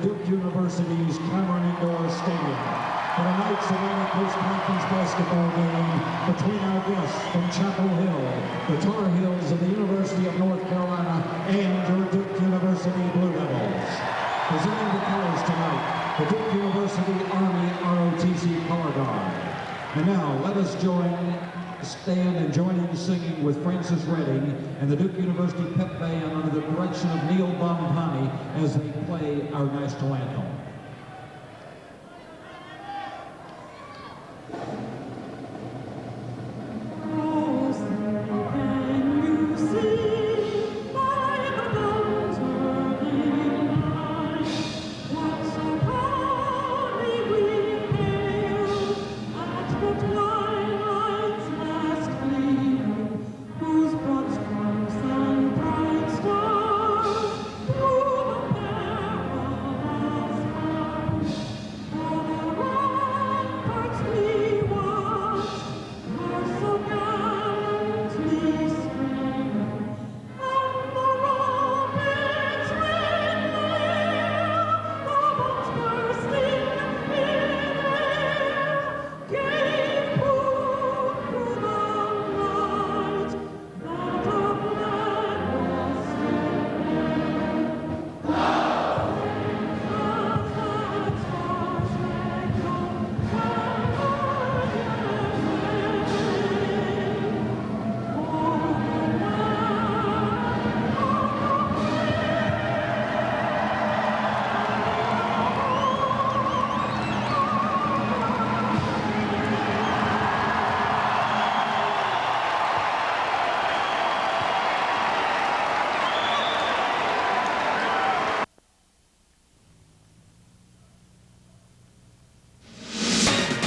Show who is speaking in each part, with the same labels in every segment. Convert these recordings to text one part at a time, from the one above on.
Speaker 1: Duke University's Cameron Indoor Stadium for tonight's Atlantic Coast Conference basketball game between our guests from Chapel Hill, the Tar Heels of the University of North Carolina, and your Duke University Blue Devils. Presenting the colors tonight, the Duke University Army ROTC Color Guard. And now let us stand and join in singing with Francis Redding and the Duke University Pep Band under the direction of Neil Bontani as they play our national anthem.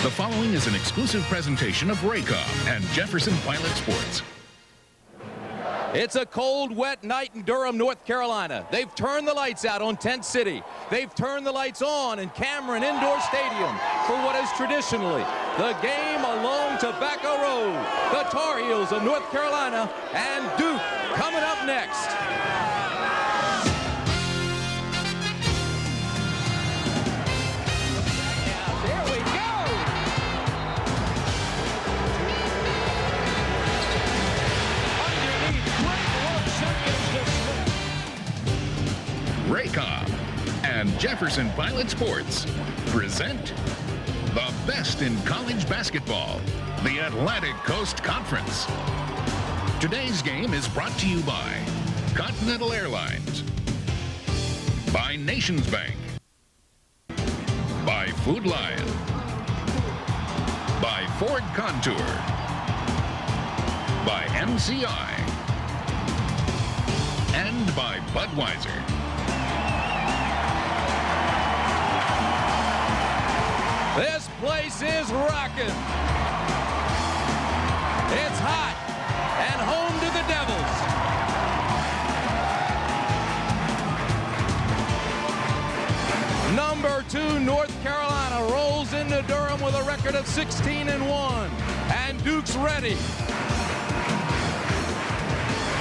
Speaker 2: The following is an exclusive presentation of Raycom and Jefferson Pilot Sports.
Speaker 3: It's a cold, wet night in Durham, North Carolina. They've turned the lights out on Tent City. They've turned the lights on in Cameron Indoor Stadium for what is traditionally the game along Tobacco Road. The Tar Heels of North Carolina and Duke coming up next.
Speaker 2: Raycom and Jefferson Pilot Sports present the best in college basketball, the Atlantic Coast Conference. Today's game is brought to you by Continental Airlines, by Nations Bank, by Food Lion, by Ford Contour, by MCI, and by Budweiser.
Speaker 3: This place is rocking. It's hot and home to the Devils. Number 2, North Carolina rolls into Durham with a record of 16-1, and Duke's ready.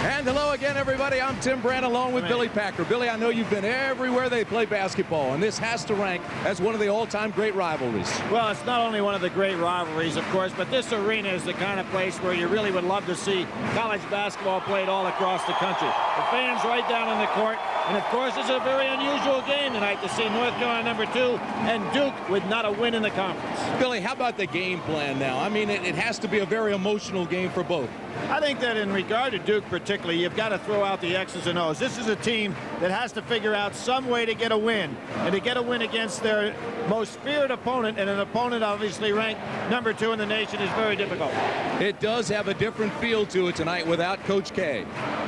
Speaker 3: And hello again, everybody. I'm Tim Brandt along with Billy Packer. Billy, I know you've been everywhere they play basketball, and this has to rank as one of the all-time great rivalries.
Speaker 4: Well, it's not only one of the great rivalries, of course, but this arena is the kind of place where you really would love to see college basketball played all across the country. The fans right down in the court. And, of course, it's a very unusual game tonight to see North Carolina number 2 and Duke with not a win in the conference.
Speaker 3: Billy, how about the game plan now? I mean, it has to be a very emotional game for both.
Speaker 4: I think that in regard to Duke particularly, you've got to throw out the X's and O's. This is a team that has to figure out some way to get a win. And to get a win against their most feared opponent, and an opponent obviously ranked number 2 in the nation, is very difficult.
Speaker 3: It does have a different feel to it tonight without Coach K.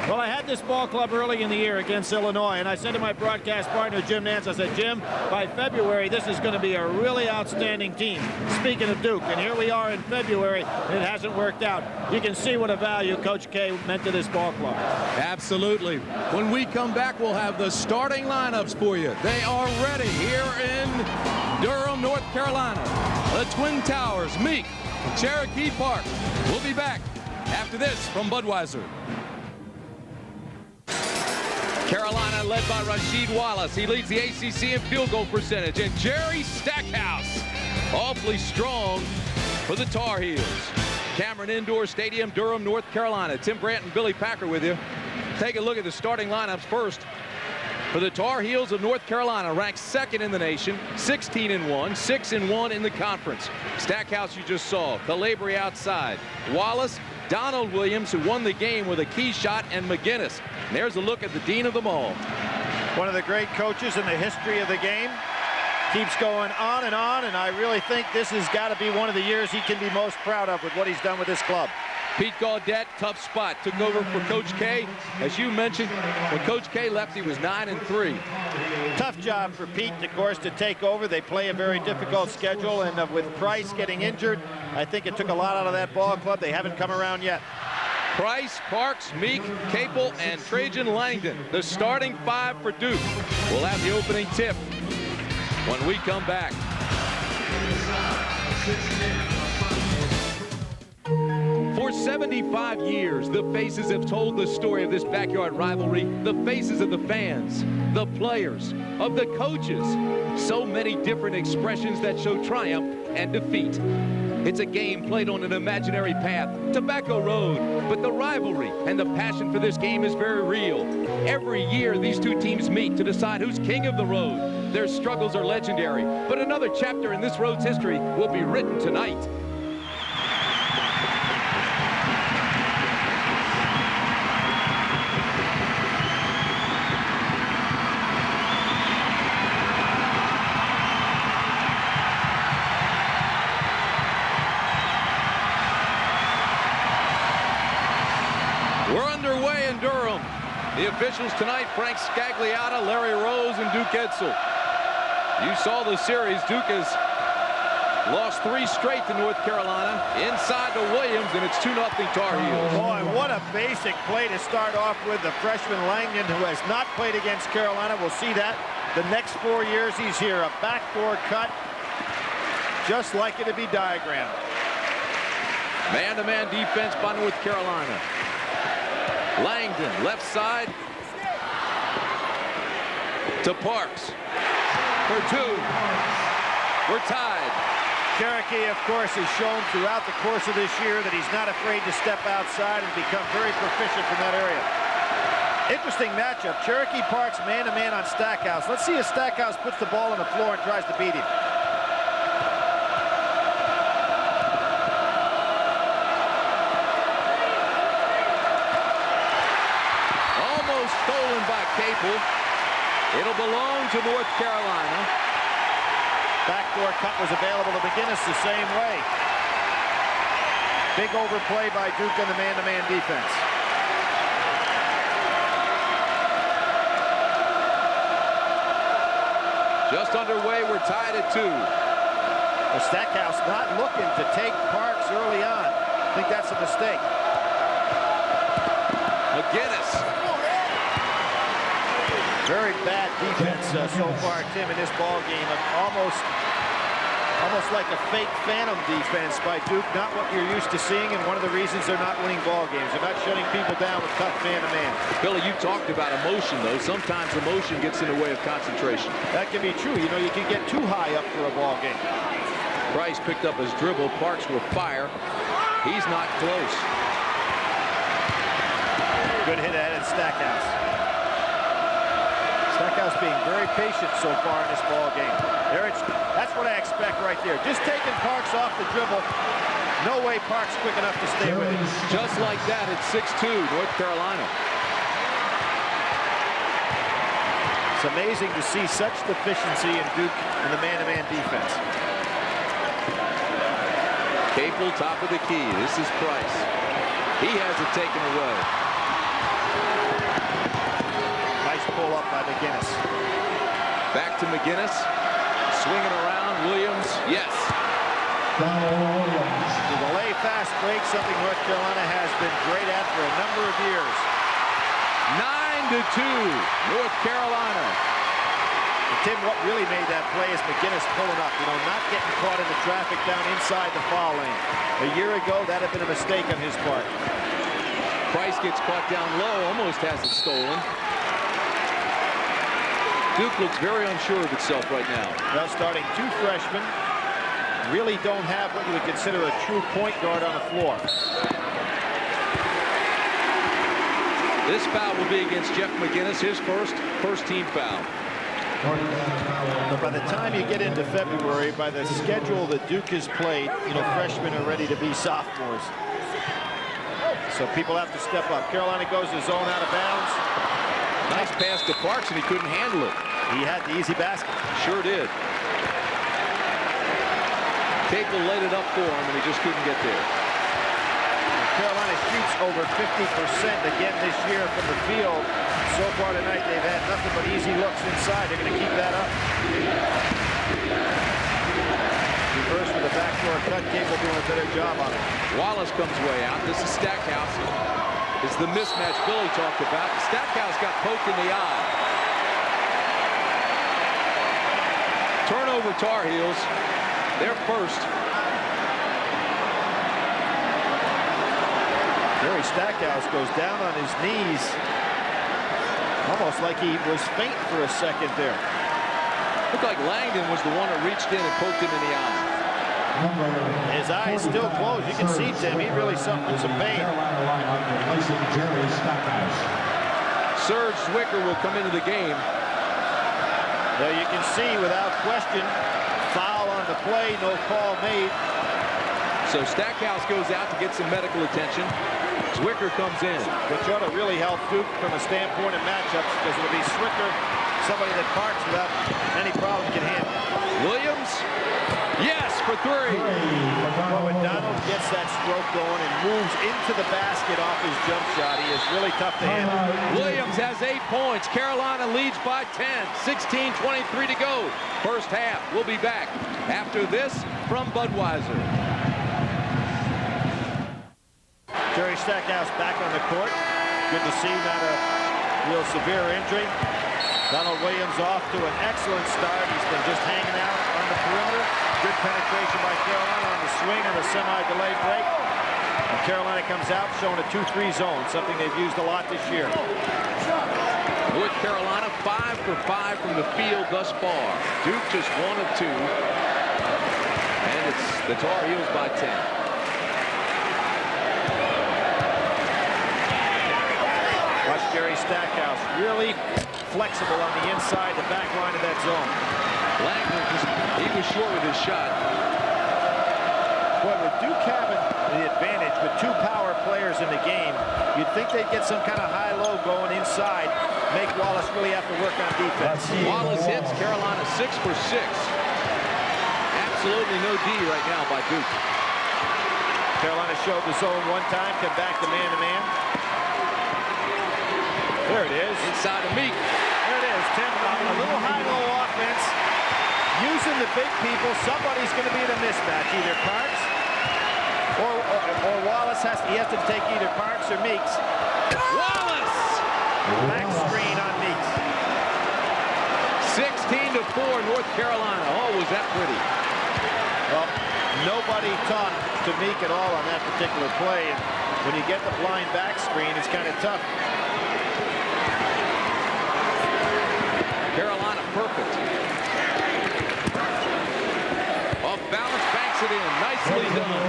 Speaker 4: Well, I had this ball club early in the year against Illinois, and I said to my broadcast partner, Jim Nance, I said, Jim, by February, this is going to be a really outstanding team. Speaking of Duke, and here we are in February, and it hasn't worked out. You can see what a value Coach K meant to this ball club.
Speaker 3: Absolutely. When we come back, we'll have the starting lineups for you. They are ready here in Durham, North Carolina. The Twin Towers, Meek, Cherokee Park. We'll be back after this from Budweiser. Carolina led by Rasheed Wallace. He leads the ACC in field goal percentage. And Jerry Stackhouse, awfully strong for the Tar Heels. Cameron Indoor Stadium, Durham, North Carolina. Tim Brandt and Billy Packer with you. Take a look at the starting lineups first. For the Tar Heels of North Carolina, ranked second in the nation, 16-1, 6-1 in the conference. Stackhouse you just saw, Calabria outside. Wallace, Donald Williams, who won the game with a key shot, and McGinnis. And there's a look at the dean of them all.
Speaker 4: One of the great coaches in the history of the game. Keeps going on, and I really think this has got to be one of the years he can be most proud of with what he's done with this club.
Speaker 3: Pete Gaudette, tough spot, took over for Coach K. As you mentioned, when Coach K left, he was 9-3.
Speaker 4: Tough job for Pete, of course, to take over. They play a very difficult schedule, and with Price getting injured, I think it took a lot out of that ball club. They haven't come around yet.
Speaker 3: Price, Parks, Meek, Capel, and Trajan Langdon, the starting five for Duke. We'll have the opening tip when we come back. For 75 years, the faces have told the story of this backyard rivalry. The faces of the fans, the players, of the coaches. So many different expressions that show triumph and defeat. It's a game played on an imaginary path, Tobacco Road. But the rivalry and the passion for this game is very real. Every year, these two teams meet to decide who's king of the road. Their struggles are legendary, but another chapter in this road's history will be written tonight. The officials tonight, Frank Scagliotta, Larry Rose, and Duke Edsel. You saw the series. Duke has lost 3 straight to North Carolina. Inside to Williams, and it's 2-0 Tar Heels.
Speaker 4: Boy, what a basic play to start off with. The freshman Langdon, who has not played against Carolina. We'll see that the next 4 years he's here. A backdoor cut, just like it to be diagrammed.
Speaker 3: Man-to-man defense by North Carolina. Langdon, left side to Parks for 2. We're tied.
Speaker 4: Cherokee, of course, has shown throughout the course of this year that he's not afraid to step outside and become very proficient from that area. Interesting matchup. Cherokee Parks man-to-man on Stackhouse. Let's see if Stackhouse puts the ball on the floor and tries to beat him.
Speaker 3: Stolen by Capel. It'll belong to North Carolina.
Speaker 4: Backdoor cut was available to McGinnis the same way. Big overplay by Duke on the man-to-man defense.
Speaker 3: Just underway, we're tied at 2.
Speaker 4: Well, Stackhouse not looking to take Parks early on. I think that's a mistake.
Speaker 3: McGinnis.
Speaker 4: Very bad defense so far, Tim, in this ball game. Almost like a fake phantom defense by Duke. Not what you're used to seeing, and one of the reasons they're not winning ball games. They're not shutting people down with tough man-to-man.
Speaker 3: Billy, you talked about emotion, though. Sometimes emotion gets in the way of concentration.
Speaker 4: That can be true. You know, you can get too high up for a ball game.
Speaker 3: Price picked up his dribble. Parks will fire. He's not close.
Speaker 4: Good hit ahead at Stackhouse. Stackhouse being very patient so far in this ball game. That's what I expect right there. Just taking Parks off the dribble. No way Parks quick enough to stay with him.
Speaker 3: Just like that, it's 6-2, North Carolina.
Speaker 4: It's amazing to see such deficiency in Duke in the man-to-man defense.
Speaker 3: Capel, top of the key. This is Price. He has it taken away.
Speaker 4: Pull up by McGinnis.
Speaker 3: Back to McGinnis. Swinging around. Williams. Yes.
Speaker 4: The delay fast break, something North Carolina has been great at for a number of years.
Speaker 3: 9-2. North Carolina.
Speaker 4: And Tim, what really made that play is McGinnis pulling up. You know, not getting caught in the traffic down inside the foul lane. A year ago, that had been a mistake on his part.
Speaker 3: Price gets caught down low. Almost has it stolen. Duke looks very unsure of itself right now.
Speaker 4: Well, starting 2 freshmen really don't have what you would consider a true point guard on the floor.
Speaker 3: This foul will be against Jeff McGinnis, his first team foul.
Speaker 4: But by the time you get into February, by the schedule that Duke has played, you know, freshmen are ready to be sophomores. So people have to step up. Carolina goes to zone out of bounds.
Speaker 3: Nice pass to Parks, and he couldn't handle it.
Speaker 4: He had the easy basket.
Speaker 3: Sure did. Capel laid it up for him, and he just couldn't get there.
Speaker 4: Carolina shoots over 50% again this year from the field. So far tonight, they've had nothing but easy looks inside. They're going to keep that up. Reverse with a backdoor cut. Capel doing a better job on it.
Speaker 3: Wallace comes way out. This is Stackhouse. It's the mismatch Billy talked about. Stackhouse got poked in the eye. Turnover Tar Heels. They're first.
Speaker 4: Jerry Stackhouse goes down on his knees, almost like he was faint for a second there.
Speaker 3: Looked like Langdon was the one that reached in and poked him in the eye.
Speaker 4: His eyes still closed. You can see, Tim, he really suffered some pain.
Speaker 3: Serge Zwicker will come into the game.
Speaker 4: There you can see, without question, foul on the play, no call made.
Speaker 3: So Stackhouse goes out to get some medical attention. Zwicker comes in.
Speaker 4: Which ought to really help Duke from a standpoint of matchups, because it'll be Zwicker, somebody that Parks without any problem can handle.
Speaker 3: Williams, yes, for 3.
Speaker 4: Well, when Donald gets that stroke going and moves into the basket off his jump shot, he is really tough to handle.
Speaker 3: Williams has 8 points. Carolina leads by 10. 16:23 to go. First half. We'll be back after this from Budweiser.
Speaker 4: Jerry Stackhouse back on the court. Good to see, not a real severe injury. Donald Williams off to an excellent start. He's been just hanging out on the perimeter. Good penetration by Carolina on the swing on the semi-delayed break. And Carolina comes out showing a 2-3 zone, something they've used a lot this year.
Speaker 3: North Carolina 5 for 5 from the field thus far. Duke just 1 of 2. And it's the Tar Heels by 10.
Speaker 4: Watch Jerry Stackhouse really flexible on the inside, the back line of that zone.
Speaker 3: Langdon, he was short with his shot.
Speaker 4: Boy, with Duke having the advantage with 2 power players in the game, you'd think they'd get some kind of high-low going inside, make Wallace really have to work on defense.
Speaker 3: Wallace hits Carolina 6 for 6. Absolutely no D right now by Duke.
Speaker 4: Carolina showed the zone one time, come back to man-to-man. There it is.
Speaker 3: Inside of Meek.
Speaker 4: There it is, Tim. A little high-low offense. Using the big people. Somebody's going to be in a mismatch. Either Parks or Wallace has to take either Parks or Meeks.
Speaker 3: Wallace!
Speaker 4: Back screen on Meeks.
Speaker 3: 16-4 North Carolina. Oh, was that pretty.
Speaker 4: Well, nobody talked to Meek at all on that particular play. And when you get the blind back screen, it's kind of tough.
Speaker 3: Carolina perfect. Off balance, banks it in. Nicely done.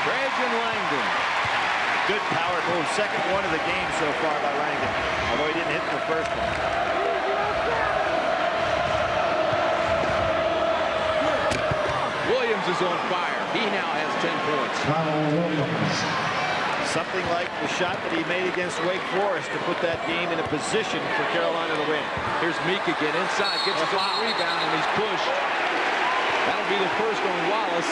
Speaker 3: Trajan Langdon.
Speaker 4: Good power move. Second one of the game so far by Langdon. Although he didn't hit the first one.
Speaker 3: Williams is on fire. He now has 10 points.
Speaker 4: Something like the shot that he made against Wake Forest to put that game in a position for Carolina to win.
Speaker 3: Here's Meek again inside, gets a foul rebound, and he's pushed. That'll be the first on Wallace.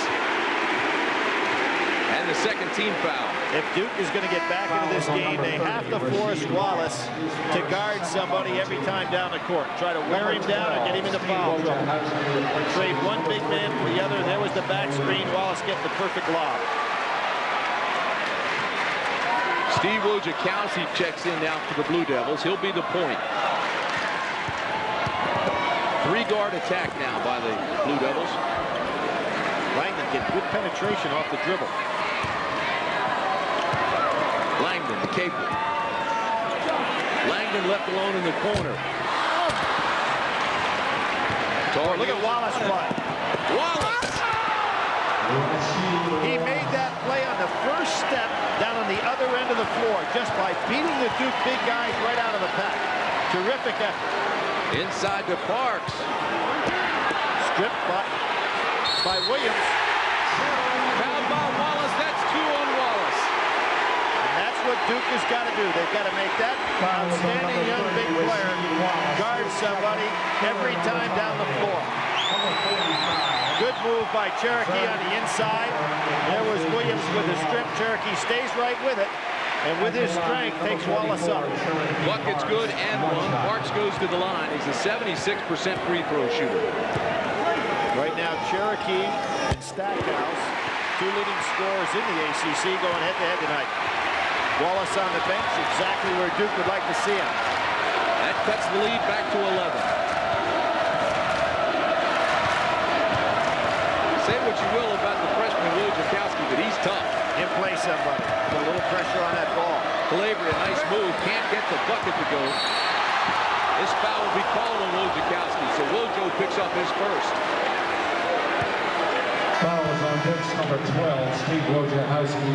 Speaker 3: And the second team foul.
Speaker 4: If Duke is going to get back into this game, they have to force Wallace to guard somebody every time down the court. Try to wear him down or get him into foul trouble. Trade one big man for the other. There was the back screen. Wallace getting the perfect lob.
Speaker 3: Steve Wojciechowski checks in now for the Blue Devils. He'll be the point. 3-guard attack now by the Blue Devils.
Speaker 4: Langdon getting good penetration off the dribble.
Speaker 3: Langdon, Capel. Langdon left alone in the corner. Tar
Speaker 4: Look at
Speaker 3: Heels
Speaker 4: Wallace
Speaker 3: running.
Speaker 4: play.
Speaker 3: Wallace!
Speaker 4: He made that play on the first step down on the other end of the floor just by beating the Duke big guys right out of the pack. Terrific effort.
Speaker 3: Inside to Parks.
Speaker 4: Stripped by Williams.
Speaker 3: Fouled by Wallace. That's 2 on Wallace.
Speaker 4: And that's what Duke has got to do. They've got to make that outstanding young big player guard somebody every time down the floor. Good move by Cherokee on the inside. There was Williams with the strip. Cherokee stays right with it. And with his strength, takes Wallace up.
Speaker 3: Bucket's good and one. Parks goes to the line. He's a 76% free throw shooter.
Speaker 4: Right now, Cherokee and Stackhouse, 2 leading scorers in the ACC, going head-to-head tonight. Wallace on the bench, exactly where Duke would like to see him.
Speaker 3: That cuts the lead back to 11. Say what you will about the freshman Wojciechowski, but he's tough.
Speaker 4: In play somebody. Put a little pressure on that ball.
Speaker 3: Calabria, nice move. Can't get the bucket to go. This foul will be called on Wojciechowski, so Wojo picks up his first.
Speaker 1: Foul is on bench number 12, Steve Wojciechowski.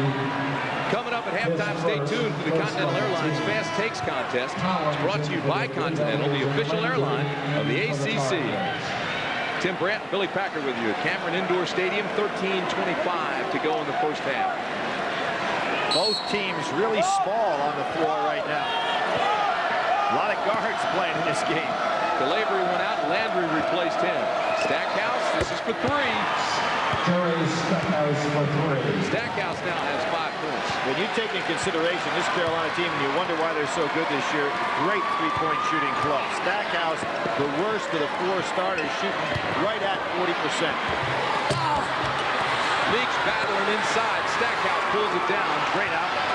Speaker 3: Coming up at halftime, stay tuned for the Continental Airlines Fast Takes Contest. It's brought to you by Continental, the official airline of the ACC. Tim Brandt and Billy Packer with you at Cameron Indoor Stadium. 13:25 to go in the first half.
Speaker 4: Both teams really small on the floor right now. A lot of guards playing in this game.
Speaker 3: Calabria went out, Landry replaced him. Stackhouse, this is for 3.
Speaker 1: Jerry Stackhouse for 3.
Speaker 3: Stackhouse now has 5 points.
Speaker 4: When you take in consideration this Carolina team and you wonder why they're so good this year, great three-point shooting club. Stackhouse, the worst of the 4 starters, shooting right at 40%.
Speaker 3: Meeks battling inside. Stackhouse pulls it down.
Speaker 4: Great outlet.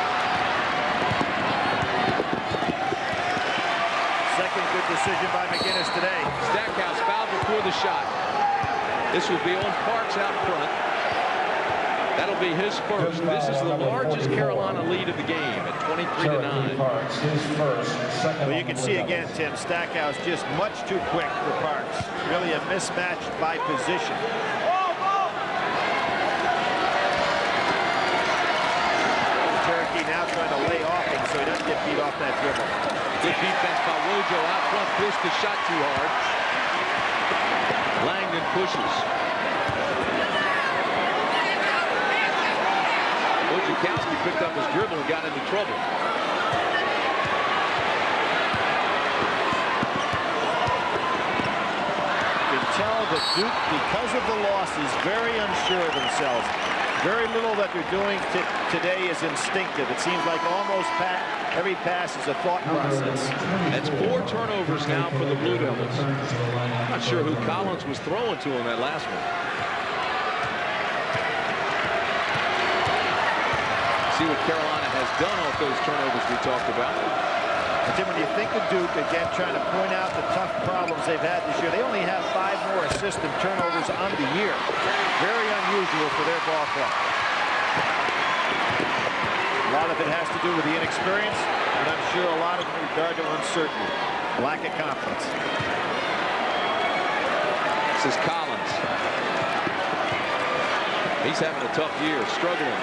Speaker 4: Second good decision by McInnis today.
Speaker 3: Stackhouse fouled before the shot. This will be on Parks out front. That'll be his first. This is the largest Carolina lead of the game at 23-9.
Speaker 1: Parks, his first. Second.
Speaker 4: Well, you can see again, Tim, Stackhouse just much too quick for Parks. Really a mismatch by position. Cherokee now trying to lay off him so he doesn't get beat off that dribble.
Speaker 3: Good defense by Wojo. Out front, pushed the shot too hard. Langdon pushes. Wojciechowski picked up his dribble and got into trouble.
Speaker 4: You can tell that Duke, because of the losses, very unsure of themselves. Very little that they're doing today is instinctive. It seems like almost every pass is a thought process.
Speaker 3: That's 4 turnovers now for the Blue Devils. Not sure who Collins was throwing to him that last one. See what Carolina has done off those turnovers we talked about.
Speaker 4: And Tim, when you think of Duke, again, trying to point out the tough problems they've had this year, they only have 5 more assist and turnovers on the year. Very unusual for their ball club. A lot of it has to do with the inexperience, and I'm sure a lot of it in regard to uncertainty, lack of confidence.
Speaker 3: This is Collins. He's having a tough year, struggling.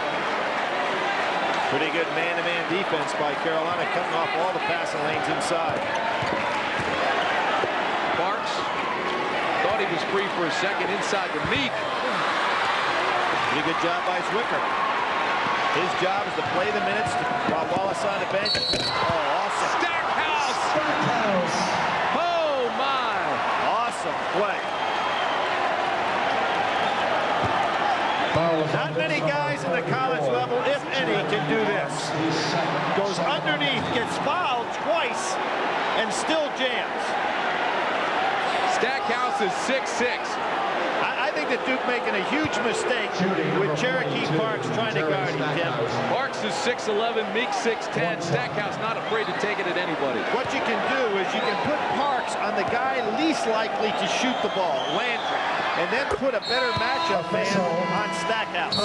Speaker 4: Pretty good man-to-man defense by Carolina, cutting off all the passing lanes inside.
Speaker 3: Parks thought he was free for a second inside to Meek.
Speaker 4: Pretty good job by Zwicker. His job is to play the minutes while Wallace on the bench. Oh, awesome.
Speaker 3: Stackhouse! Oh, my!
Speaker 4: Awesome play. Not many guys in the college level, if any, can do this. Goes underneath, gets fouled twice, and still jams.
Speaker 3: Stackhouse is 6'6".
Speaker 4: I think that Duke making a huge mistake with Cherokee Parks trying to guard him, Tim.
Speaker 3: Parks is 6'11", Meek 6'10". Stackhouse not afraid to take it at anybody.
Speaker 4: What you can do is you can put Parks on the guy least likely to shoot the ball, Landry, and then put a better matchup man on Stackhouse.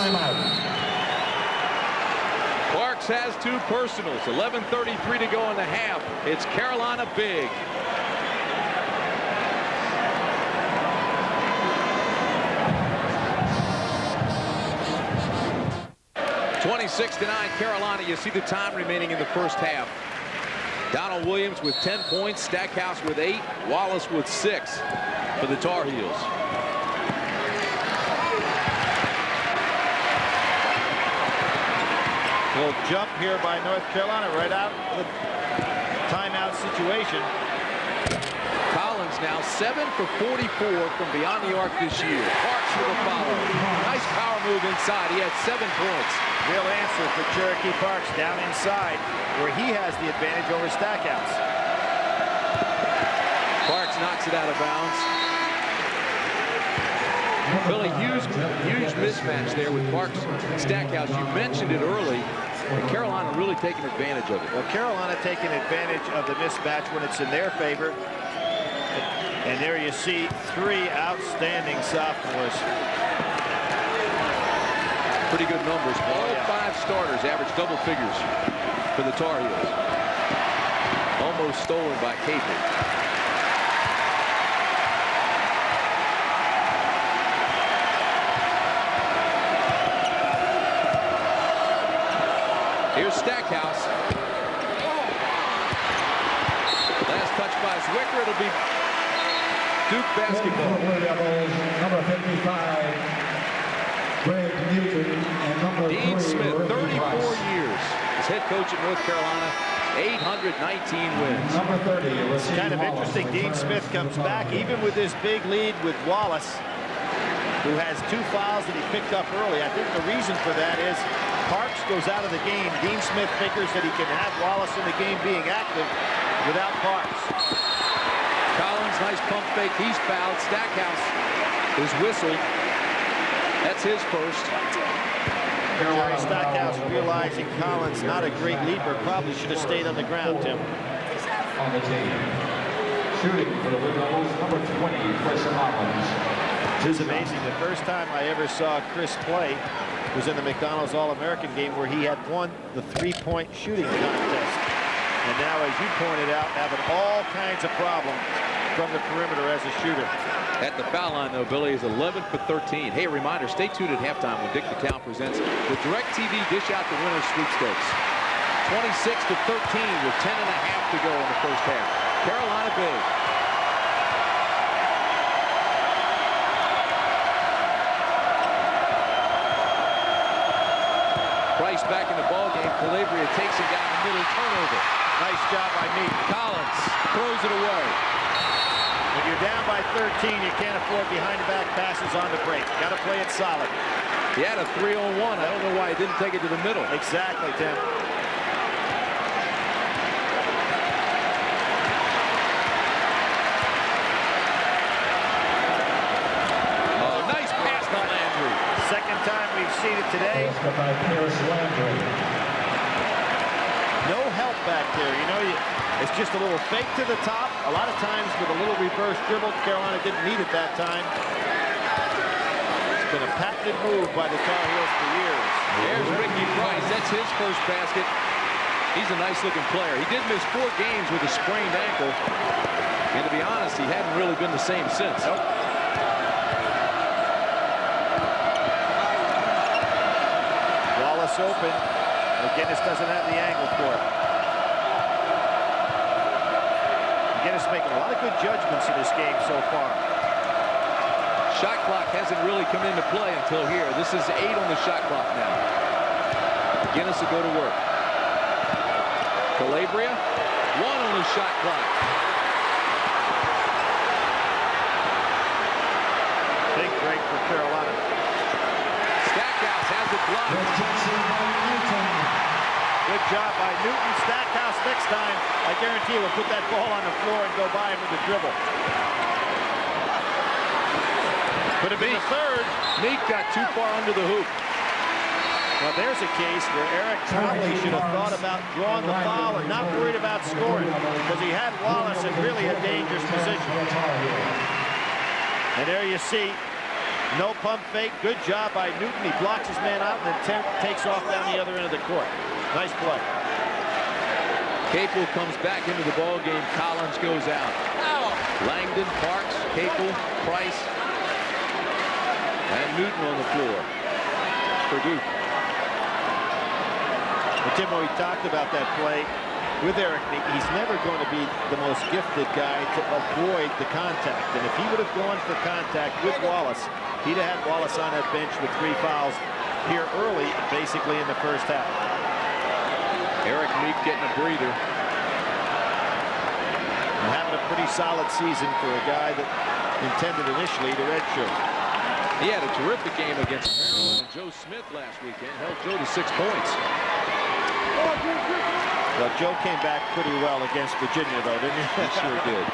Speaker 3: Parks has 2 personals. 11:33 to go in the half. It's Carolina big. 26-9 Carolina. You see the time remaining in the first half. Donald Williams with 10 points, Stackhouse with 8, Wallace with 6 for the Tar Heels.
Speaker 4: Little jump here by North Carolina right out of the timeout situation.
Speaker 3: Collins now 7 for 44 from beyond the arc this year. Parks with a follow. Nice power move inside. He had 7 points.
Speaker 4: Real answer for Cherokee Parks down inside where he has the advantage over Stackhouse.
Speaker 3: Parks knocks it out of bounds. Billy, huge mismatch there with Parks and Stackhouse. You mentioned it early. And Carolina really taking advantage of it.
Speaker 4: Well, Carolina taking advantage of the mismatch when it's in their favor. And there you see 3 outstanding sophomores.
Speaker 3: Pretty good numbers. All 5 starters average double figures for the Tar Heels. Almost stolen by Capel. Here's Stackhouse. Last touch by Zwicker. It'll be Duke basketball.
Speaker 1: Number 55, Greg Newton, and number
Speaker 3: Dean
Speaker 1: 3,
Speaker 3: Smith,
Speaker 1: Ricky
Speaker 3: 34
Speaker 1: Price.
Speaker 3: years as head coach at North Carolina. 819 wins.
Speaker 1: Number 30,
Speaker 4: It's kind of interesting. Dean Smith comes back even with this big lead with Wallace, who has 2 fouls that he picked up early. I think the reason for that is Parks goes out of the game. Dean Smith figures that he can have Wallace in the game being active without Parks.
Speaker 3: Collins, nice pump fake. He's fouled. Stackhouse is whistled. That's his first.
Speaker 4: Jerry Stackhouse realizing Collins, not a great leaper, probably should have stayed on the ground, Tim.
Speaker 1: On the team. Shooting for the Blue Devils, number 20, Chris Collins.
Speaker 4: It is amazing. The first time I ever saw Chris play was in the McDonald's All-American game where he had won the 3-point shooting contest. And now, as you pointed out, having all kinds of problems from the perimeter as a shooter.
Speaker 3: At the foul line, though, Billy is 11 for 13. Hey, a reminder, stay tuned at halftime when Dick Vitale presents the DirecTV Dish Out the Winner Sweepstakes. 26-13 with 10 and a half to go in the first half. Carolina big. Price back in the ballgame. Calabria takes it down the middle. Turnover.
Speaker 4: Nice job by Meek.
Speaker 3: Collins throws it away.
Speaker 4: When you're down by 13, you can't afford behind-the-back passes on the break. Got to play it solid.
Speaker 3: He had a 3-on-1. I don't know why he didn't take it to the middle.
Speaker 4: Exactly, Tim.
Speaker 3: Nice pass to Landry.
Speaker 4: Second time we've seen it today.
Speaker 1: By Pierce Landry.
Speaker 4: No help back there. You know, it's just a little fake to the top. A lot of times with a little reverse dribble, Carolina didn't need it that time. It's been a patented move by the Tar Heels for years.
Speaker 3: There's Ricky Price. That's his first basket. He's a nice-looking player. He did miss 4 games with a sprained ankle. And to be honest, he hadn't really been the same since.
Speaker 4: Nope. Wallace open. McGinnis doesn't have the angle for it. McGinnis making a lot of good judgments in this game so far.
Speaker 3: Shot clock hasn't really come into play until here. This is 8 on the shot clock now. McGinnis will go to work. Calabria, 1 on the shot clock.
Speaker 4: Big break for Carolina.
Speaker 3: Stackhouse has it blocked.
Speaker 4: Good job by Newton. Stackhouse next time, I guarantee will put that ball on the floor and go by him with a dribble. Could have been the third.
Speaker 3: Meek got too far under the hoop.
Speaker 4: Well, there's a case where Eric Trombley should have thought about drawing the foul and not worried about scoring because he had Wallace in really a dangerous position. And there you see, no pump fake. Good job by Newton. He blocks his man out and then takes off down the other end of the court. Nice play.
Speaker 3: Capel comes back into the ball game. Collins goes out. Langdon, Parks, Capel, Price, and Newton on the floor for Duke.
Speaker 5: But Tim, when we talked about that play with Eric, he's never going to be the most gifted guy to avoid the contact. And if he would have gone for contact with Wallace, he'd have had Wallace on that bench with 3 fouls here early, basically in the first half.
Speaker 3: Eric Meek getting a breather.
Speaker 5: And having a pretty solid season for a guy that intended initially to redshirt.
Speaker 3: He had a terrific game against Maryland and Joe Smith last weekend. Held Joe to 6 points.
Speaker 5: Well, Joe came back pretty well against Virginia, though, didn't he?
Speaker 3: He sure did.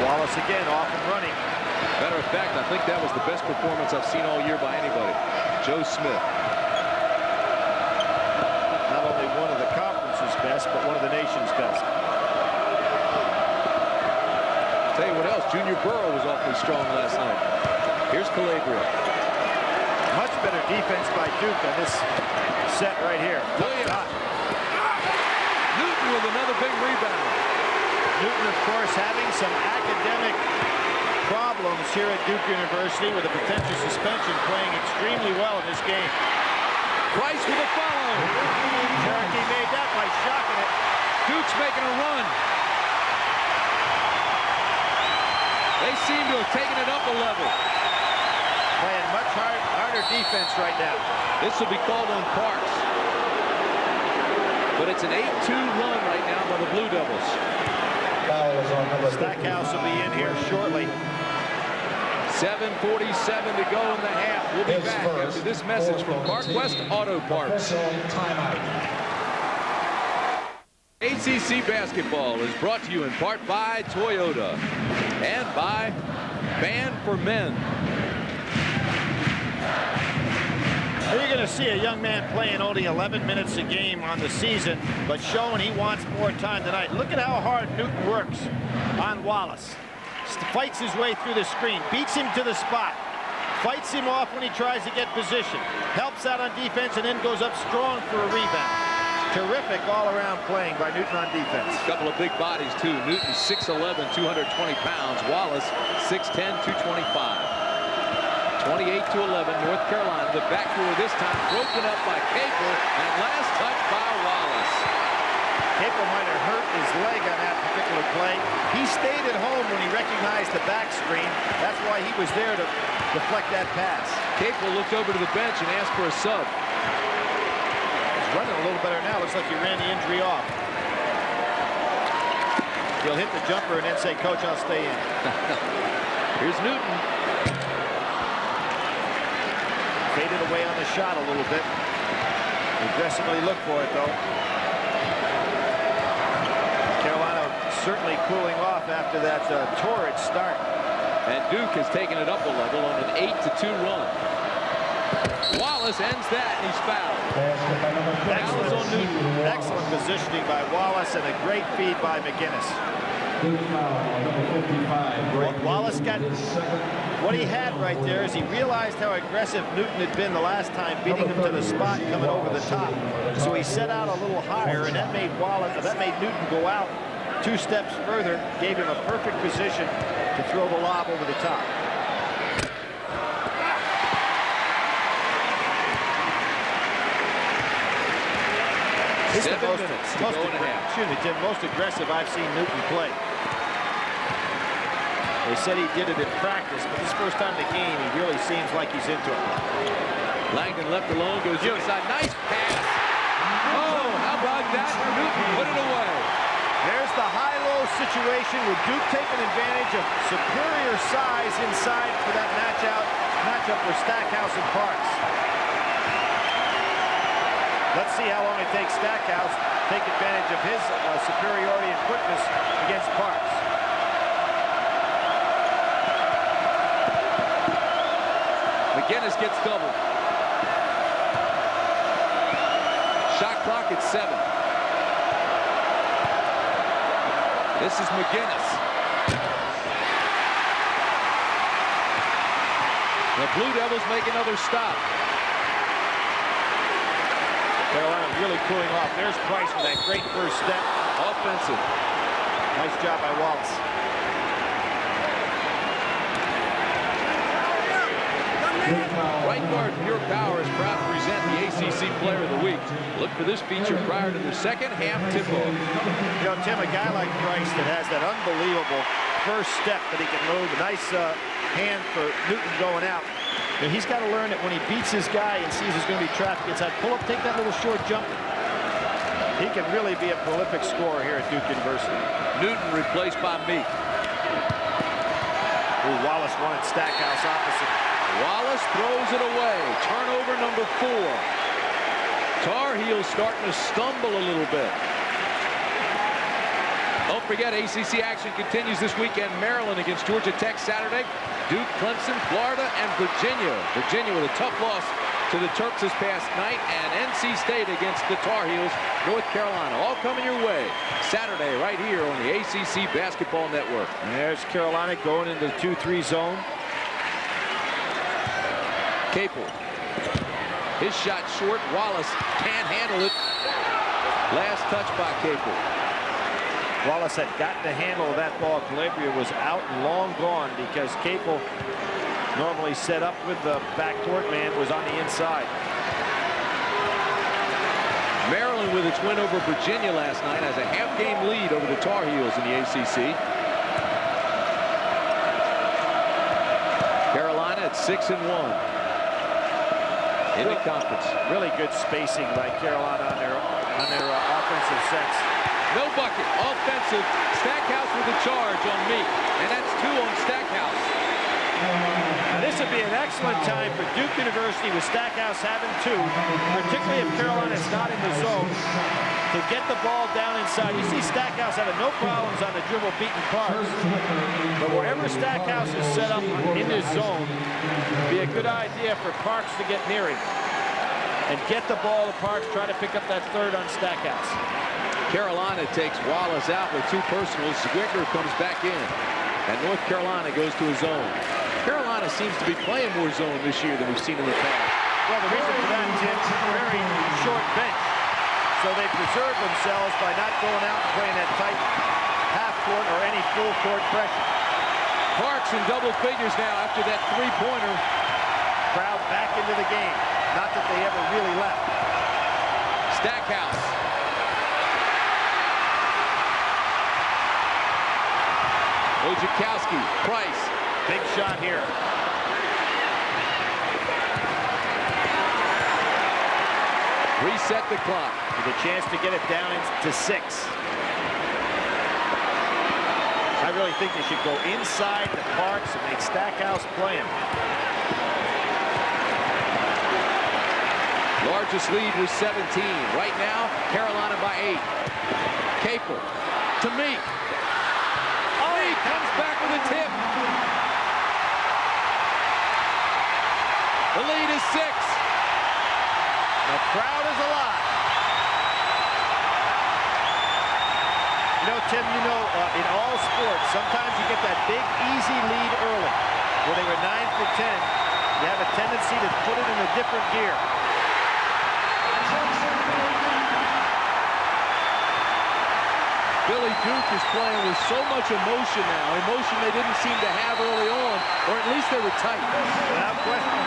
Speaker 5: Wallace again off and running.
Speaker 3: Matter of fact, I think that was the best performance I've seen all year by anybody. Joe Smith.
Speaker 5: Not only one of the conference's best, but one of the nation's best.
Speaker 3: Tell you what else, Junior Burrow was awfully strong last night. Here's Calabria.
Speaker 5: Much better defense by Duke on this set right here.
Speaker 3: Williams. Newton with another big rebound.
Speaker 5: Newton, of course, having some academic problems here at Duke University with a potential suspension, playing extremely well in this game.
Speaker 3: Price with a follow.
Speaker 5: Cherokee made that by shocking it.
Speaker 3: Duke's making a run. They seem to have taken it up a level.
Speaker 5: Playing much harder defense right now.
Speaker 3: This will be called on Parks. But it's an 8-2 run right now by the Blue Devils.
Speaker 5: Stackhouse will be in here shortly.
Speaker 3: 7:47 to go in the half. We'll be back after this message from Park-West Auto Parts. ACC basketball is brought to you in part by Toyota and by Band for Men.
Speaker 5: You're going to see a young man playing only 11 minutes a game on the season, but showing he wants more time tonight. Look at how hard Newton works on Wallace. Fights his way through the screen, beats him to the spot, fights him off when he tries to get position, helps out on defense, and then goes up strong for a rebound. Terrific all-around playing by Newton on defense.
Speaker 3: A couple of big bodies, too. Newton 6'11", 220 pounds. Wallace 6'10", 225. 28-11, North Carolina. The backdoor this time broken up by Capel, and last touch by Wallace.
Speaker 5: Capel might have hurt his leg on that particular play. He stayed at home when he recognized the back screen. That's why he was there to deflect that pass.
Speaker 3: Capel looked over to the bench and asked for a sub.
Speaker 5: He's running a little better now. Looks like he ran the injury off. He'll hit the jumper and then say, "Coach, I'll stay in."
Speaker 3: Here's Newton.
Speaker 5: Faded away on the shot a little bit. Aggressively look for it, though. Carolina certainly cooling off after that torrid start.
Speaker 3: And Duke has taken it up a level on an 8-2 run. Wallace ends that, and he's fouled.
Speaker 5: Excellent on Newton. Excellent positioning by Wallace, and a great feed by McGinnis. Wallace got what he had right there is he realized how aggressive Newton had been the last time, beating him to the spot coming over the top. So he set out a little higher, and that made Newton go out 2 steps further, gave him a perfect position to throw the lob over the top. This is the most aggressive I've seen Newton play. They said he did it in practice, but this first time in the game, he really seems like he's into it.
Speaker 3: Langdon left alone, goes inside. Nice pass. Oh, how about that? Newton put it away.
Speaker 5: There's the high-low situation with Duke taking advantage of superior size inside for that matchup for Stackhouse and Parks. Let's see how long it takes Stackhouse to take advantage of his superiority and quickness against Parks.
Speaker 3: McGinnis gets doubled. Shot clock at 7. This is McGinnis. The Blue Devils make another stop.
Speaker 5: Carolina really cooling off. There's Price with that great first step.
Speaker 3: Offensive.
Speaker 5: Nice job by Wallace.
Speaker 3: Right guard Pure Power is proud to present the ACC Player of the Week. Look for this feature prior to the second half tip-off.
Speaker 5: You know, Tim, a guy like Price that has that unbelievable first step that he can move, a nice hand for Newton going out. And he's got to learn that when he beats his guy and sees there's going to be traffic inside, pull up, take that little short jump. He can really be a prolific scorer here at Duke University.
Speaker 3: Newton replaced by Meek.
Speaker 5: Ooh, Wallace wanted Stackhouse opposite.
Speaker 3: Wallace throws it away. Turnover number 4. Tar Heels starting to stumble a little bit. Don't forget, ACC action continues this weekend. Maryland against Georgia Tech Saturday. Duke, Clemson, Florida, and Virginia. Virginia with a tough loss to the Terps this past night, and NC State against the Tar Heels, North Carolina. All coming your way Saturday right here on the ACC Basketball Network.
Speaker 5: And there's Carolina going into the 2-3 zone.
Speaker 3: Capel. His shot short. Wallace can't handle it. Last touch by Capel.
Speaker 5: Wallace had gotten the handle of that ball. Calabria was out and long gone because Capel, normally set up with the backcourt man, was on the inside.
Speaker 3: Maryland with its win over Virginia last night has a half-game lead over the Tar Heels in the ACC. Carolina at 6-1 in the conference.
Speaker 5: Really good spacing by Carolina on their offensive sets.
Speaker 3: No bucket, offensive. Stackhouse with a charge on Meek, and that's 2 on Stackhouse.
Speaker 5: Now, this would be an excellent time for Duke University with Stackhouse having 2, particularly if Carolina's not in the zone, to get the ball down inside. You see Stackhouse having no problems on the dribble beating Parks, but wherever Stackhouse is set up in his zone, it'd be a good idea for Parks to get near him and get the ball to Parks, try to pick up that third on Stackhouse.
Speaker 3: Carolina takes Wallace out with 2 personals. Zwicker comes back in, and North Carolina goes to a zone. Carolina seems to be playing more zone this year than we've seen in the past.
Speaker 5: Well, the reason for that, Tim, very short bench. So they preserve themselves by not going out and playing that tight half-court or any full-court pressure.
Speaker 3: Parks in double figures now after that 3-pointer.
Speaker 5: Crowd back into the game. Not that they ever really left.
Speaker 3: Stackhouse. Ojakowski, Price.
Speaker 5: Big shot here.
Speaker 3: Reset the clock.
Speaker 5: With a chance to get it down to 6. I really think they should go inside the Parks and make Stackhouse play him.
Speaker 3: Largest lead was 17. Right now, Carolina by 8. Capel to Meek. Meek comes back with a tip. The lead is 6.
Speaker 5: The crowd is alive. You know, Tim, in all sports, sometimes you get that big, easy lead early. Where they were 9 for 10, you have a tendency to put it in a different gear.
Speaker 3: Billy Duke is playing with so much emotion now, emotion they didn't seem to have early on, or at least they were tight.
Speaker 5: Without question.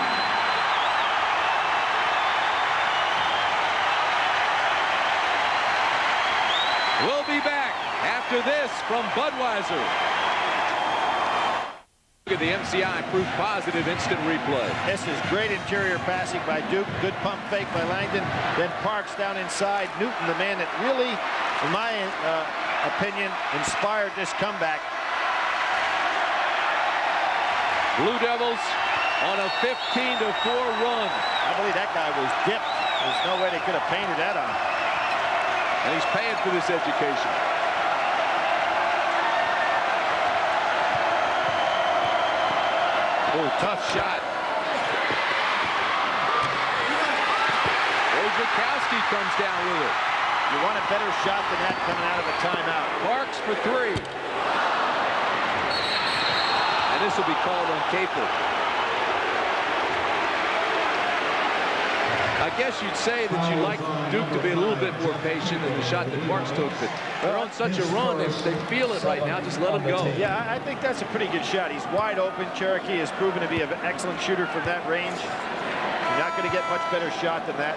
Speaker 3: We'll be back after this from Budweiser. Look at the MCI proof positive instant replay.
Speaker 5: This is great interior passing by Duke. Good pump fake by Langdon. Then Parks down inside. Newton, the man that really, in my opinion, inspired this comeback.
Speaker 3: Blue Devils on a 15-4 run.
Speaker 5: I believe that guy was dipped. There's no way they could have painted that on.
Speaker 3: And he's paying for this education. Oh, tough shot. Ojakowski comes down with it.
Speaker 5: You want a better shot than that coming out of a timeout.
Speaker 3: Parks for 3. And this will be called on Capel. I guess you'd say that you'd like Duke to be a little bit more patient in the shot that Parks took, but they're on such a run, they feel it right now. Just let them go.
Speaker 5: Yeah, I think that's a pretty good shot. He's wide open. Cherokee has proven to be an excellent shooter from that range. You're not going to get much better shot than that.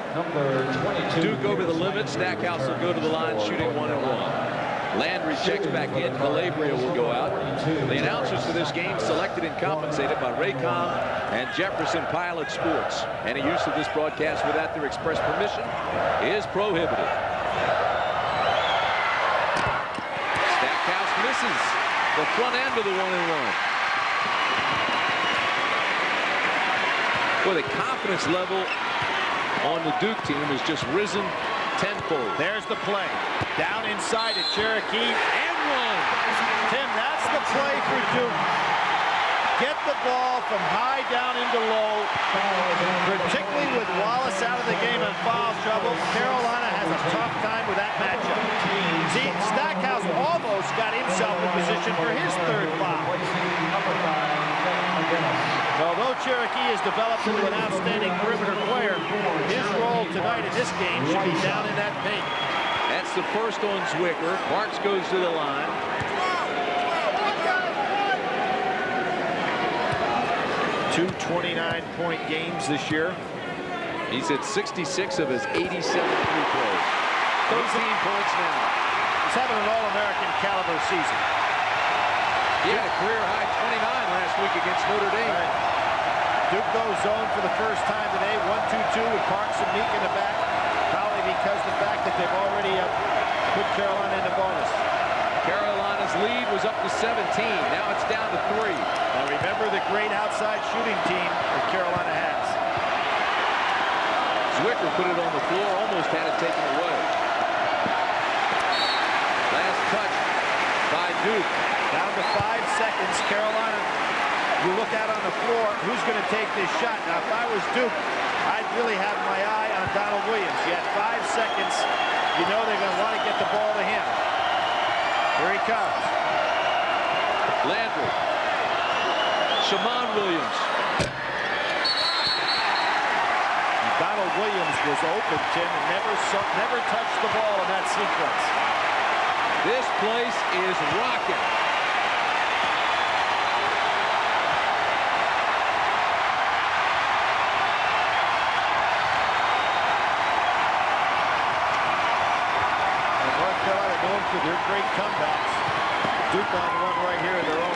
Speaker 3: Duke over the limit. Stackhouse will go to the line shooting 1-1. Landry checks back in. Calabria will go out. The announcers for this game selected and compensated by Raycom and Jefferson Pilot Sports. Any use of this broadcast without their express permission is prohibited. Stackhouse misses the front end of the 1-1. Well, the confidence level on the Duke team has just risen tenfold.
Speaker 5: There's the play. Down inside to Cherokee.
Speaker 3: And one.
Speaker 5: Tim, that's the play for Duke. Get the ball from high down into low, particularly with Wallace out of the game in foul trouble. Carolina has a tough time with that matchup. See, Stackhouse almost got himself in position for his third foul. Although Cherokee has developed into an outstanding perimeter player, his role tonight in this game should be down in that paint.
Speaker 3: That's the first on Zwicker. Parks goes to the line.
Speaker 5: Two 29-point games this year.
Speaker 3: He's at 66 of his 87 free throws. 13 points now.
Speaker 5: He's having an All-American caliber season.
Speaker 3: He had a career high 29 last week against Notre Dame.
Speaker 5: Right. Duke goes zone for the first time today. 1-2-2 with Parks and Meek in the back. Probably because of the fact that they've already put Carolina in the bonus.
Speaker 3: Carolina's lead was up to 17. Now it's down to 3.
Speaker 5: Now remember the great outside shooting team that Carolina has.
Speaker 3: Zwicker put it on the floor, almost had it taken away. Last touch by Duke.
Speaker 5: Down to 5 seconds. Carolina, you look out on the floor, who's going to take this shot? Now, if I was Duke, I'd really have my eye on Donald Williams. You had 5 seconds. You know they're going to want to get the ball to him. Here he comes.
Speaker 3: Landry. Shammond Williams.
Speaker 5: Donald Williams was open, Tim, and never touched the ball in that sequence.
Speaker 3: This place is rocking.
Speaker 5: North Carolina known for their great comebacks. Duke on one right here of their own.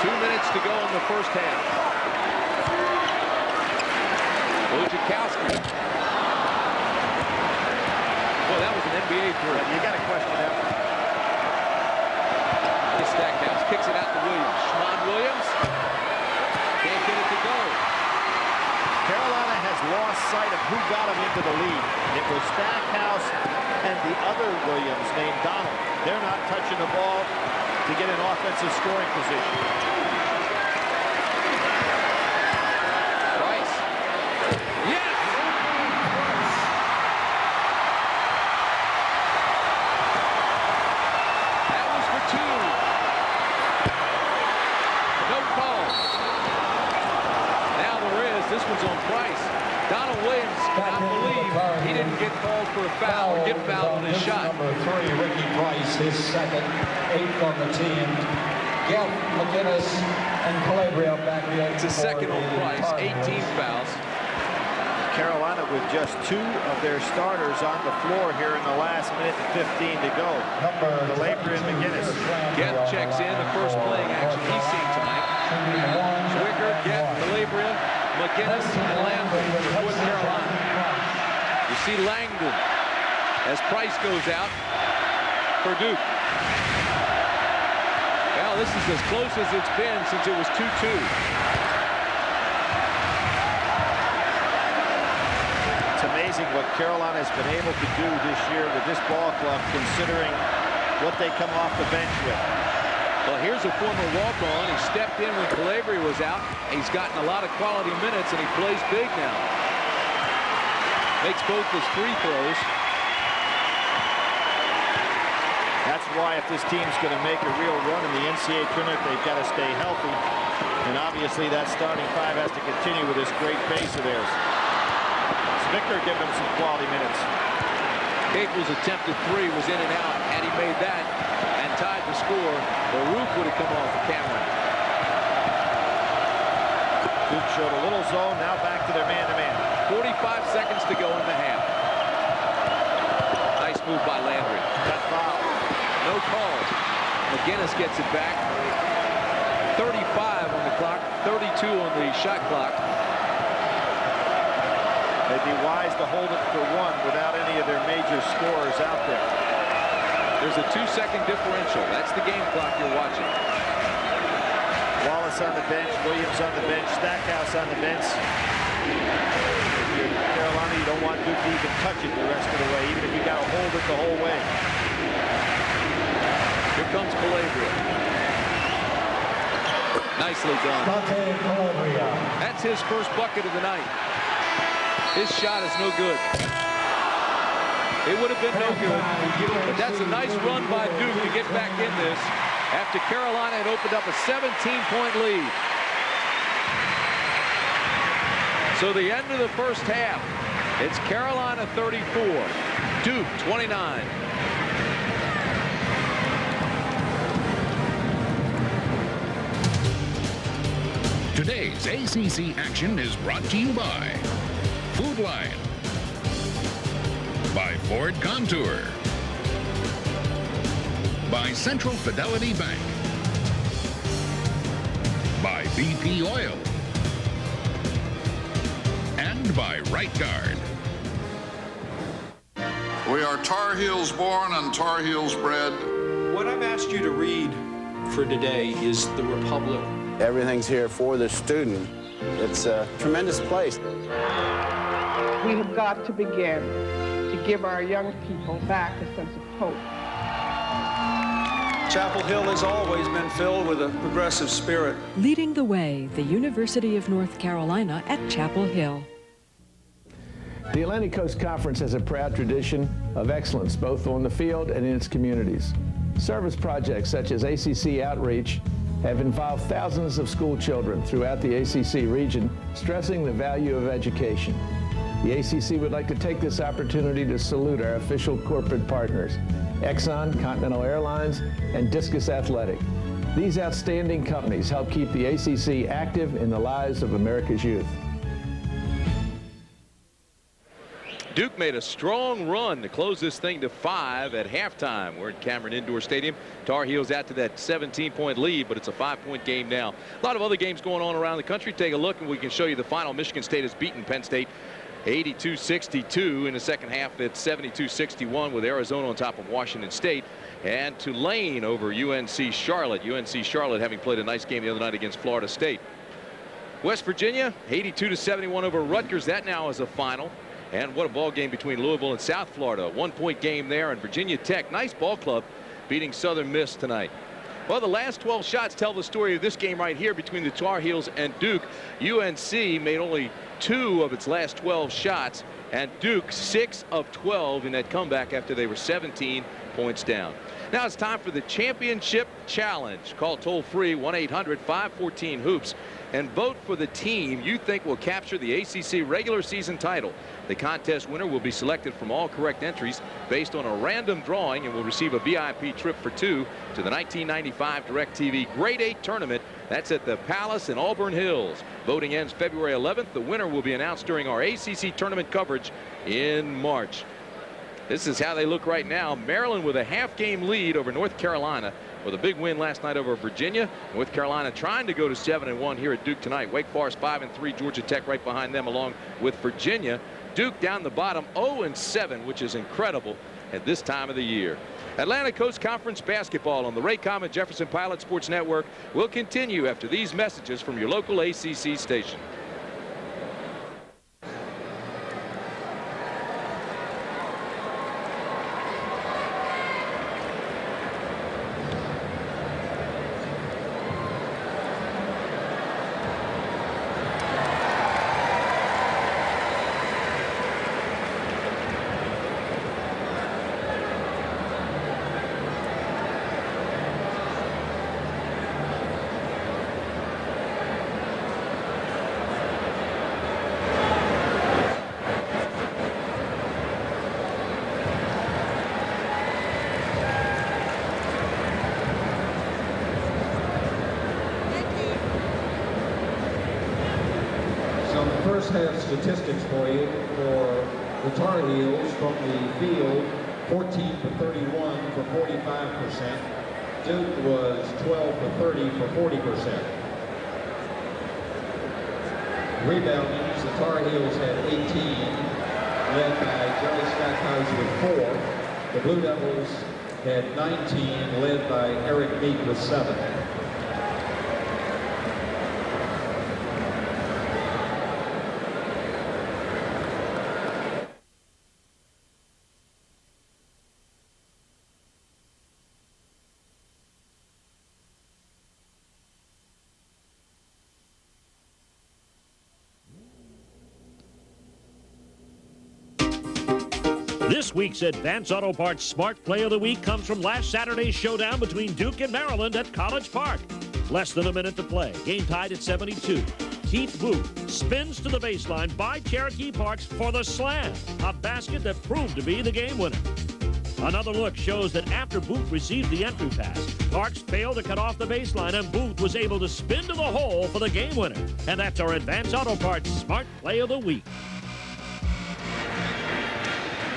Speaker 3: Minutes to go in the first half. Wojciechowski. Well, that was an NBA three.
Speaker 5: You got to question that.
Speaker 3: Stackhouse kicks it out to Williams. Shammond Williams can't get it to go.
Speaker 5: Carolina has lost sight of who got him into the lead. It was Stackhouse and the other Williams named Donald. They're not touching the ball to get an offensive scoring position.
Speaker 3: This one's on Price. Donald Williams cannot believe he didn't get called for a foul or get fouled on his shot.
Speaker 1: Number 3, Ricky Price, his second, 8th on the team. Gelf, McInnes, and Calabria back in.
Speaker 3: It's a second on Price, 18 fouls.
Speaker 5: Carolina with just 2 of their starters on the floor here in the last minute and 15 to go. Calabria and McInnes.
Speaker 3: Gelf checks in the first playing action he's seen tonight. Zwicker, Gelf, Calabria, McInnes, and Landry for North Carolina. You see Langdon as Price goes out for Duke. Well, this is as close as it's been since it was 2-2.
Speaker 5: It's amazing what Carolina has been able to do this year with this ball club, considering what they come off the bench with.
Speaker 3: Well, here's a former walk-on. He stepped in when Calabria was out. He's gotten a lot of quality minutes, and he plays big now. Makes both his free throws.
Speaker 5: That's why if this team's going to make a real run in the NCAA tournament, they've got to stay healthy. And obviously that starting five has to continue with this great pace of theirs. Zwicker giving them some quality minutes.
Speaker 3: Capel's attempted three was in and out. Had he made that and tied the score, the roof would have come off of Cameron.
Speaker 5: Duke showed a little zone, now back to their man-to-man.
Speaker 3: 45 seconds to go in the half. Nice move by Landry.
Speaker 5: Got fouled.
Speaker 3: No call. McGinnis gets it back. 35 on the clock, 32 on the shot clock.
Speaker 5: They'd be wise to hold it for one without any of their major scorers out there.
Speaker 3: There's a 2-second differential. That's the game clock you're watching.
Speaker 5: Wallace on the bench, Williams on the bench, Stackhouse on the bench. If you're Carolina, you don't want Duke to even touch it the rest of the way, even if you got to hold it the whole way.
Speaker 3: Here comes Calabria. Nicely done. That's his first bucket of the night. His shot is no good. It would have been no good, but that's a nice run by Duke to get back in this after Carolina had opened up a 17-point lead. So the end of the first half, it's Carolina 34, Duke 29.
Speaker 2: Today's ACC action is brought to you by Food Lion, by Ford Contour, by Central Fidelity Bank, by BP Oil, and by Right Guard.
Speaker 6: We are Tar Heels born and Tar Heels bred.
Speaker 7: What I've asked you to read for today is The Republic.
Speaker 8: Everything's here for the student. It's a tremendous place.
Speaker 9: We have got to begin to give our young people back a sense of hope.
Speaker 7: Chapel Hill has always been filled with a progressive spirit.
Speaker 10: Leading the way, the University of North Carolina at Chapel Hill.
Speaker 11: The Atlantic Coast Conference has a proud tradition of excellence both on the field and in its communities. Service projects such as ACC Outreach have involved thousands of school children throughout the ACC region, stressing the value of education. The ACC would like to take this opportunity to salute our official corporate partners, Exxon, Continental Airlines, and Discus Athletic. These outstanding companies help keep the ACC active in the lives of America's youth.
Speaker 3: Duke made a strong run to close this thing to 5 at halftime. We're at Cameron Indoor Stadium. Tar Heels out to that 17-point lead, but it's a 5-point game now. A lot of other games going on around the country. Take a look and we can show you the final. Michigan State has beaten Penn State 82-62. In the second half, it's 72-61 with Arizona on top of Washington State. And Tulane over UNC Charlotte. UNC Charlotte having played a nice game the other night against Florida State. West Virginia 82-71 over Rutgers. That now is a final. And what a ball game between Louisville and South Florida. 1-point game there. And Virginia Tech, nice ball club, beating Southern Miss tonight. Well, the last 12 shots tell the story of this game right here between the Tar Heels and Duke. UNC made only 2 of its last 12 shots, and Duke 6 of 12 in that comeback after they were 17 points down. Now it's time for the championship challenge. Call toll-free 1-800-514-HOOPS and vote for the team you think will capture the ACC regular season title. The contest winner will be selected from all correct entries based on a random drawing and will receive a VIP trip for 2 to the 1995 DirecTV Grade 8 tournament. That's at the Palace in Auburn Hills. Voting ends February 11th. The winner will be announced during our ACC tournament coverage in March. This is how they look right now. Maryland with a half-game lead over North Carolina with a big win last night over Virginia. North Carolina trying to go to 7-1 here at Duke tonight. Wake Forest 5-3. Georgia Tech right behind them along with Virginia. Duke down the bottom 0-7, which is incredible at this time of the year. Atlantic Coast Conference basketball on the Raycom and Jefferson Pilot Sports Network will continue after these messages from your local ACC station.
Speaker 1: Some first half statistics for you for the Tar Heels from the field: 14 for 31 for 45%. Duke was 12 for 30 for 40%. Reboundings, the Tar Heels had 18, led by Jerry Stackhouse with 4. The Blue Devils had 19, led by Eric Meek with 7.
Speaker 12: This week's Advance Auto Parts Smart Play of the Week comes from last Saturday's showdown between Duke and Maryland at College Park. Less than a minute to play. Game tied at 72. Keith Booth spins to the baseline by Cherokee Parks for the slam, a basket that proved to be the game winner. Another look shows that after Booth received the entry pass, Parks failed to cut off the baseline, and Booth was able to spin to the hole for the game winner. And that's our Advance Auto Parts Smart Play of the Week.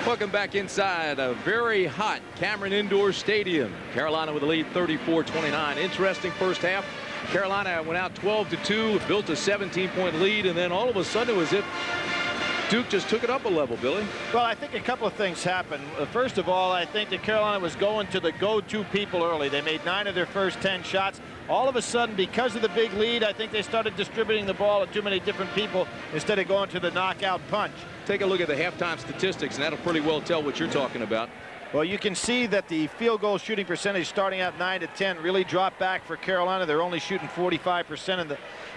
Speaker 3: Welcome back inside a very hot Cameron Indoor Stadium. Carolina with the lead 34-29. Interesting first half. Carolina went out 12-2, built a 17-point lead, and then all of a sudden it was as if Duke just took it up a level, Billy.
Speaker 5: Well, I think a couple of things happened. First of all, I think that Carolina was going to the go-to people early. They made 9 of their first 10 shots. All of a sudden, because of the big lead, I think they started distributing the ball to too many different people instead of going to the knockout punch.
Speaker 3: Take a look at the halftime statistics, and that'll pretty well tell what you're talking about.
Speaker 5: Well, you can see that the field goal shooting percentage starting out 9 to 10 really dropped back for Carolina. They're only shooting 45%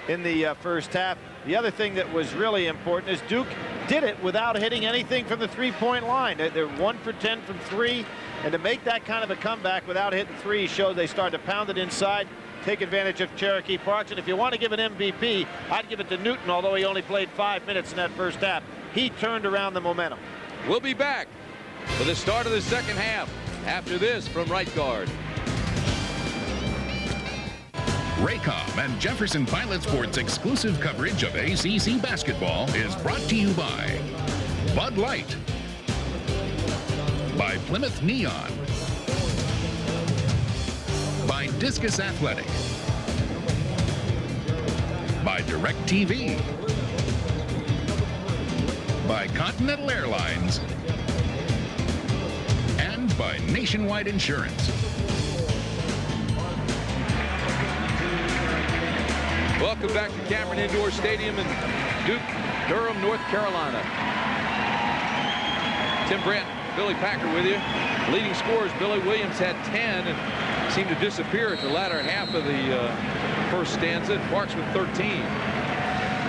Speaker 5: in the first half. The other thing that was really important is Duke did it without hitting anything from the three-point line. They're 1 for 10 from 3, and to make that kind of a comeback without hitting 3 showed they started to pound it inside, take advantage of Cherokee Parks. And if you want to give an MVP, I'd give it to Newton, although he only played 5 minutes in that first half. He turned around the momentum.
Speaker 3: We'll be back for the start of the second half after this from Right Guard.
Speaker 2: Raycom and Jefferson Pilot Sports' exclusive coverage of ACC basketball is brought to you by Bud Light, by Plymouth Neon, by Discus Athletic, by DirecTV, by Continental Airlines, and by Nationwide Insurance.
Speaker 3: Welcome back to Cameron Indoor Stadium in Durham, North Carolina. Tim Brandt, Billy Packer with you. Leading scorers, Billy Williams had 10 and seemed to disappear at the latter half of the first stanza. Parks with 13.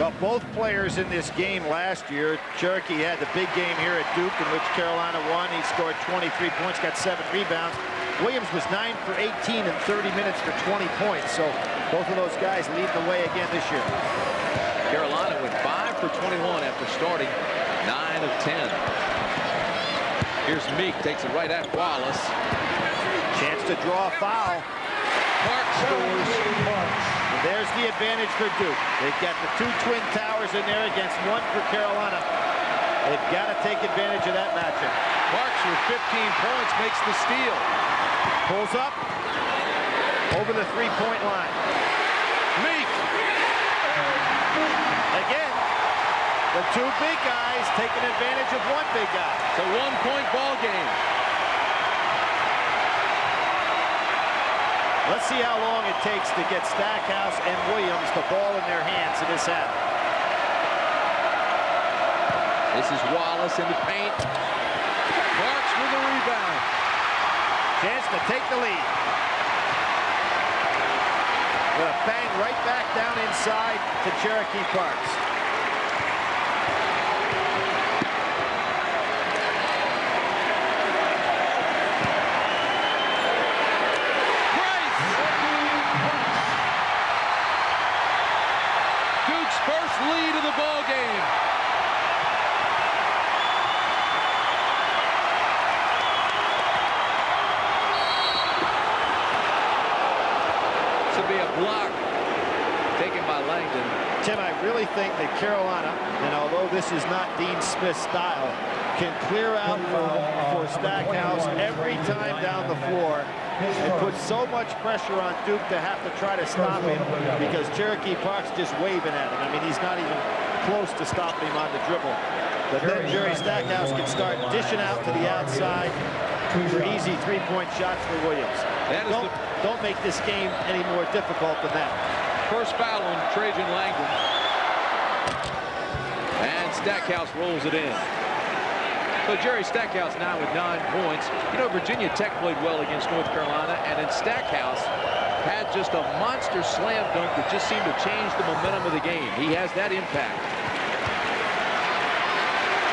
Speaker 5: Well, both players in this game last year, Cherokee had the big game here at Duke in which Carolina won. He scored 23 points, got 7 rebounds. Williams was 9 for 18 in 30 minutes for 20 points. So both of those guys lead the way again this year.
Speaker 3: Carolina went 5 for 21 after starting 9 of 10. Here's Meek, takes it right at Wallace.
Speaker 5: Chance to draw a foul.
Speaker 3: Parks scores.
Speaker 5: There's the advantage for Duke. They've got the 2 twin towers in there against 1 for Carolina. They've got to take advantage of that matchup.
Speaker 3: Parks with 15 points makes the steal.
Speaker 5: Pulls up over the 3-point line.
Speaker 3: Meek.
Speaker 5: Again, the 2 big guys taking advantage of 1 big guy.
Speaker 3: It's a 1-point ball game.
Speaker 5: Let's see how long it takes to get Stackhouse and Williams the ball in their hands in this half.
Speaker 3: This is Wallace in the paint. Parks with the rebound.
Speaker 5: Chance to take the lead. Gonna bang right back down inside to Cherokee Parks.
Speaker 3: Lead of the ball game. This will be a block taken by Langdon.
Speaker 5: Tim, I really think that Carolina, and although this is not Dean Smith's style, can clear out for Stackhouse every time down the floor and put so much pressure on Duke to have to try to stop him because Cherokee Park's just waving at him. I mean, he's not even close to stopping him on the dribble. But then Jerry Stackhouse can start dishing out to the outside for easy three-point shots for Williams. Don't make this game any more difficult than that.
Speaker 3: First foul on Trajan Langdon. And Stackhouse rolls it in. So Jerry Stackhouse now with 9 points. You know, Virginia Tech played well against North Carolina, and then Stackhouse had just a monster slam dunk that just seemed to change the momentum of the game. He has that impact.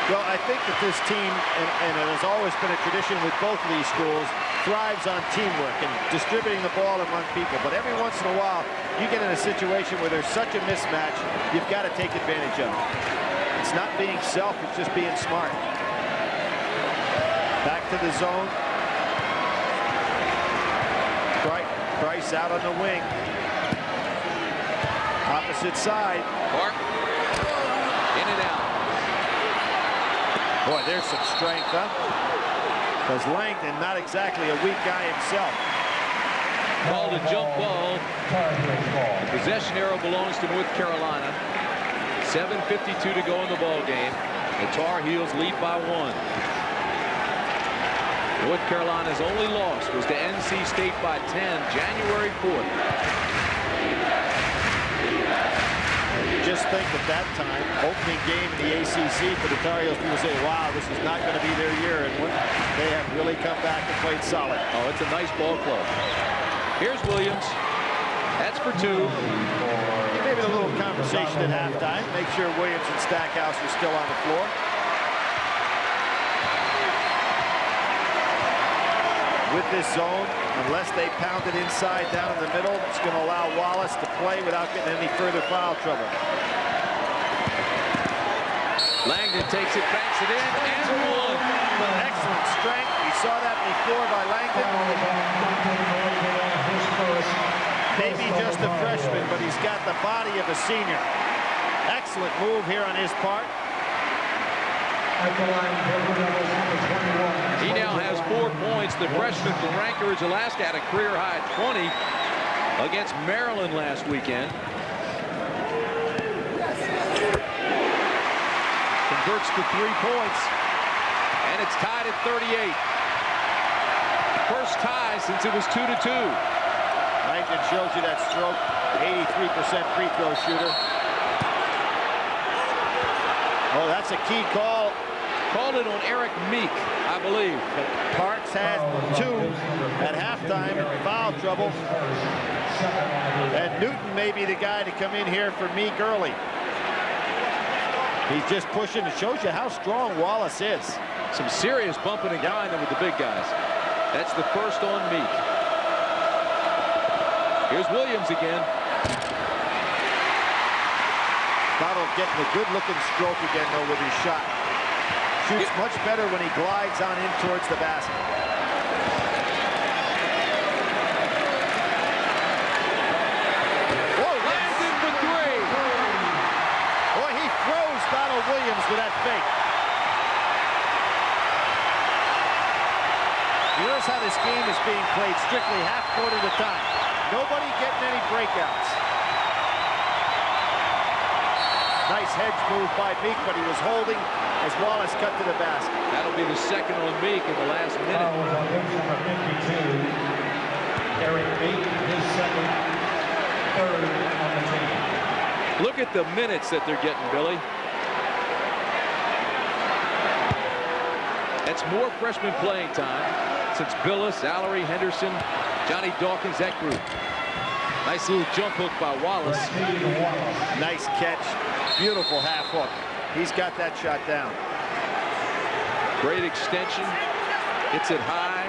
Speaker 5: Well, I think that this team, and it has always been a tradition with both of these schools, thrives on teamwork and distributing the ball among people. But every once in a while, you get in a situation where there's such a mismatch, you've got to take advantage of it. It's not being self, it's just being smart. Back to the zone. Price out on the wing. Opposite side.
Speaker 3: Park. In and out.
Speaker 5: Boy, there's some strength, huh? Because Langdon, not exactly a weak guy himself.
Speaker 3: Called a jump ball. The possession arrow belongs to North Carolina. 7:52 to go in the ball game. The Tar Heels lead by 1. North Carolina's only loss was to NC State by 10, January 4th.
Speaker 5: Just think at that time, opening game in the ACC for the Tar Heels, people say, wow, this is not going to be their year. And they have really come back and played solid.
Speaker 3: Oh, it's a nice ball club. Here's Williams. That's for 2.
Speaker 5: Maybe a little conversation at halftime. Make sure Williams and Stackhouse are still on the floor. With this zone, unless they pound it inside down in the middle, it's going to allow Wallace to play without getting any further foul trouble.
Speaker 3: Langdon takes it, banks it in, and 1.
Speaker 5: Excellent strength. We saw that before by Langdon. Maybe just a freshman, but he's got the body of a senior. Excellent move here on his part.
Speaker 3: He now has 4 points. The freshman from Anchorage, Alaska, had a career high 20 against Maryland last weekend. Converts to 3 points, and it's tied at 38. First tie since it was 2-2.
Speaker 5: Langdon shows you that stroke, 83% free throw shooter. Oh, that's a key call.
Speaker 3: Called it on Eric Meek, I believe.
Speaker 5: But Parks has 2 at halftime in foul trouble. And Newton may be the guy to come in here for Meek early. He's just pushing. It shows you how strong Wallace is.
Speaker 3: Some serious bumping and grinding with the big guys. That's the first on Meek. Here's Williams again.
Speaker 5: Bottle getting a good-looking stroke again, though, with his shot. Shoots much better when he glides on in towards the basket. Whoa, Langdon for 3. Boy, he froze Donald Williams with that fake. Here's how this game is being played, strictly half court at a time. Nobody getting any breakouts. Nice hedge move by Meek, but he was holding as Wallace cut to the basket.
Speaker 3: That'll be the second on Meek in the last minute.
Speaker 1: Eric Meek, his second, 3rd on the team.
Speaker 3: Look at the minutes that they're getting, Billy. That's more freshman playing time since Billis, Allery, Henderson, Johnny Dawkins, that group. Nice little jump hook by Wallace.
Speaker 5: Nice catch. Beautiful half hook. He's got that shot down.
Speaker 3: Great extension. Hits it high.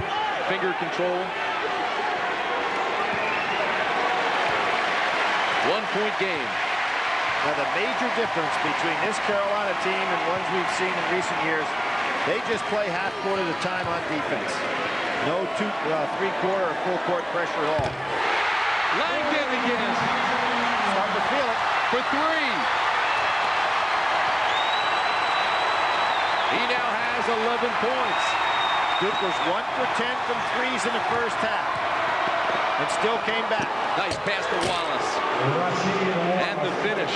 Speaker 3: Finger control. 1-point game.
Speaker 5: Now the major difference between this Carolina team and ones we've seen in recent years, they just play half court at a time on defense. No three-quarter or full court pressure at all.
Speaker 3: Langdon again.
Speaker 5: Starting to feel it.
Speaker 3: For 3. has 11 points.
Speaker 5: Duke was 1 for 10 from threes in the first half and still came back.
Speaker 3: Nice pass to Wallace. And the finish.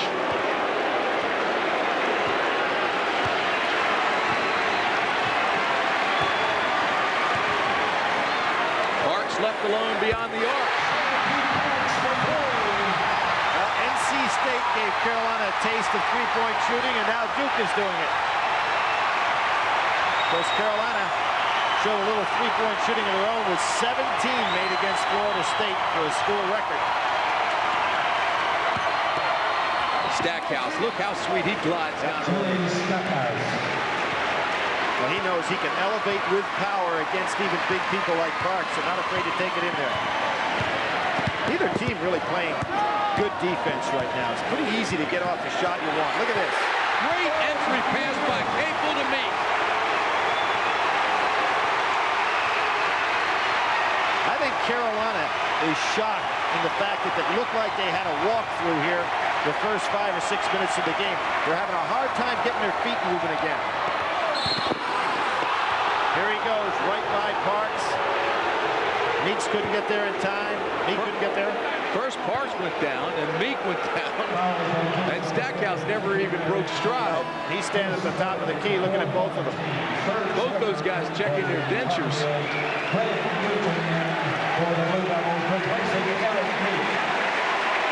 Speaker 3: Parks left alone beyond the arc.
Speaker 5: NC State gave Carolina a taste of three-point shooting, and now Duke is doing it. Of course, Carolina showed a little three-point shooting of their own with 17 made against Florida State for a school record.
Speaker 3: Stackhouse, look how sweet he glides down.
Speaker 5: Well, he knows he can elevate with power against even big people like Parks, so not afraid to take it in there. Neither team really playing good defense right now. It's pretty easy to get off the shot you want. Look at this.
Speaker 3: Great entry pass by Capel to Meek.
Speaker 5: I think Carolina is shocked in the fact that it looked like they had a walkthrough here the first 5 or 6 minutes of the game. They're having a hard time getting their feet moving again. Here he goes, right by Parks. Meeks couldn't get there in time. Meek couldn't get there.
Speaker 3: First Parks went down, and Meek went down. And Stackhouse never even broke stride.
Speaker 5: He's standing at the top of the key looking at both of them.
Speaker 3: Both those guys checking their dentures.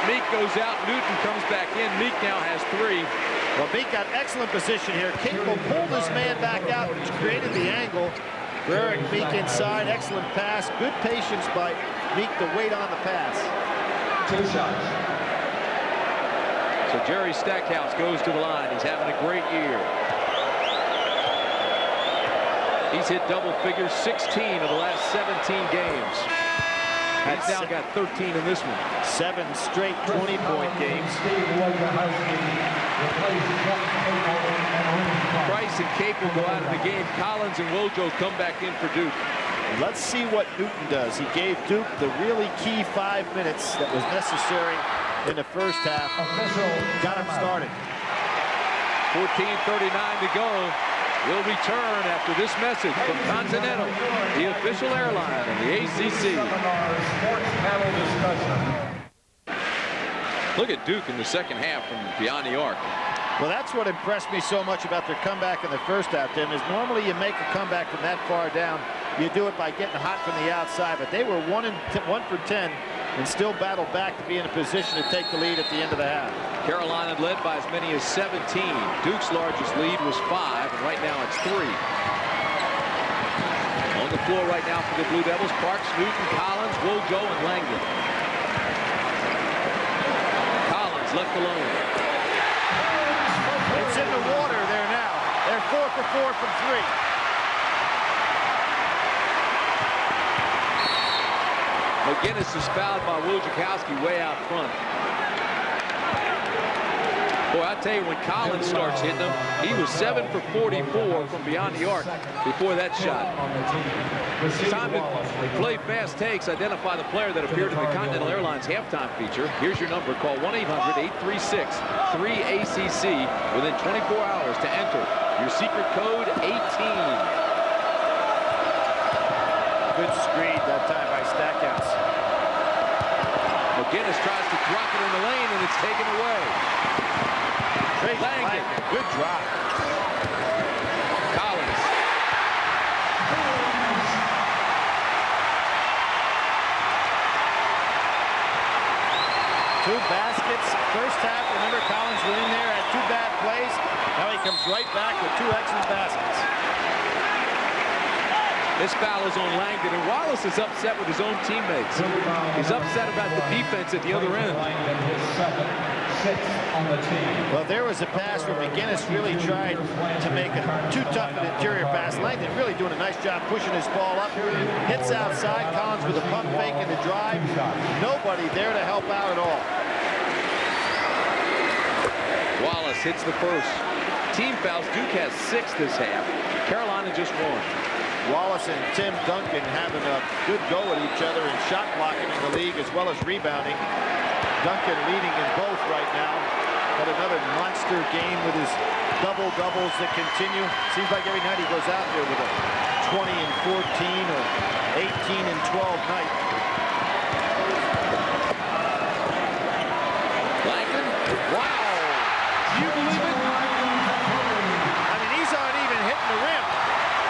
Speaker 3: Meek goes out, Newton comes back in. Meek now has 3.
Speaker 5: Well, Meek got excellent position here. Capel pulled his man back out, which created the angle. For Eric Meek inside, excellent pass. Good patience by Meek to wait on the pass.
Speaker 1: 2 shots.
Speaker 3: So Jerry Stackhouse goes to the line. He's having a great year. He's hit double figures 16 of the last 17 games. He's now got 13 in this one.
Speaker 5: 7 straight 20-point games.
Speaker 3: Price and Capel go out of the game. Collins and Wojo come back in for Duke.
Speaker 5: Let's see what Newton does. He gave Duke the really key 5 minutes that was necessary in the first half. Got him started.
Speaker 3: 14:39 to go. We'll return after this message from Continental, the official airline of the ACC. Look at Duke in the second half from beyond the arc.
Speaker 5: Well, that's what impressed me so much about their comeback in the first half, Tim, is normally you make a comeback from that far down. You do it by getting hot from the outside, but they were 1 for 10 and still battled back to be in a position to take the lead at the end of the half.
Speaker 3: Carolina led by as many as 17. Duke's largest lead was 5, and right now it's 3. On the floor right now for the Blue Devils, Parks, Newton, Collins, Wojo, and Langdon. Collins left alone.
Speaker 5: It's in the water there now. They're 4 for 4 from 3.
Speaker 3: McGinnis is fouled by Wojciechowski way out front. Boy, I tell you, when Collins starts hitting them, he was 7 for 44 from beyond the arc before that shot. It's time to play fast takes, identify the player that appeared in the Continental Airlines halftime feature. Here's your number. Call 1-800-836-3ACC within 24 hours to enter your secret code 18.
Speaker 5: Good screen that time by Stackhouse.
Speaker 3: McGinnis tries to drop it in the lane, and it's taken away. Langdon,
Speaker 5: good drop.
Speaker 3: Collins.
Speaker 5: 2 baskets. First half, remember, Collins went in there, had 2 bad plays. Now he comes right back with 2 excellent baskets.
Speaker 3: This foul is on Langdon, and Wallace is upset with his own teammates. He's upset about the defense at the other end.
Speaker 5: Well, there was a pass where McGinnis really tried to make it too tough an interior pass. Langdon really doing a nice job pushing his ball up. Hits outside. Collins with a pump fake in the drive. Nobody there to help out at all.
Speaker 3: Wallace hits the first. Team fouls. Duke has 6 this half. Carolina just 1.
Speaker 5: Wallace and Tim Duncan having a good go at each other in shot blocking in the league as well as rebounding. Duncan leading in both right now. Had another monster game with his double-doubles that continue. Seems like every night he goes out there with a 20 and 14 or 18 and 12 night.
Speaker 3: Langdon. Wow.
Speaker 5: Do you believe it? I mean, these aren't even hitting the rim.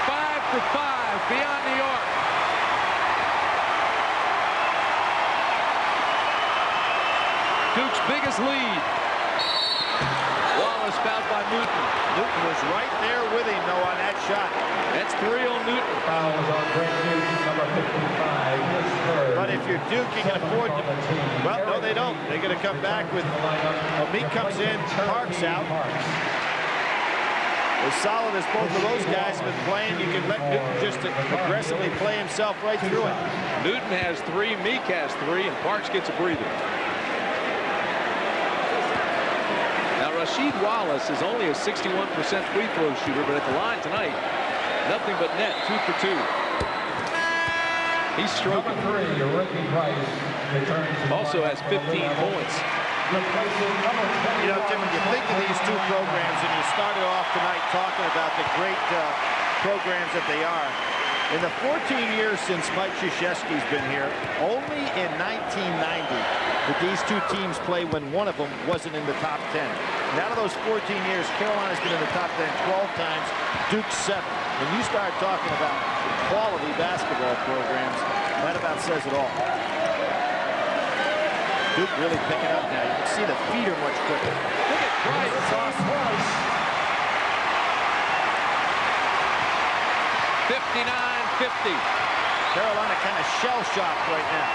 Speaker 3: 5 for 5 beyond the arc. Duke's biggest lead. Wallace fouled by Newton.
Speaker 5: Newton was right there with him, though, on that shot.
Speaker 3: That's 3 on Newton.
Speaker 1: Foul was on Greg Newton, number 55, his third.
Speaker 5: But if you're Duke, you can afford to. Well, no, they don't. They're going to come back with. Meek comes in, Parks out. As solid as both of those guys have been playing, you can let Newton just aggressively play himself right through it.
Speaker 3: Newton has 3, Meek has 3, and Parks gets a breather. Now, Rasheed Wallace is only a 61% free throw shooter, but at the line tonight, nothing but net, 2 for 2. He's stroking.
Speaker 1: Number 3, Ricky Price returns.
Speaker 3: Also has 15 points.
Speaker 5: You know, Tim, when you think of these two programs, and you started off tonight talking about the great programs that they are, in the 14 years since Mike Krzyzewski's been here, only in 1990 did these two teams play when one of them wasn't in the top 10. And out of those 14 years, Carolina's been in the top 10 12 times, Duke 7. When you start talking about quality basketball programs, that about says it all. Duke really picking up now. You can see the feet are much quicker.
Speaker 3: Look at Price.
Speaker 5: That's awesome.
Speaker 3: 59-50.
Speaker 5: Carolina kind of shell-shocked right now.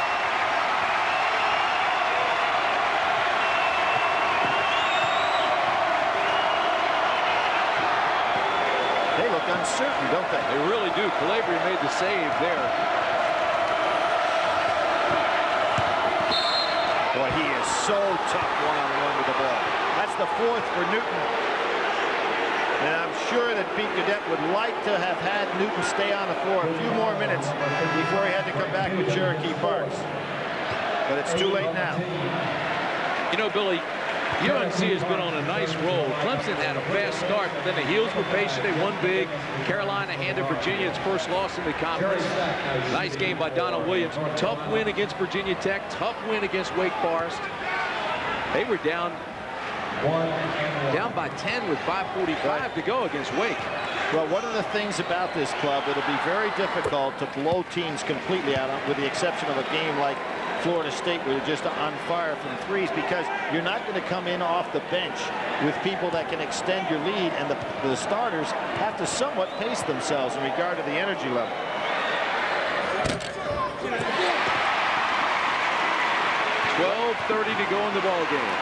Speaker 5: They look uncertain, don't they?
Speaker 3: They really do. Calabria made the save there.
Speaker 5: Boy, he is so tough one-on-one with the ball. That's the 4th for Newton. And I'm sure that Pete Cadet would like to have had Newton stay on the floor a few more minutes before he had to come back with Cherokee Parks. But it's too late now.
Speaker 3: You know, Billy, UNC has been on a nice roll. Clemson had a fast start, but then the Heels were patient. They won big. Carolina handed Virginia its first loss in the conference. Nice game by Donald Williams. Tough win against Virginia Tech. Tough win against Wake Forest. They were down by 10 with 5:45 to go against Wake.
Speaker 5: Well, one of the things about this club, it'll be very difficult to blow teams completely out, with the exception of a game like Florida State, where you're just on fire from threes, because you're not going to come in off the bench with people that can extend your lead, and the starters have to somewhat pace themselves in regard to the energy level.
Speaker 3: 12:30 to go in the ball game.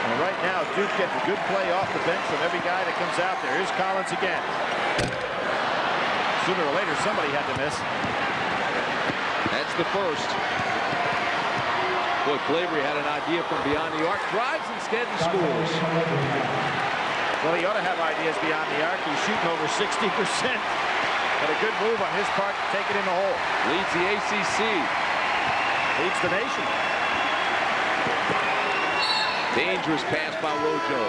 Speaker 5: And right now, Duke gets a good play off the bench from every guy that comes out there. Here's Collins again. Sooner or later, somebody had to miss.
Speaker 3: That's the first. Boy, Calabria had an idea from beyond the arc. Drives instead and scores.
Speaker 5: Well, he ought to have ideas beyond the arc. He's shooting over 60%. But a good move on his part to take it in the hole.
Speaker 3: Leads the ACC.
Speaker 5: Leads the nation.
Speaker 3: Dangerous pass by Rojo.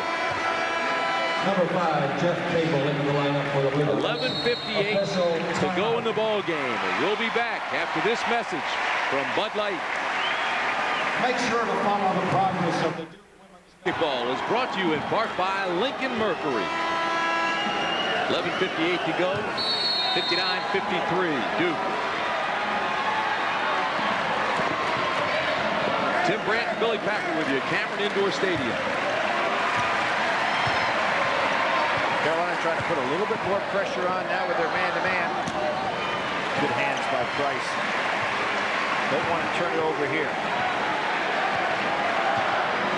Speaker 1: Number 5, Jeff Cable into the lineup for the Wizards.
Speaker 3: 11:58 to go in the ball game. And we'll be back after this message from Bud Light.
Speaker 1: Make sure to follow the progress of the Duke women's
Speaker 3: basketball is brought to you in part by Lincoln Mercury. 11:58 to go. 59-53 Duke. Tim Brandt and Billy Packer with you at Cameron Indoor Stadium.
Speaker 5: Carolina trying to put a little bit more pressure on now with their man-to-man. Good hands by Price. Don't want to turn it over here.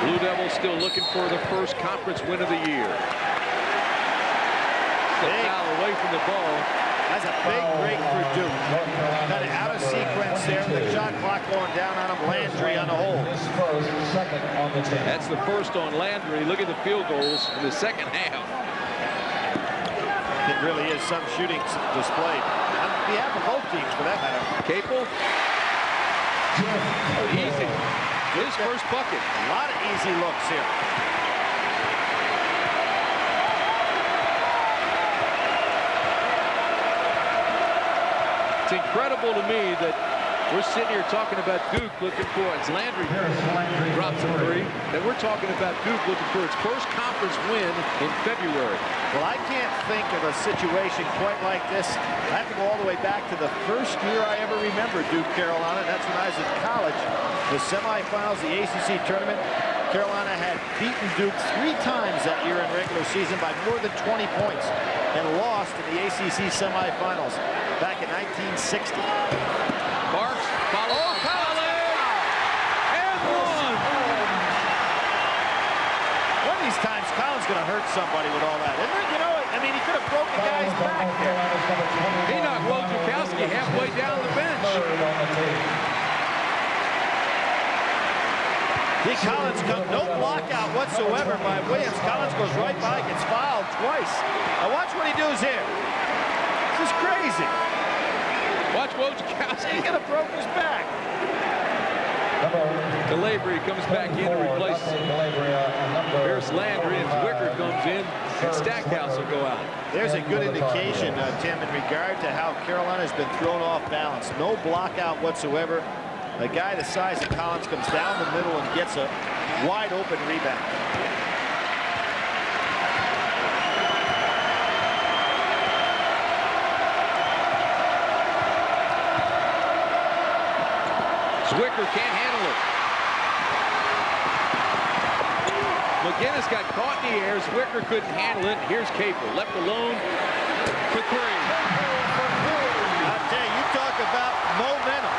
Speaker 3: Blue Devils still looking for the first conference win of the year. The foul away from the ball.
Speaker 5: That's a big break for Duke. Kind of out of sequence there. The shot clock going down on him. Landry on the hole.
Speaker 3: That's the first on Landry. Look at the field goals in the second half.
Speaker 5: It really is some shooting displayed. On behalf of both teams, for that matter.
Speaker 3: Capel. Easy. His first bucket.
Speaker 5: A lot of easy looks here.
Speaker 3: It's incredible to me that we're sitting here talking about Duke looking for it. Landry drops a three. That we're talking about Duke looking for its first conference win in February.
Speaker 5: Well, I can't think of a situation quite like this. I have to go all the way back to the first year I ever remember Duke Carolina. That's when I was in college. The semifinals, the ACC tournament. Carolina had beaten Duke 3 times that year in regular season by more than 20 points and lost in the ACC semifinals back in 1960.
Speaker 3: Parks follows. And one.
Speaker 5: One of these times, Collins going to hurt somebody with all that, isn't it? You know, I mean, he could have broken the guy's back there.
Speaker 3: He knocked Wojciechowski halfway down the bench.
Speaker 5: See, Collins comes, no blockout whatsoever by Williams. Collins goes right by, gets fouled twice. Now watch what he does here. This is crazy.
Speaker 3: Watch Wojciechowski.
Speaker 5: He could have broke his back.
Speaker 3: Calabria comes back in to replace Pierce Landry, and Zwicker comes in, and Stackhouse will go out.
Speaker 5: There's a good indication, Tim, in regard to how Carolina's been thrown off balance. No blockout whatsoever. A guy the size of Collins comes down the middle and gets a wide open rebound.
Speaker 3: Zwicker can't handle it. McGinnis got caught in the air. Zwicker couldn't handle it. Here's Capel, left alone for 3.
Speaker 5: I tell you, you talk about momentum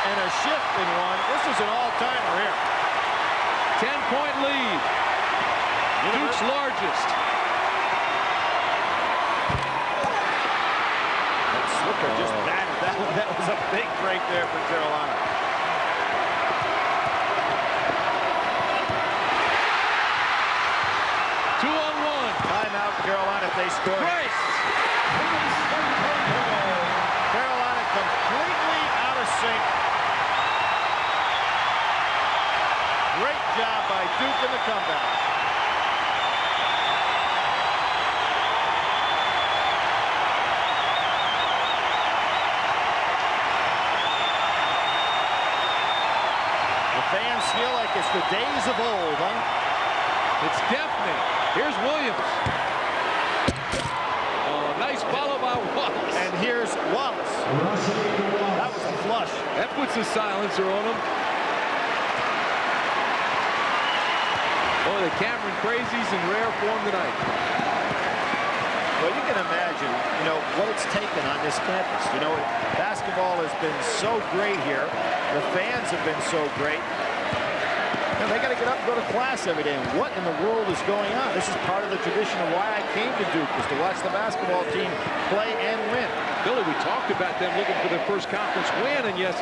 Speaker 5: and a shift in one. This is an all-timer here.
Speaker 3: 10-point lead. Duke's largest.
Speaker 5: Zwicker just batted. That was a big break there for Carolina. Carolina, if they score. Carolina completely out of sync. Great job by Duke in the comeback. The fans feel like it's the days of old, huh?
Speaker 3: It's deafening. Here's Williams. Nice follow by Wallace.
Speaker 5: And here's Wallace. That was a flush.
Speaker 3: That puts a silencer on him. Oh, the Cameron crazies in rare form tonight.
Speaker 5: Well, you can imagine, you know, what it's taken on this campus. You know, basketball has been so great here. The fans have been so great. And they got to get up and go to class every day. And what in the world is going on? This is part of the tradition of why I came to Duke, was to watch the basketball team play and win.
Speaker 3: Billy, we talked about them looking for their first conference win, and yes,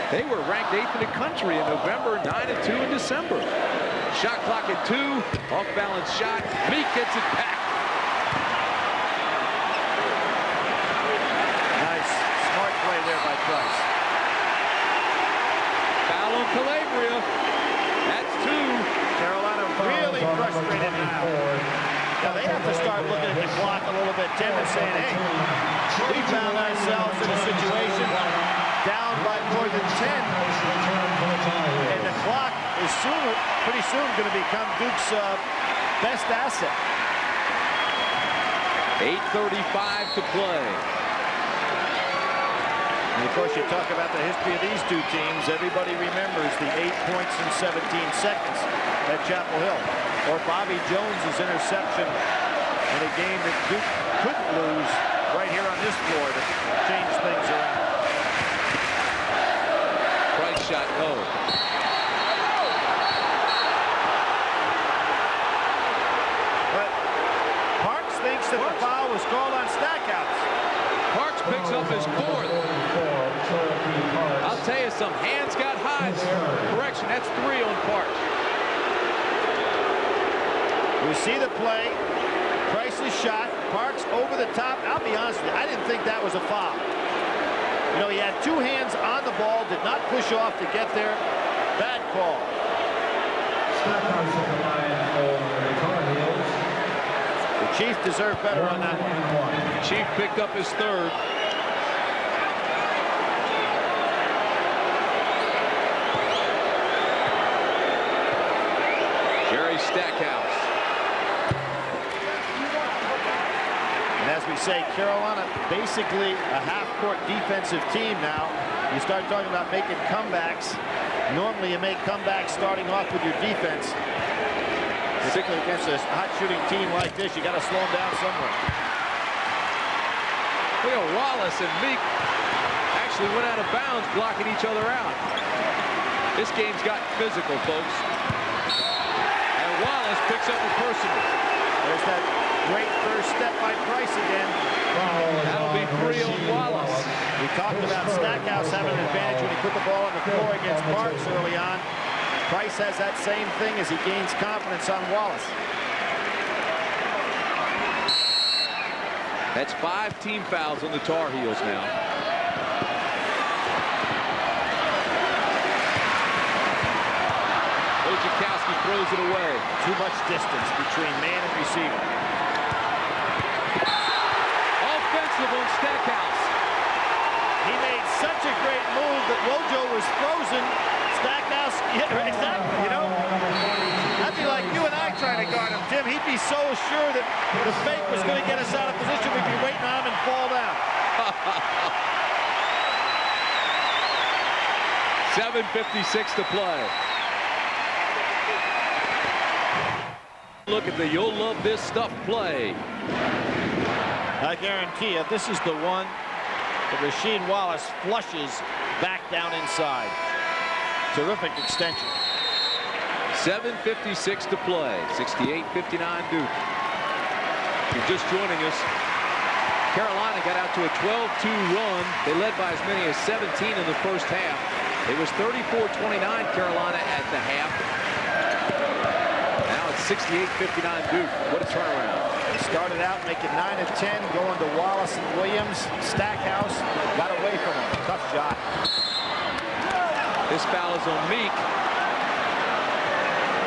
Speaker 3: they were ranked 8th in the country in November, 9-2 in December. Shot clock at 2, off-balance shot. Meek gets it back.
Speaker 5: Nice, smart play there by Price.
Speaker 3: Foul on Calabria. That's 2.
Speaker 5: Carolina really frustrated now. Now they have to start looking at the clock a little bit, Tim, and saying, hey, we found ourselves in a situation down by more than 10. And the clock is pretty soon going to become Duke's best asset.
Speaker 3: 8:35 to play.
Speaker 5: And of course, you talk about the history of these two teams. Everybody remembers the 8 points in 17 seconds at Chapel Hill, or Bobby Jones's interception in a game that Duke couldn't lose right here on this floor to change things around.
Speaker 3: Price shot, no.
Speaker 5: But Parks thinks that the foul was called on Stackhouse.
Speaker 3: Parks picks up his 4th. I'll tell you some hands got high there. Correction, that's 3 on Parks.
Speaker 5: We see the play. Price's shot. Parks over the top. I'll be honest with you, I didn't think that was a foul. You know, he had 2 hands on the ball, did not push off to get there. Bad call. The Chief deserved better on that one.
Speaker 3: Chief picked up his third. Jerry Stackhouse.
Speaker 5: And as we say, Carolina basically a half-court defensive team now. You start talking about making comebacks. Normally you make comebacks starting off with your defense. Particularly against a hot shooting team like this, you got to slow them down somewhere.
Speaker 3: Look at Wallace and Meek actually went out of bounds, blocking each other out. This game's gotten physical, folks. And Wallace picks up a personal.
Speaker 5: There's that great first step by Price again.
Speaker 3: That'll be 3 on Wallace.
Speaker 5: We talked about Stackhouse having an advantage when he put the ball on the floor against Parks early on. Price has that same thing as he gains confidence on Wallace.
Speaker 3: That's 5 team fouls on the Tar Heels now. Wojciechowski throws it away.
Speaker 5: Too much distance between man and receiver.
Speaker 3: Offensive on Stackhouse.
Speaker 5: He made such a great move that Wojo was frozen. Stackhouse, yeah, exactly, you know. That'd be like you and I trying to guard him, Tim. He'd be so sure that the fake was going to get us out of position, we'd be waiting on him and fall down.
Speaker 3: 7:56 to play. Look at the "you'll love this stuff" play.
Speaker 5: I guarantee you, this is the one that Rasheed Wallace flushes back down inside. Terrific extension.
Speaker 3: 7:56 to play. 68-59 Duke. If you're just joining us, Carolina got out to a 12-2 run. They led by as many as 17 in the first half. It was 34-29 Carolina at the half. Now it's 68-59 Duke. What a turnaround.
Speaker 5: They started out making 9 of 10, going to Wallace and Williams. Stackhouse got away from him. Tough shot.
Speaker 3: This foul is on Meek.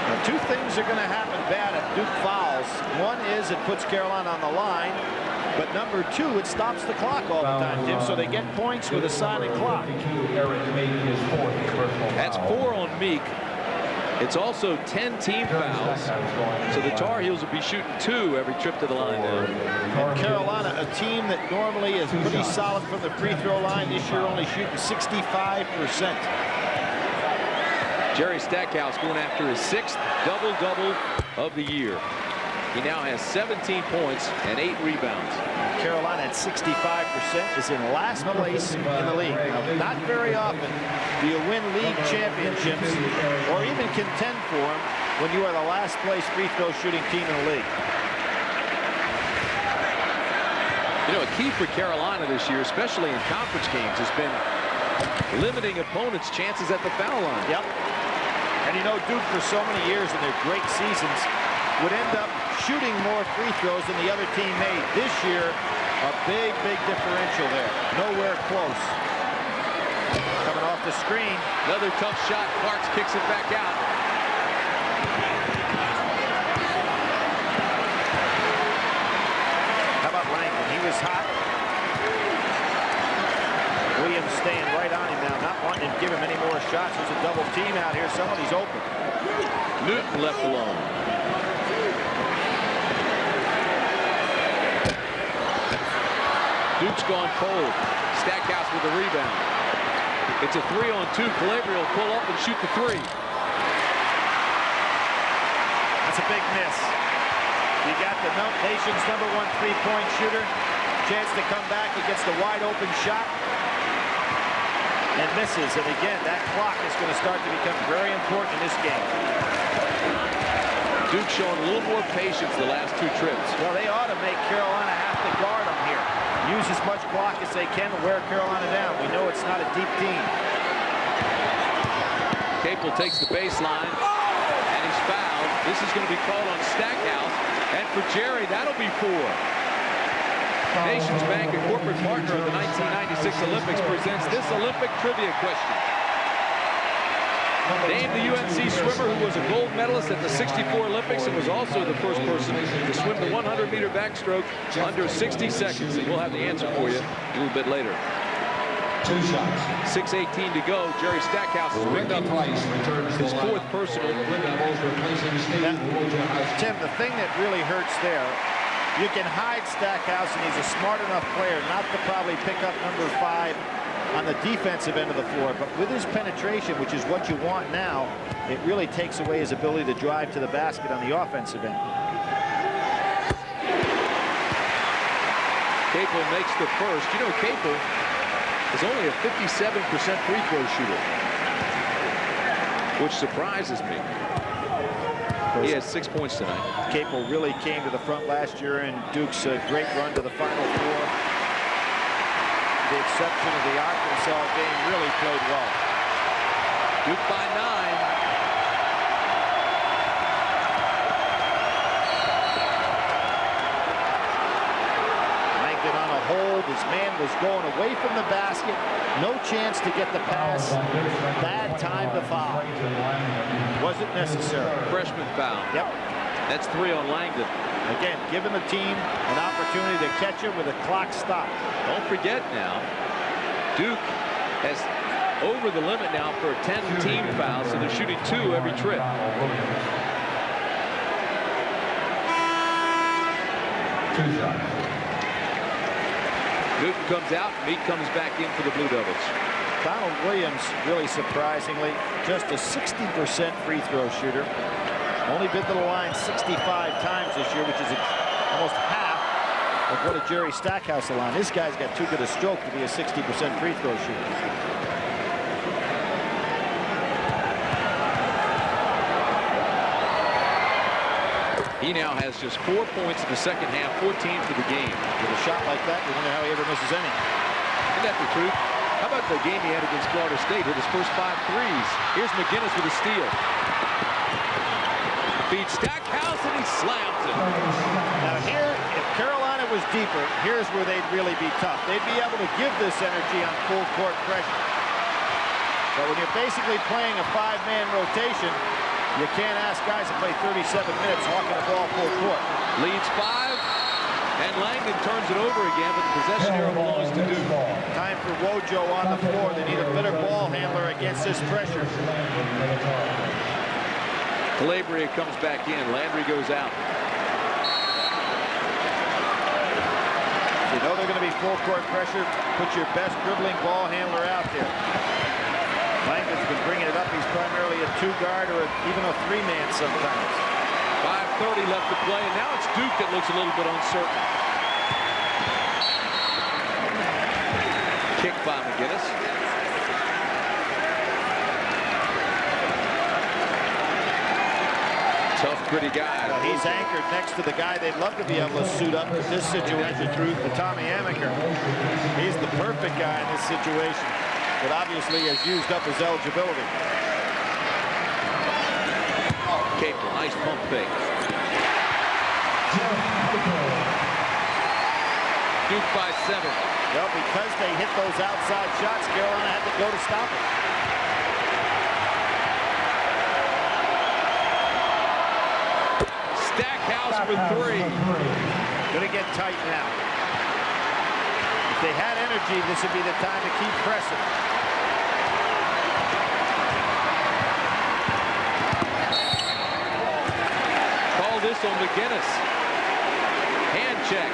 Speaker 5: Now, 2 things are going to happen bad if Duke fouls. One is it puts Carolina on the line, but number 2, it stops the clock all the time, Tim, so they get points with a silent clock.
Speaker 3: That's 4 on Meek. It's also 10 team fouls, so the Tar Heels will be shooting 2 every trip to the line now.
Speaker 5: And Carolina, a team that normally is pretty solid from the free throw line, this year only shooting 65%.
Speaker 3: Jerry Stackhouse going after his 6th double-double of the year. He now has 17 points and 8 rebounds.
Speaker 5: Carolina at 65% is in last place in the league. Now, not very often do you win league championships or even contend for them when you are the last place free throw shooting team in the league.
Speaker 3: You know, a key for Carolina this year, especially in conference games, has been limiting opponents' chances at the foul line.
Speaker 5: Yep. And you know, Duke for so many years in their great seasons would end up shooting more free throws than the other team made. This year, a big, big differential there. Nowhere close. Coming off the screen.
Speaker 3: Another tough shot. Parks kicks it back out.
Speaker 5: How about Langdon? He was hot. Williams staying right on him now, not wanting to give him any more shots. There's a double team out here. Somebody's open.
Speaker 3: Newton left alone. Duke's gone cold. Stackhouse with the rebound. It's a 3-on-2. Calabria will pull up and shoot the 3.
Speaker 5: That's a big miss. You got the nation's #1 3-point shooter. Chance to come back against the wide open shot. And misses. And again, that clock is going to start to become very important in this game.
Speaker 3: Duke showing a little more patience the last 2 trips.
Speaker 5: Well, they ought to make Carolina have to guard them here. Use as much clock as they can to wear Carolina down. We know it's not a deep team.
Speaker 3: Capel takes the baseline, and he's fouled. This is going to be called on Stackhouse. And for Jerry, that'll be 4. Nations Bank, a corporate partner of the 1996 Olympics, presents this Olympic trivia question. named the UNC swimmer who was a gold medalist at the '64 Olympics and was also the first person to swim the 100-meter backstroke under 60 seconds. And we'll have the answer for you a little bit later.
Speaker 1: 2 shots.
Speaker 3: 6:18 to go. Jerry Stackhouse is
Speaker 1: Linda Price returns
Speaker 3: his
Speaker 1: the
Speaker 3: fourth
Speaker 1: lineup.
Speaker 3: personal.
Speaker 1: Linda Moles replacing Steve Wojciechowski.
Speaker 5: Tim, the thing that really hurts there, you can hide Stackhouse, and he's a smart enough player not to probably pick up number 5 on the defensive end of the floor. But with his penetration, which is what you want now, it really takes away his ability to drive to the basket on the offensive end.
Speaker 3: Capel makes the first. You know, Capel is only a 57% free throw shooter, which surprises me. He has 6 points tonight.
Speaker 5: Capel really came to the front last year in Duke's great run to the Final Four. With the exception of the Arkansas game, really played well.
Speaker 3: Duke by 9.
Speaker 5: Langdon on a hold. His man was going away from the basket. No chance to get the pass. Bad time to foul. Wasn't necessary.
Speaker 3: Freshman foul.
Speaker 5: Yep.
Speaker 3: That's 3 on Langdon.
Speaker 5: Again, giving the team an opportunity to catch him with a clock stop.
Speaker 3: Don't forget now, Duke has over the limit now for a 10-team foul, so they're shooting 2 every trip. Newton comes out, Meek comes back in for the Blue Devils.
Speaker 5: Donald Williams, really surprisingly, just a 60% free throw shooter. Only been to the line 65 times this year, which is almost half of what a Jerry Stackhouse line. This guy's got too good a stroke to be a 60% free throw shooter.
Speaker 3: He now has just 4 points in the second half, 14 for the game.
Speaker 5: With a shot like that, you wonder how he ever misses any.
Speaker 3: Isn't that the truth? How about the game he had against Florida State? Hit his first 5 threes. Here's McGinnis with a steal. Feeds Stackhouse and he slams it.
Speaker 5: Now here, if Carolina was deeper, here's where they'd really be tough. They'd be able to give this energy on full court pressure. But when you're basically playing a 5-man rotation, you can't ask guys to play 37 minutes hawking the ball full court.
Speaker 3: Leads 5, and Langdon turns it over again, but the possession arrow belongs to Duke.
Speaker 5: Time for Wojo on the floor. They need a better ball handler against this pressure.
Speaker 3: Calabria comes back in. Landry goes out.
Speaker 5: You know they're going to be full court pressure. Put your best dribbling ball handler out there. Langdon's been bringing it up. He's primarily a 2-guard or even a 3-man sometimes.
Speaker 3: 5:30 left to play, and now it's Duke that looks a little bit uncertain. Kick by McGinnis. Tough, gritty guy.
Speaker 5: Well, he's anchored next to the guy they'd love to be able to suit up with this situation, Truth, to Tommy Amaker. He's the perfect guy in this situation, but obviously has used up his eligibility.
Speaker 3: Capel, nice pump fake. Duke by 7.
Speaker 5: Well, because they hit those outside shots, Carolina had to go to stop it.
Speaker 3: Stackhouse for 3.
Speaker 5: Gonna get tight now. If they had energy, this would be the time to keep pressing.
Speaker 3: Call this on McGinnis. Hand check.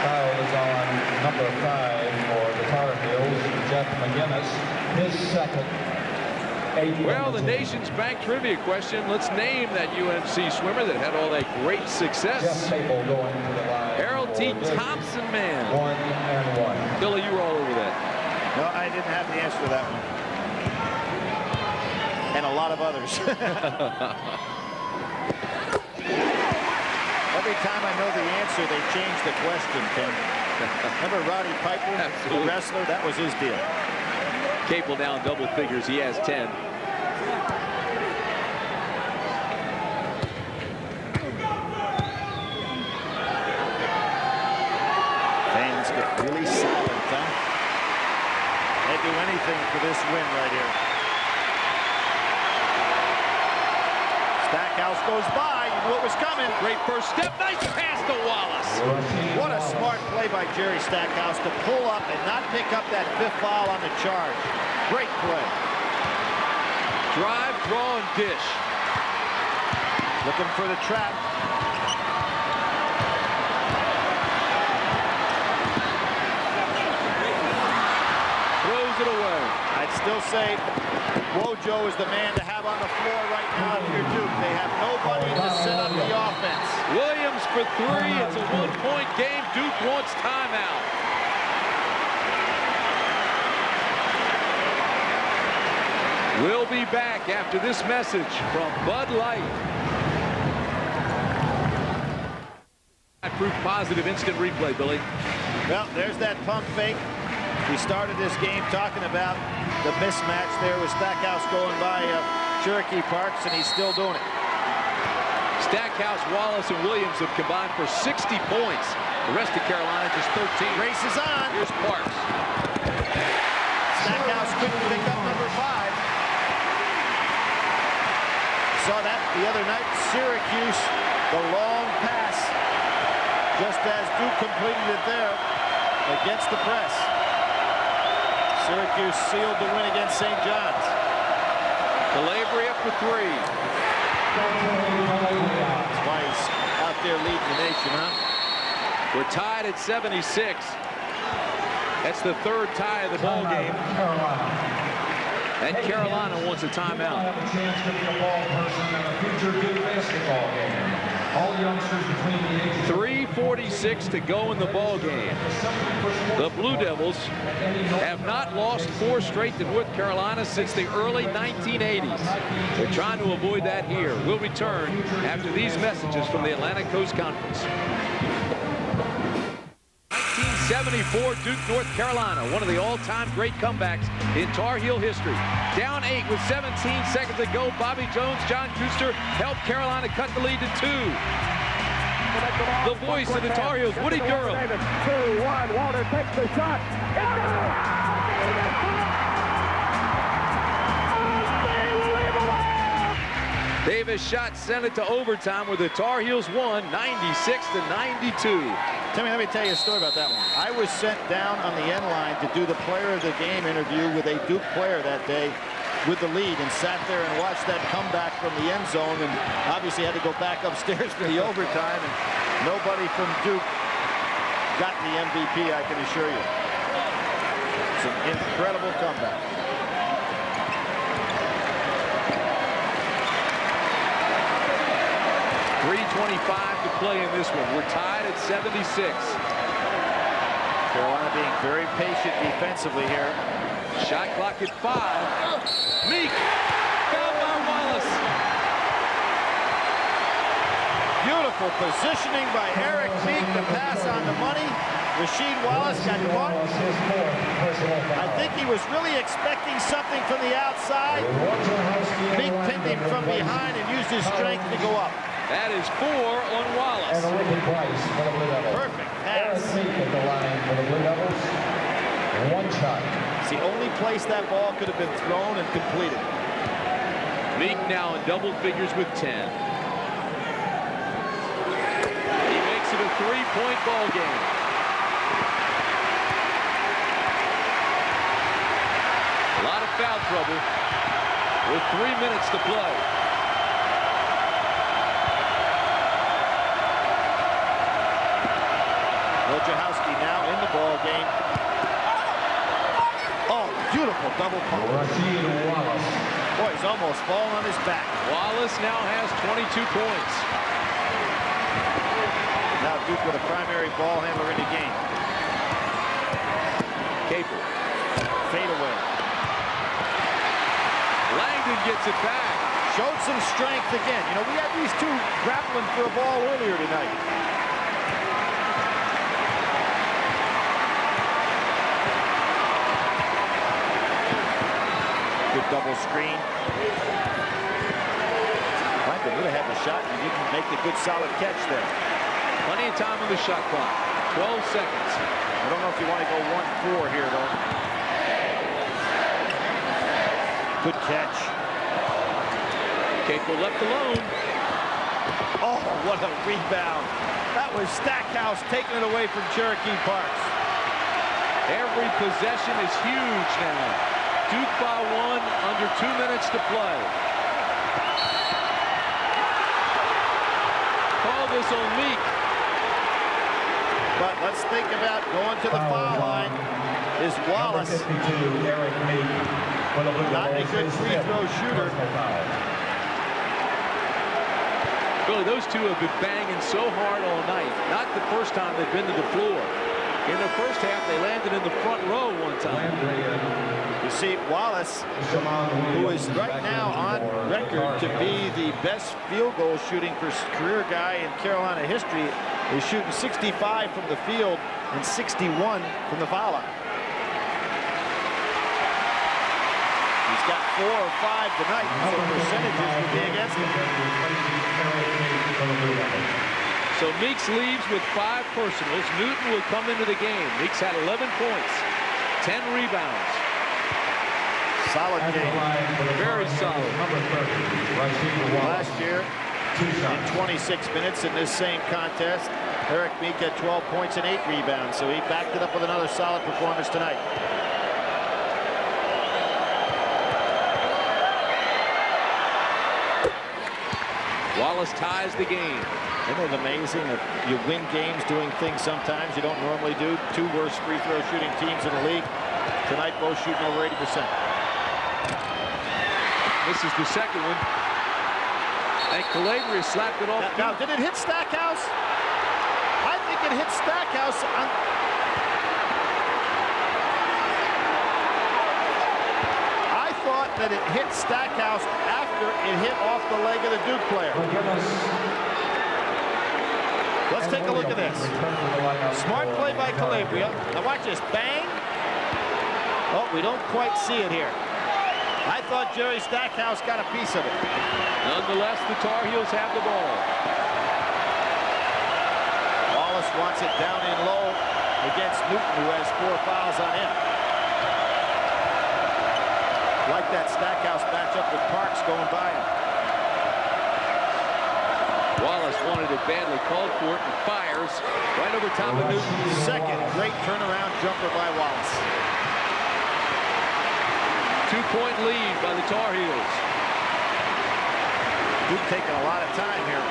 Speaker 1: Foul is on number 5 for the Tar Heels, Jeff McGinnis. His second.
Speaker 3: Well, the Nation's Bank trivia question. Let's name that UNC swimmer that had all that great success.
Speaker 1: Jeff Capel going to the line.
Speaker 3: Harold T. Thompson, man.
Speaker 1: 1 and 1.
Speaker 3: Billy, you were all over that.
Speaker 5: No, I didn't have the answer to that one. And a lot of others. Every time I know the answer, they change the question, Tim. Remember Roddy Piper, the wrestler? That was his deal.
Speaker 3: Capel down double figures. He has 10.
Speaker 5: Fans get really silent, huh? They'd do anything for this win right here. Stackhouse goes by. You knew it was coming.
Speaker 3: Great first step. Nice pass to Wallace.
Speaker 5: What a smart play by Jerry Stackhouse to pull up and not pick up that 5th foul on the charge. Great play.
Speaker 3: Drive, draw, and dish.
Speaker 5: Looking for the trap.
Speaker 3: Throws it away.
Speaker 5: I'd still say Wojo is the man to have on the floor right now if you're Duke. They have nobody to set up the offense.
Speaker 3: Williams for 3. It's a 1-point game. Duke wants timeout. We'll be back after this message from Bud Light. Proof positive instant replay, Billy.
Speaker 5: Well, there's that pump fake. We started this game talking about the mismatch there with Stackhouse going by Cherokee Parks, and he's still doing it.
Speaker 3: Stackhouse, Wallace, and Williams have combined for 60 points. The rest of Carolina just 13.
Speaker 5: Race is on.
Speaker 3: Here's Parks.
Speaker 5: Stackhouse couldn't pick up number 5. Saw that the other night. Syracuse, the long pass, just as Duke completed it there against the press. Syracuse sealed the win against St. John's.
Speaker 3: Calabria for 3.
Speaker 5: That's why he's out there leading the nation, huh?
Speaker 3: We're tied at 76. That's the 3rd tie of the ball game. And Carolina wants a timeout.
Speaker 1: Have a chance to be a ball person in a future Duke basketball game. All youngsters between the ages
Speaker 3: 3:46 to go in the ball game. The Blue Devils have not lost 4 straight to North Carolina since the early 1980s. They're trying to avoid that here. We'll return after these messages from the Atlantic Coast Conference. 1974 Duke, North Carolina, one of the all-time great comebacks in Tar Heel history. Down 8 with 17 seconds to go. Bobby Jones, John Kuster helped Carolina cut the lead to 2. The voice of the Tar Heels, Woody Durham.
Speaker 13: 2-1, Walter takes the shot.
Speaker 3: Davis shot sent it to overtime where the Tar Heels won 96-92.
Speaker 5: Timmy, let me tell you a story about that one. I was sent down on the end line to do the player of the game interview with a Duke player that day with the lead, and sat there and watched that comeback from the end zone, and obviously had to go back upstairs for the overtime, and nobody from Duke got the MVP, I can assure you. It's an incredible comeback.
Speaker 3: .325 to play in this one. We're tied at 76.
Speaker 5: Carolina being very patient defensively here.
Speaker 3: Shot clock at 5. Meek fouled by Wallace.
Speaker 5: Beautiful positioning by Eric Meek to pass on the money. Rasheed Wallace got caught. I think he was really expecting something from the outside. Meek pinned him from behind and used his strength to go up.
Speaker 3: That is 4 on Wallace.
Speaker 1: And Ricky Price for the Blue Devils.
Speaker 5: Perfect pass.
Speaker 1: Meek at the line for the Blue Devils. 1 shot.
Speaker 5: It's the only place that ball could have been thrown and completed.
Speaker 3: Meek now in double figures with 10. He makes it a 3-point ball game. A lot of foul trouble with 3 minutes to play.
Speaker 5: Wojciechowski now in the ball game. Oh, beautiful double pump.
Speaker 1: Rasheed Wallace.
Speaker 5: Boy, he's almost fallen on his back.
Speaker 3: Wallace now has 22 points.
Speaker 5: Now Duke with a primary ball handler in the game.
Speaker 3: Capel.
Speaker 5: Fade away.
Speaker 3: Langdon gets it back.
Speaker 5: Showed some strength again. You know, we had these two grappling for a ball earlier tonight. Good double screen. Langdon would have had the shot and didn't make the good solid catch there.
Speaker 3: Plenty of time on the shot clock. 12 seconds.
Speaker 5: I don't know if you want to go 1-4 here, though. Good catch.
Speaker 3: Capel left alone.
Speaker 5: Oh, what a rebound. That was Stackhouse taking it away from Cherokee Parks.
Speaker 3: Every possession is huge now. Duke by 1, under 2 minutes to play. Call this on Meek.
Speaker 5: But let's think about going to the foul line. Is Wallace not a good free throw shooter?
Speaker 3: Really, those two have been banging so hard all night. Not the first time they've been to the floor. In the first half, they landed in the front row one time.
Speaker 5: You see, Wallace, who is right now on record to be the best field goal shooting career guy in Carolina history, is shooting 65 from the field and 61 from the foul line. He's got 4 or 5 tonight, so percentages would be against him.
Speaker 3: So Meeks leaves with 5 personals. Newton will come into the game. Meeks had 11 points, 10 rebounds.
Speaker 5: Solid game.
Speaker 3: Very solid.
Speaker 5: Last year, in 26 minutes in this same contest, Eric Meek had 12 points and 8 rebounds, so he backed it up with another solid performance tonight.
Speaker 3: Wallace ties the game.
Speaker 5: Isn't it amazing that you win games doing things sometimes you don't normally do? 2 worst free throw shooting teams in the league. Tonight, both shooting over 80%.
Speaker 3: This is the second one. And Calabria slapped it off.
Speaker 5: Now, did it hit Stackhouse? I think it hit Stackhouse. I thought that it hit Stackhouse after it hit off the leg of the Duke player. Let's take a look at this. Smart play by Calabria. Now watch this. Bang. Oh, we don't quite see it here. I thought Jerry Stackhouse got a piece of it.
Speaker 3: Nonetheless, the Tar Heels have the ball.
Speaker 5: Wallace wants it down in low against Newton, who has 4 fouls on him. Like that Stackhouse matchup with Parks going by him.
Speaker 3: Wallace wanted it badly, called for it, and fires right over top of Newton.
Speaker 5: Second great turnaround jumper by Wallace.
Speaker 3: 2-point lead by the Tar Heels.
Speaker 5: Duke taking a lot of time here.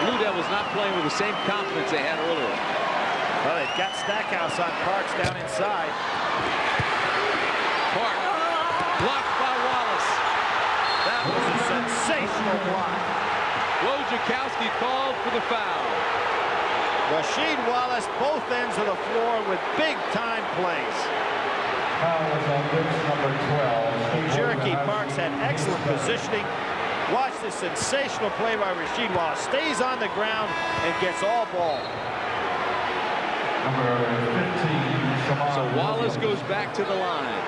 Speaker 3: Blue Devils not playing with the same confidence they had earlier.
Speaker 5: Well, they've got Stackhouse on Parks down inside.
Speaker 3: Park blocked by Wallace.
Speaker 5: That was a sensational block.
Speaker 3: Wojciechowski called for the foul.
Speaker 5: Rasheed Wallace, both ends of the floor with big-time plays.
Speaker 1: Foul was on Duke's number 12.
Speaker 5: Cherokee Parks had excellent positioning. Watch this sensational play by Rasheed Wallace. Stays on the ground and gets all ball.
Speaker 1: Number 15,
Speaker 3: so Wallace goes back to the line.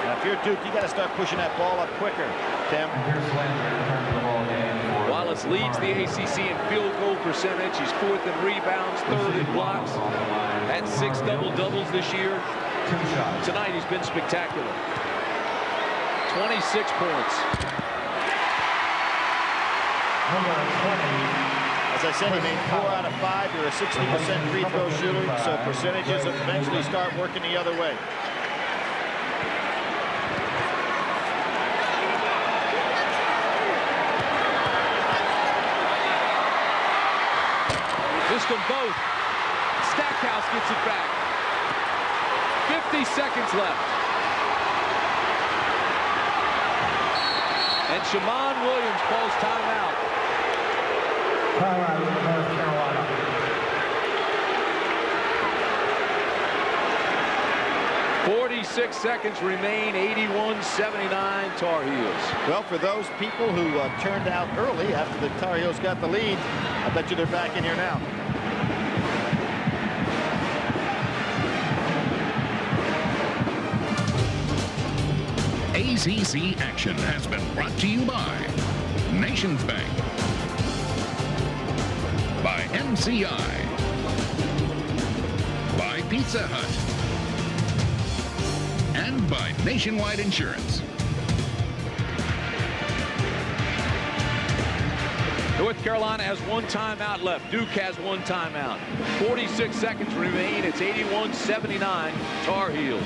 Speaker 5: Now, if you're Duke, you got to start pushing that ball up quicker, Tim.
Speaker 1: Here's Landry return to the ball game.
Speaker 3: Wallace leads the ACC in field goal percentage. He's 4th in rebounds, 3rd in blocks. Had 6 double-doubles this year. Tonight he's been spectacular. 26 points.
Speaker 1: Number 20.
Speaker 5: As I said, he made 4 out of 5. You're a 60% free throw shooter, so percentages eventually start working the other way.
Speaker 3: Missed them both. Stackhouse gets it back. 50 seconds left. And Shammond Williams calls timeout.
Speaker 1: Timeout, North Carolina.
Speaker 3: 46 seconds remain, 81-79 Tar Heels.
Speaker 5: Well, for those people who turned out early after the Tar Heels got the lead, I bet you they're back in here now.
Speaker 2: ACC action has been brought to you by Nations Bank, by MCI, by Pizza Hut, and by Nationwide Insurance.
Speaker 3: North Carolina has one timeout left. Duke has one timeout. 46 seconds remain. It's 81-79 Tar Heels.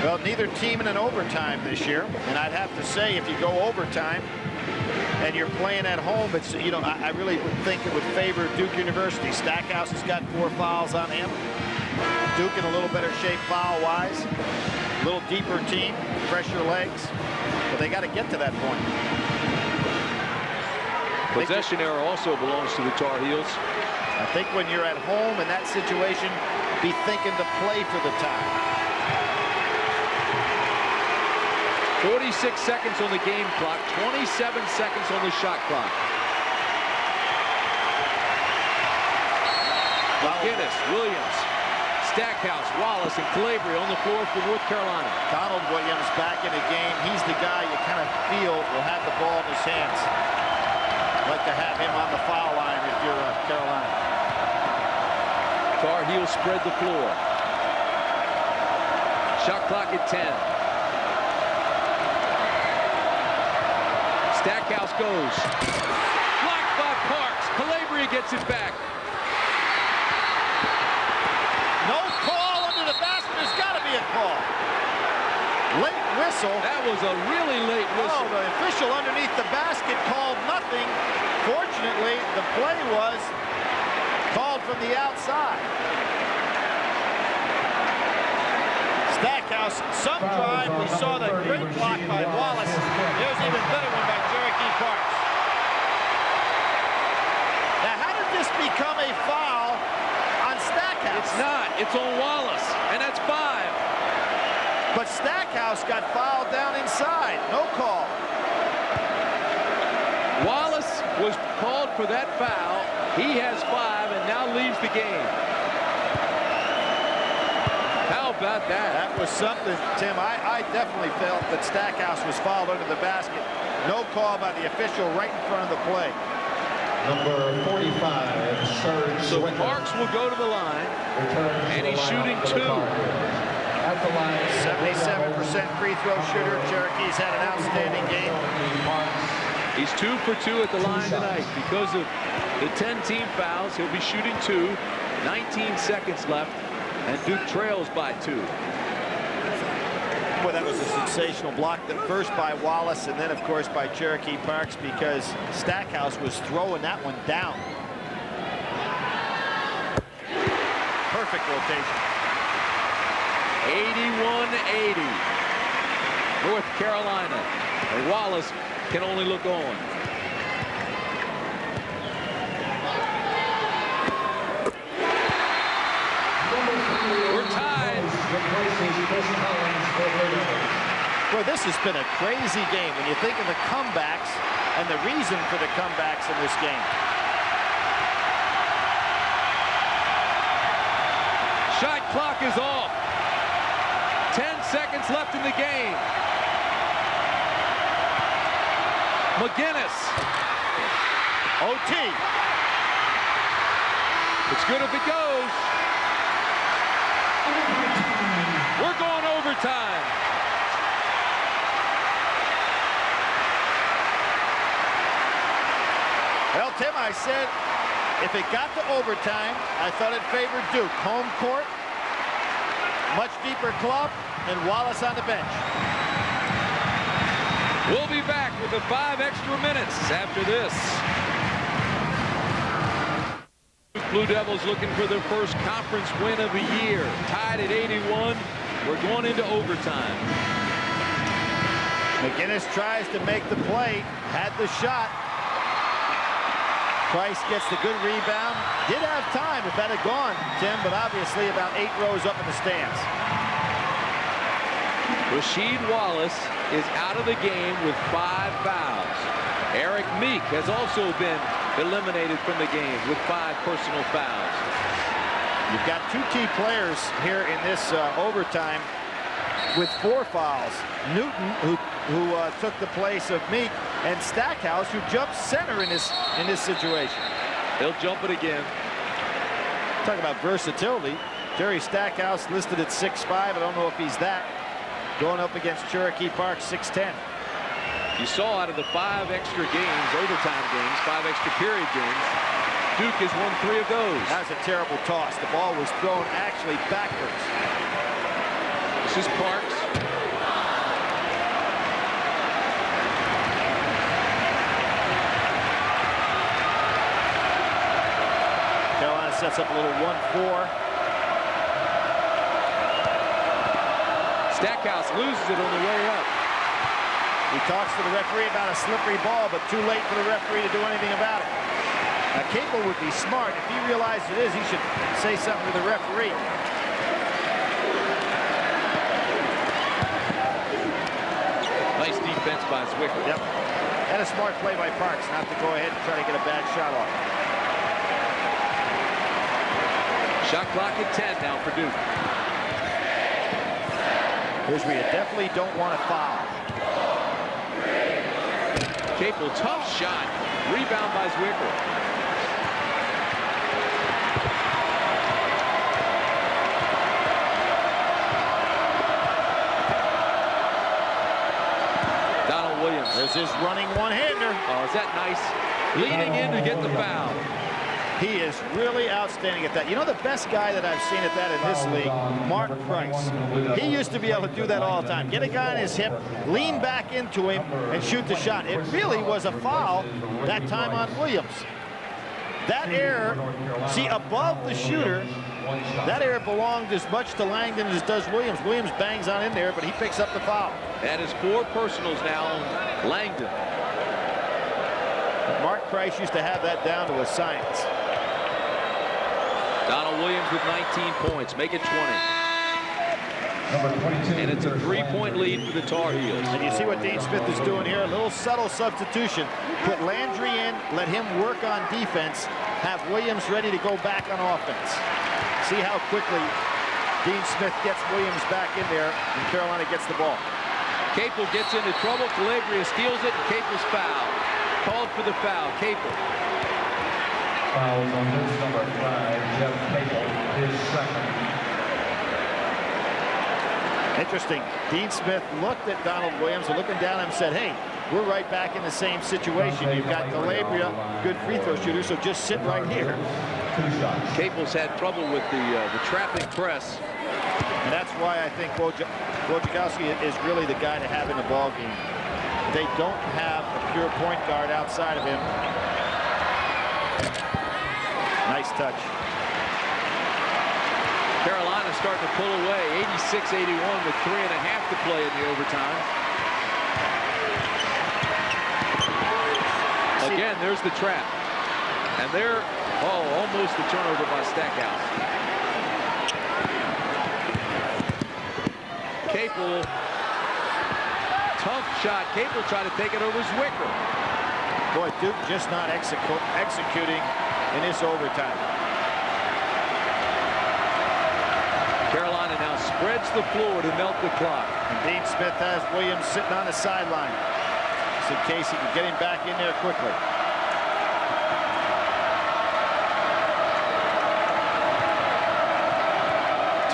Speaker 5: Well, neither team in an overtime this year, and I'd have to say if you go overtime and you're playing at home, it's, you know, I really would think it would favor Duke University. Stackhouse has got 4 fouls on him. Duke in a little better shape foul-wise. A little deeper team, fresher legs, but they got to get to that point.
Speaker 3: Possession error also belongs to the Tar Heels.
Speaker 5: I think when you're at home in that situation, be thinking to play for the tie.
Speaker 3: 46 seconds on the game clock, 27 seconds on the shot clock. McGinnis, Williams, Stackhouse, Wallace, and Calabria on the floor for North Carolina.
Speaker 5: Donald Williams back in the game. He's the guy you kind of feel will have the ball in his hands. Like to have him on the foul line if you're Carolina.
Speaker 3: Tar Heels spread the floor. Shot clock at 10. Stackhouse goes. Blocked by Parks. Calabria gets it back.
Speaker 5: No call under the basket. There's got to be a call. Late whistle.
Speaker 3: That was a really late whistle.
Speaker 5: Oh, the official underneath the basket called nothing. Fortunately, the play was called from the outside. Stackhouse, some drive. We saw the great block by Wallace. There's an even better one by Cherokee Parks. Now, how did this become a foul on Stackhouse?
Speaker 3: It's not. It's on Wallace, and that's 5.
Speaker 5: But Stackhouse got fouled down inside. No call.
Speaker 3: Wallace was called for that foul. He has 5 and now leaves the game. How about that?
Speaker 5: That was something, Tim. I definitely felt that Stackhouse was fouled under the basket. No call by the official right in front of the play.
Speaker 1: Number 45, Serge.
Speaker 3: So Parks will go to the line, and he's shooting 2.
Speaker 1: At the line,
Speaker 5: 77% free throw shooter. Cherokee's had an outstanding game.
Speaker 3: He's 2 for 2 at the line tonight. Because of the 10-team fouls, he'll be shooting 2. 19 seconds left, and Duke trails by 2.
Speaker 5: Boy, that was a sensational block. First by Wallace, and then, of course, by Cherokee Parks, because Stackhouse was throwing that one down. Perfect rotation.
Speaker 3: 81-80. North Carolina. And Wallace can only look on. We're tied.
Speaker 5: Boy, this has been a crazy game when you think of the comebacks and the reason for the comebacks in this game.
Speaker 3: Shot clock is off. 10 seconds left in the game. McGinnis.
Speaker 5: OT.
Speaker 3: It's good if it goes. We're going overtime.
Speaker 5: Well, Tim, I said if it got to overtime, I thought it favored Duke. Home court, much deeper club, and Wallace on the bench.
Speaker 3: We'll be back with the 5 extra minutes after this. Blue Devils looking for their first conference win of the year. Tied at 81. We're going into overtime.
Speaker 5: McGinnis tries to make the play. Had the shot. Price gets the good rebound. Did have time if that had gone, Tim, but obviously about 8 rows up in the stands.
Speaker 3: Rasheed Wallace is out of the game with 5 fouls. Eric Meek has also been eliminated from the game with 5 personal fouls.
Speaker 5: You've got 2 key players here in this overtime with 4 fouls. Newton, who took the place of Meek, and Stackhouse, who jumped center in this situation.
Speaker 3: He'll jump it again.
Speaker 5: Talk about versatility. Jerry Stackhouse listed at 6'5". I don't know if he's that. Going up against Cherokee Park, 6'10".
Speaker 3: You saw out of the 5 extra games, overtime games, 5 extra period games, Duke has won 3 of those.
Speaker 5: That was a terrible toss. The ball was thrown actually backwards.
Speaker 3: This is Parks.
Speaker 5: Carolina sets up a little 1-4.
Speaker 3: Stackhouse loses it on the way up.
Speaker 5: He talks to the referee about a slippery ball, but too late for the referee to do anything about it. Now, Capel would be smart. If he realized it is, he should say something to the referee.
Speaker 3: Nice defense by Zwicker.
Speaker 5: Yep. And a smart play by Parks not to go ahead and try to get a bad shot off.
Speaker 3: Shot clock at 10 now for Duke.
Speaker 5: Here's where you definitely don't want to foul.
Speaker 3: Capel, tough shot. Rebound by Zwicker. Donald Williams.
Speaker 5: There's his running one-hander.
Speaker 3: Oh, is that nice? Leaning in to get the foul.
Speaker 5: He is really outstanding at that. You know, the best guy that I've seen at that in this league, Mark Price. He used to be able to do that all the time. Get a guy on his hip, lean back into him, and shoot the shot. It really was a foul that time on Williams. That error, see, above the shooter, that error belonged as much to Langdon as does Williams. Williams bangs on in there, but he picks up the foul.
Speaker 3: That is 4 personals now on Langdon.
Speaker 5: Mark Price used to have that down to a science.
Speaker 3: Donald Williams with 19 points, make it 20. And it's a 3-point lead for the Tar Heels.
Speaker 5: And you see what Dean Smith is doing here, a little subtle substitution. Put Landry in, let him work on defense, have Williams ready to go back on offense. See how quickly Dean Smith gets Williams back in there, and Carolina gets the ball.
Speaker 3: Capel gets into trouble, Calabria steals it, and Capel's foul. Called for the foul, Capel.
Speaker 1: Fouls on this number 5, Jeff Capel, his second.
Speaker 5: Interesting. Dean Smith looked at Donald Williams and looking down at him said, hey, we're right back in the same situation. You've got Calabria, good free throw shooter, so just sit right here.
Speaker 3: Capel's had trouble with the trapping press.
Speaker 5: And that's why I think Wojciechowski is really the guy to have in the ball game. They don't have a pure point guard outside of him. Nice touch.
Speaker 3: Carolina starting to pull away, 86-81 with 3.5 to play in the overtime. Again, there's the trap. And there, almost the turnover by Stackhouse. Capel, tough shot. Capel tried to take it over Zwicker.
Speaker 5: Boy, Duke just not executing in this overtime.
Speaker 3: Carolina now spreads the floor to melt the clock.
Speaker 5: And Dean Smith has Williams sitting on the sideline, just in case he can get him back in there quickly.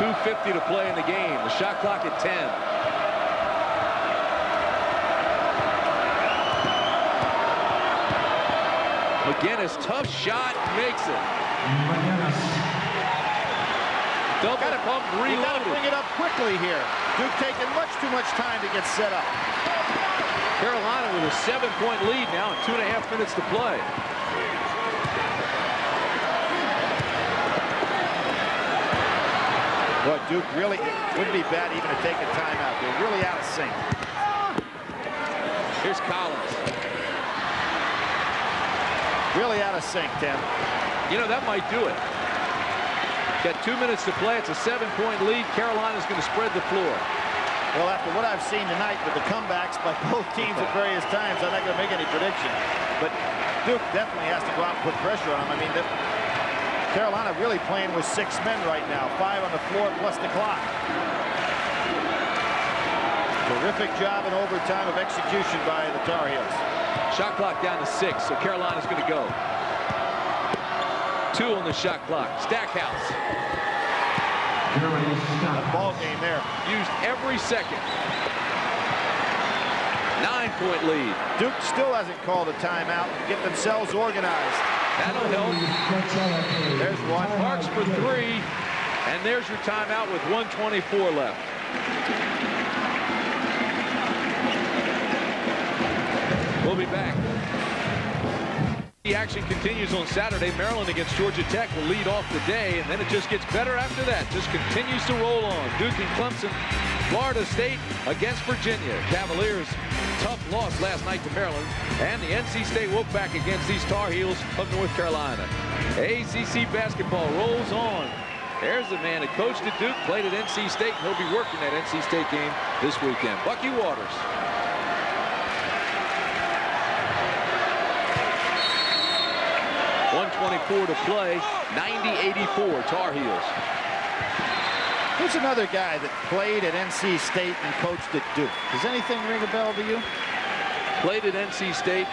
Speaker 3: .250 to play in the game. The shot clock at 10. McGinnis, tough shot, makes it. Double pump reloaded.
Speaker 5: You got to bring it up quickly here. Duke taking much too much time to get set up.
Speaker 3: Carolina with a 7-point lead now and 2.5 minutes to play.
Speaker 5: Boy, Duke really wouldn't be bad even to take a timeout. They're really out of sync.
Speaker 3: Here's Collins.
Speaker 5: Really out of sync, Tim.
Speaker 3: You know, that might do it. Got 2 minutes to play. It's a 7-point lead. Carolina's going to spread the floor.
Speaker 5: Well, after what I've seen tonight with the comebacks by both teams at various times, I'm not going to make any prediction. But Duke definitely has to go out and put pressure on them. I mean, Carolina really playing with 6 men right now. 5 on the floor plus the clock. Terrific job in overtime of execution by the Tar Heels.
Speaker 3: Shot clock down to 6, so Carolina's going to go. 2 on the shot clock. Stackhouse.
Speaker 5: That ball game there.
Speaker 3: Used every second. 9-point lead.
Speaker 5: Duke still hasn't called a timeout to get themselves organized.
Speaker 3: That'll help.
Speaker 5: There's one.
Speaker 3: Parks for 3, and there's your timeout with 1:24 left. We'll be back. The action continues on Saturday. Maryland against Georgia Tech will lead off the day, and then it just gets better after that. Just continues to roll on. Duke and Clemson. Florida State against Virginia. Cavaliers, tough loss last night to Maryland. And the NC State Wolfpack against these Tar Heels of North Carolina. ACC basketball rolls on. There's the man that coached at Duke, played at NC State, and he'll be working that NC State game this weekend. Bucky Waters. .124 to play, 90-84 Tar Heels.
Speaker 5: Who's another guy that played at NC State and coached at Duke? Does anything ring a bell to you?
Speaker 3: Played at NC State,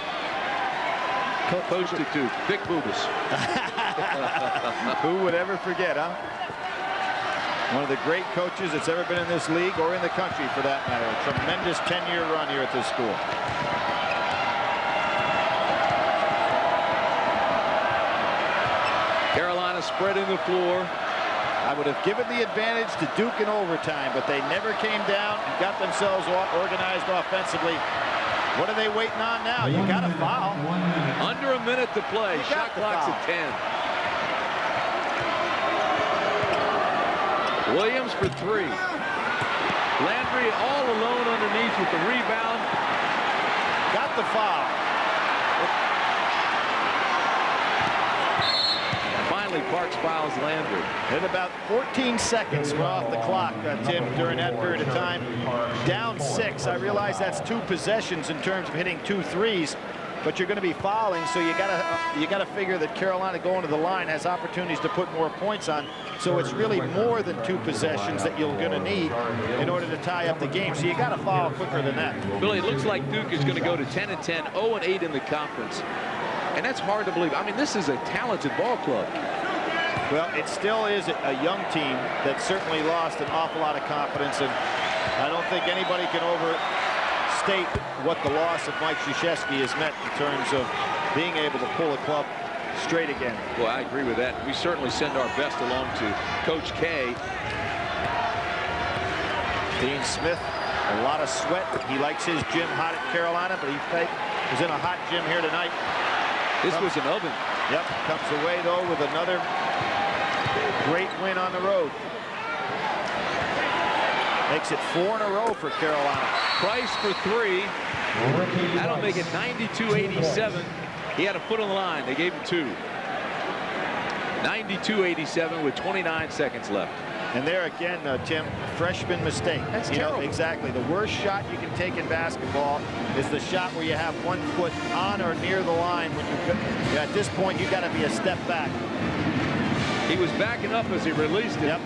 Speaker 3: coached at Duke. Vic Bubas.
Speaker 5: Who would ever forget, huh? One of the great coaches that's ever been in this league or in the country, for that matter. A tremendous 10-year run here at this school.
Speaker 3: Carolina spreading the floor.
Speaker 5: I would have given the advantage to Duke in overtime, but they never came down and got themselves organized offensively. What are they waiting on now? You got to foul.
Speaker 3: Under a minute to play. Shot clock's at 10. Williams for 3. Landry all alone underneath with the rebound.
Speaker 5: Got the foul.
Speaker 3: Parks fouls Landry.
Speaker 5: And about 14 seconds went off the clock, Tim, during that period of time. Down 6. I realize that's 2 possessions in terms of hitting 2 threes, but you're going to be fouling, so you gotta figure that Carolina going to the line has opportunities to put more points on. So it's really more than 2 possessions that you're going to need in order to tie up the game. So you got to foul quicker than that.
Speaker 3: Billy, it looks like Duke is going to go to 10-10, 0-8 in the conference. And that's hard to believe. I mean, this is a talented ball club.
Speaker 5: Well, it still is a young team that certainly lost an awful lot of confidence, and I don't think anybody can overstate what the loss of Mike Krzyzewski has meant in terms of being able to pull a club straight again.
Speaker 3: Well, I agree with that. We certainly send our best along to Coach K.
Speaker 5: Dean Smith, a lot of sweat. He likes his gym hot at Carolina, but he was in a hot gym here tonight.
Speaker 3: This was an oven.
Speaker 5: Yep, comes away, though, with another great win on the road. Makes it 4 in a row for Carolina.
Speaker 3: Price for 3. That'll make it 92-87. He had a foot on the line. They gave him 2. 92-87 with 29 seconds left.
Speaker 5: And there again, Tim, freshman mistake.
Speaker 3: That's terrible.
Speaker 5: Exactly. The worst shot you can take in basketball is the shot where you have 1 foot on or near the line. When at this point, you got to be a step back.
Speaker 3: He was backing up as he released it.
Speaker 5: Yep.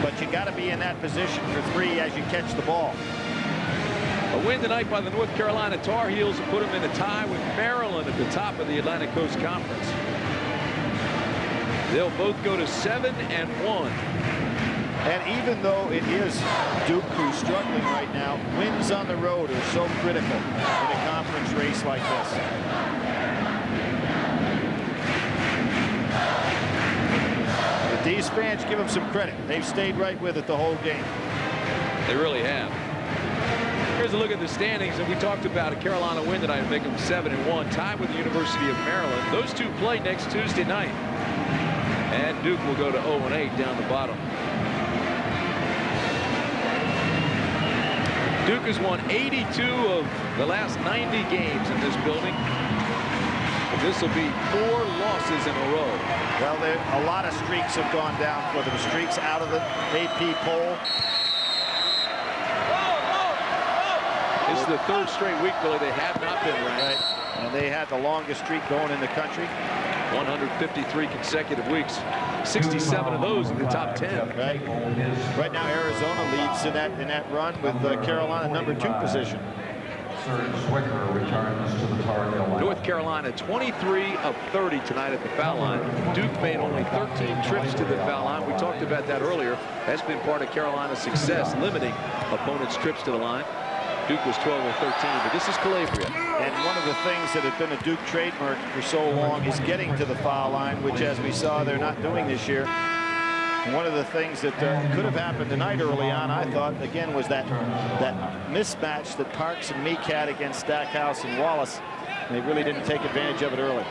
Speaker 5: But you got to be in that position for 3 as you catch the ball.
Speaker 3: A win tonight by the North Carolina Tar Heels put them in a tie with Maryland at the top of the Atlantic Coast Conference. They'll both go to 7-1.
Speaker 5: And even though it is Duke who's struggling right now, wins on the road are so critical in a conference race like this. But these fans give them some credit. They've stayed right with it the whole game.
Speaker 3: They really have. Here's a look at the standings, and we talked about a Carolina win tonight to make them 7-1, tied with the University of Maryland. Those two play next Tuesday night. And Duke will go to 0-8 down the bottom. Duke has won 82 of the last 90 games in this building. This will be 4 losses in a row.
Speaker 5: Well, a lot of streaks have gone down for them. Streaks out of the AP poll.
Speaker 3: This is the 3rd straight week, Billy. They have not been ranked.
Speaker 5: Right. And they had the longest streak going in the country.
Speaker 3: 153 consecutive weeks. 67 of those in the top 10.
Speaker 5: Right. Right now, Arizona leads in that run with Carolina #2 position.
Speaker 14: Serge Zwicker returns to the Tar Heel line.
Speaker 3: North Carolina 23 of 30 tonight at the foul line. Duke made only 13 trips to the foul line. We talked about that earlier. That's been part of Carolina's success, limiting opponents' trips to the line. Duke was 12 of 13, but this is Calabria.
Speaker 5: And one of the things that had been a Duke trademark for so long is getting to the foul line, which, as we saw, they're not doing this year. One of the things that could have happened tonight early on, I thought, again, was that mismatch that Parks and Meek had against Stackhouse and Wallace. And they really didn't take advantage of it early.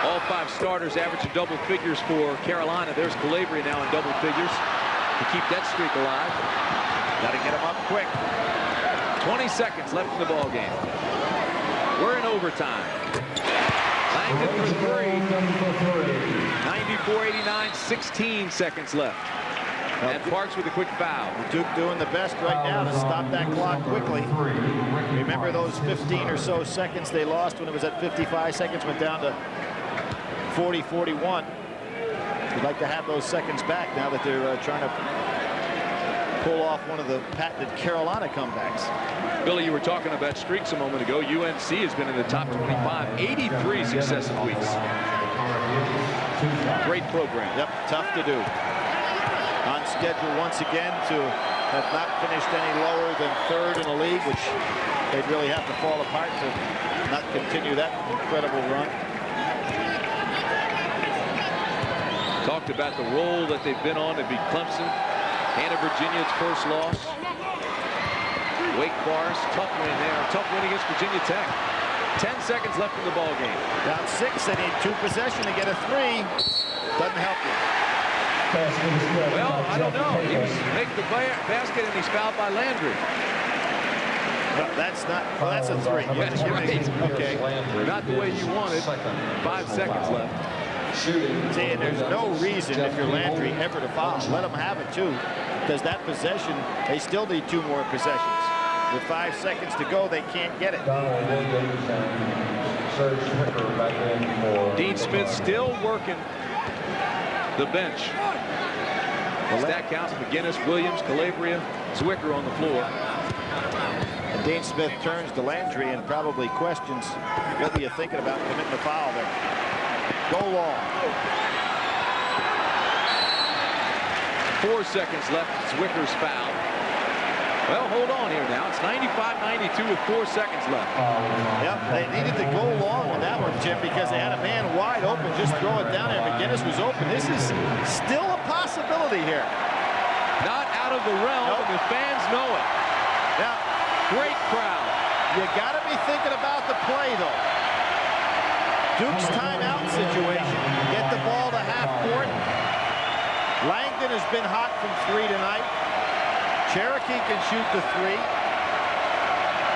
Speaker 3: All 5 starters averaging double figures for Carolina. There's Calabria now in double figures to keep that streak alive.
Speaker 5: Got to get them up quick.
Speaker 3: 20 seconds left in the ball game. We're in overtime. Langdon for 3. 94-89, 16 seconds left. And Parks with a quick foul.
Speaker 5: Duke doing the best right now to stop that clock quickly. Remember those 15 or so seconds they lost when it was at 55 seconds, went down to 40-41. We'd like to have those seconds back now that they're trying to pull off one of the patented Carolina comebacks.
Speaker 3: Billy, you were talking about streaks a moment ago. UNC has been in the top 25, 83 successive weeks. Great program.
Speaker 5: Yep, tough to do. On schedule once again to have not finished any lower than 3rd in the league, which they'd really have to fall apart to not continue that incredible run.
Speaker 3: Talked about the role that they've been on to beat Clemson. Hannah, Virginia's first loss. Wake Forest, tough win there. Tough win against Virginia Tech. 10 seconds left in the ball game.
Speaker 5: Down 6, they need 2 possession to get a 3. Doesn't help you.
Speaker 3: Well, I don't know. He was making the basket and he's fouled by Landry.
Speaker 5: No, that's not. Well, that's a 3.
Speaker 3: That's right. Okay. Not the way you wanted. 5 seconds left.
Speaker 5: See, and there's no reason if you're Landry ever to foul. Let them have it too, because that possession, they still need 2 more possessions. With 5 seconds to go, they can't get it.
Speaker 3: Dean Smith still working the bench. Stackhouse, McGinnis, Williams, Calabria, Zwicker on the floor.
Speaker 5: And Dean Smith turns to Landry and probably questions, what were you thinking about committing a foul there? Go long.
Speaker 3: 4 seconds left. Zwicker's foul. Well, hold on here now. It's 95-92 with 4 seconds left.
Speaker 5: Yep, they needed to go long on that one, Jim, because they had a man wide open. Just throw it down there. McGinnis was open. This is still a possibility here.
Speaker 3: Not out of the realm, and the fans know it.
Speaker 5: Now,
Speaker 3: great crowd.
Speaker 5: You got to be thinking about the play, though. Duke's timeout situation. Get the ball to half court. Langdon has been hot from 3 tonight. Cherokee can shoot the 3.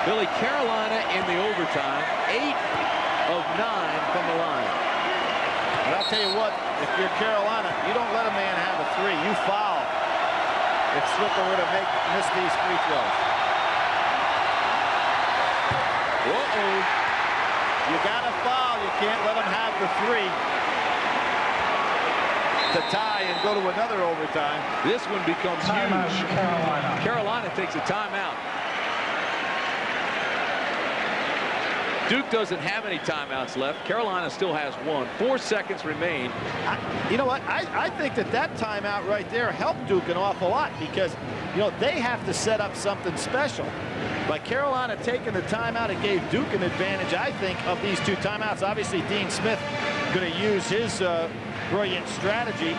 Speaker 3: Billy, Carolina in the overtime, 8 of 9 from the line.
Speaker 5: And I'll tell you what, if you're Carolina, you don't let a man have a 3. You foul if Zwicker were to miss these free throws. Uh-oh. You got to foul. You can't let him have the 3 to tie and go to another overtime.
Speaker 3: This one becomes huge. Carolina takes a timeout. Duke doesn't have any timeouts left. Carolina still has 1. 4 seconds remain.
Speaker 5: You know what? I think that timeout right there helped Duke an awful lot, because, you know, they have to set up something special. By Carolina taking the timeout, it gave Duke an advantage, I think, of these 2 timeouts. Obviously, Dean Smith going to use his brilliant strategy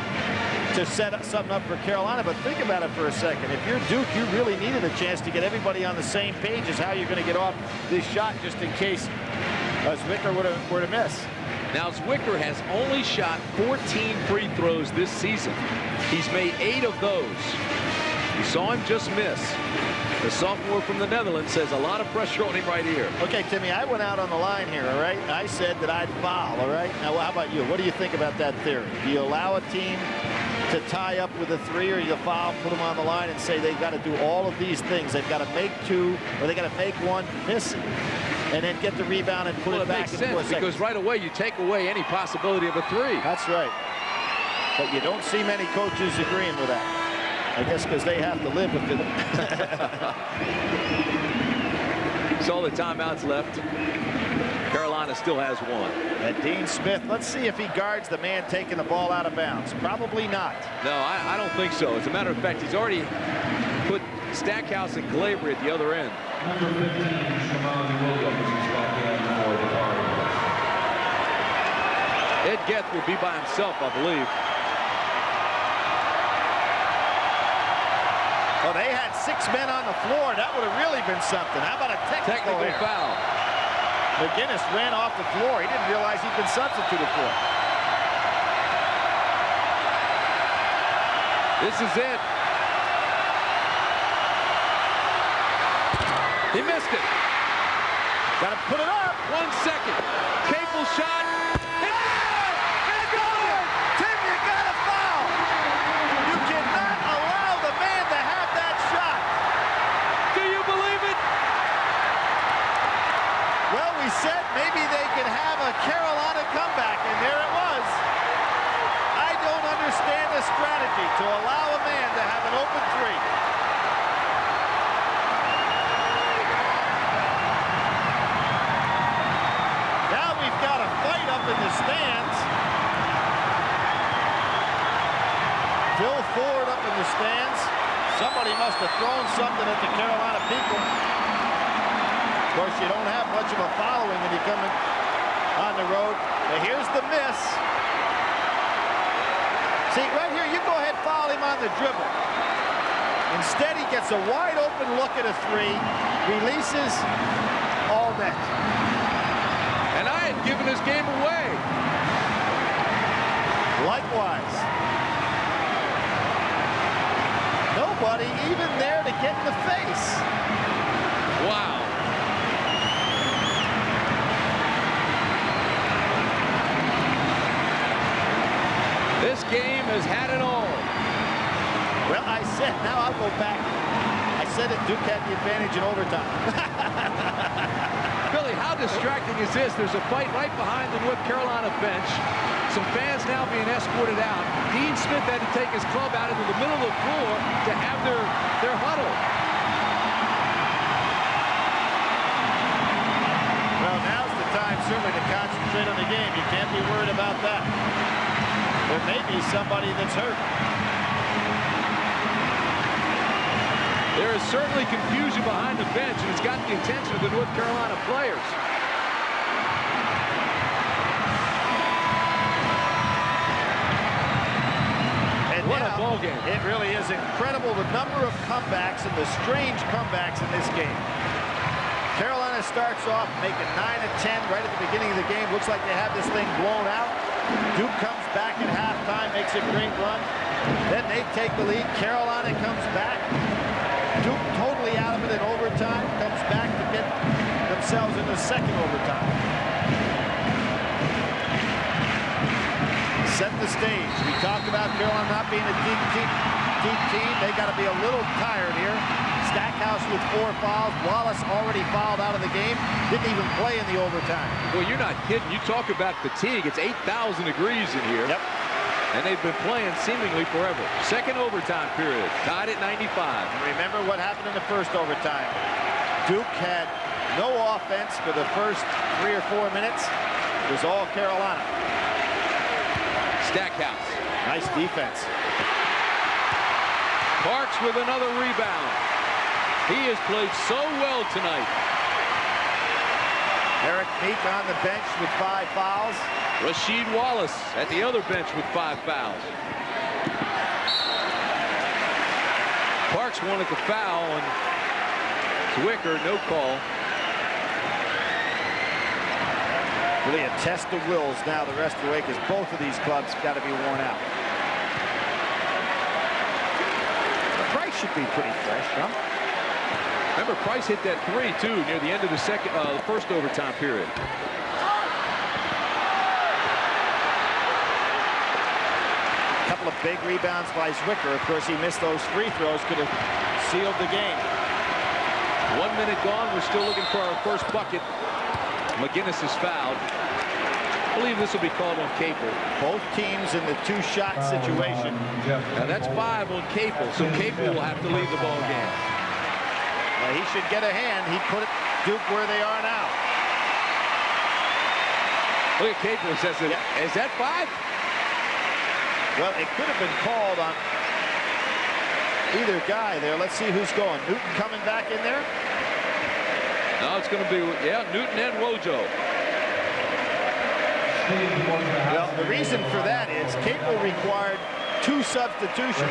Speaker 5: to set up something up for Carolina. But think about it for a second. If you're Duke, you really needed a chance to get everybody on the same page as how you're going to get off this shot, just in case Zwicker were to miss.
Speaker 3: Now, Zwicker has only shot 14 free throws this season. He's made 8 of those. You saw him just miss. The sophomore from the Netherlands says a lot of pressure on him right here.
Speaker 5: Okay, Timmy, I went out on the line here, all right? I said that I'd foul, all right? Now, how about you? What do you think about that theory? Do you allow a team to tie up with a 3, or you foul, put them on the line, and say they've got to do all of these things? They've got to make 2, or they got to make 1, miss it, and then get the rebound and put it back in 4 seconds.
Speaker 3: Because right away you take away any possibility of a 3.
Speaker 5: That's right. But you don't see many coaches agreeing with that. I guess because they have to live with it.
Speaker 3: So the timeouts left. Carolina still has one.
Speaker 5: And Dean Smith, let's see if he guards the man taking the ball out of bounds. Probably not.
Speaker 3: No, I don't think so. As a matter of fact, he's already put Stackhouse and Glaber at the other end.
Speaker 14: Number 15, Shamon Williams is back in for the Tar Heels.
Speaker 3: Ed Geth will be by himself, I believe.
Speaker 5: Well, they had 6 men on the floor. That would have really been something. How about a technical
Speaker 3: foul?
Speaker 5: McGinnis ran off the floor. He didn't realize he'd been substituted for.
Speaker 3: This is it. He missed it.
Speaker 5: Got to put it up.
Speaker 3: 1 second. Capel shot.
Speaker 5: Tim, you got a foul. You cannot allow the man to have that shot.
Speaker 3: Do you believe it?
Speaker 5: Well, we said maybe they could have a Carolina comeback, and there it was. I don't understand the strategy to allow a man to have an open three. Now we've got a fight up in the stands. Phil Ford up in the stands. Somebody must have thrown something at the Carolina people. Of course, you don't have much of a following when you come in on the road. But here's the miss. See, right here, you go ahead and foul him on the dribble. Instead, he gets a wide open look at a three, releases all net.
Speaker 3: And I had given this game away.
Speaker 5: Likewise. Nobody even there to get in the face.
Speaker 3: Wow. This game has had it all.
Speaker 5: Well, I said, now I'll go back. I said that Duke had the advantage in overtime.
Speaker 3: Billy, how distracting is this? There's a fight right behind the North Carolina bench. Some fans now being escorted out. Dean Smith had to take his club out into the middle of the floor to have their huddle.
Speaker 5: Well, now's the time certainly to concentrate on the game. You can't be worried about that. There may be somebody that's hurt.
Speaker 3: There is certainly confusion behind the bench, and it's got the attention of the North Carolina players.
Speaker 5: And
Speaker 3: what a ball game.
Speaker 5: It really is incredible, the number of comebacks and the strange comebacks in this game. Carolina starts off making 9 of 10 right at the beginning of the game. Looks like they have this thing blown out. Duke comes back at halftime, makes a great run. Then they take the lead. Carolina comes back. Duke totally out of it in overtime. Comes back to get themselves in the second overtime. Set the stage. We talked about Carolina not being a deep team. They got to be a little tired here. Stackhouse with 4 fouls. Wallace already fouled out of the game. Didn't even play in the overtime.
Speaker 3: Well, you're not kidding. You talk about fatigue. It's 8,000 degrees in here.
Speaker 5: Yep.
Speaker 3: And they've been playing seemingly forever. Second overtime period. Tied at 95.
Speaker 5: And remember what happened in the first overtime. Duke had no offense for the first 3 or 4 minutes. It was all Carolina.
Speaker 3: Stackhouse.
Speaker 5: Nice defense.
Speaker 3: Parks with another rebound. He has played so well tonight.
Speaker 5: Eric Meek on the bench with 5 fouls.
Speaker 3: Rasheed Wallace at the other bench with 5 fouls. Parks wanted the foul, and Zwicker, no call.
Speaker 5: Really a test of wills now the rest of the way, because both of these clubs got to be worn out. Price should be pretty fresh, huh?
Speaker 3: Remember, Price hit that 3, too, near the end of the first overtime period.
Speaker 5: A couple of big rebounds by Zwicker. Of course, he missed those free throws. Could have sealed the game.
Speaker 3: 1 minute gone. We're still looking for our first bucket. McGinnis is fouled. believe this will be called on Capel.
Speaker 5: Both teams in the two-shot situation.
Speaker 3: Now that's 5 on Capel, so Capel will have to leave the ball game.
Speaker 5: He should get a hand. He put Duke where they are now.
Speaker 3: Look at Capel. He says, is that 5?
Speaker 5: Well, it could have been called on either guy there. Let's see who's going. Newton coming back in there?
Speaker 3: No, it's going to be, yeah, Newton and Wojo.
Speaker 5: Well, the reason for that is Capel required 2 substitutions.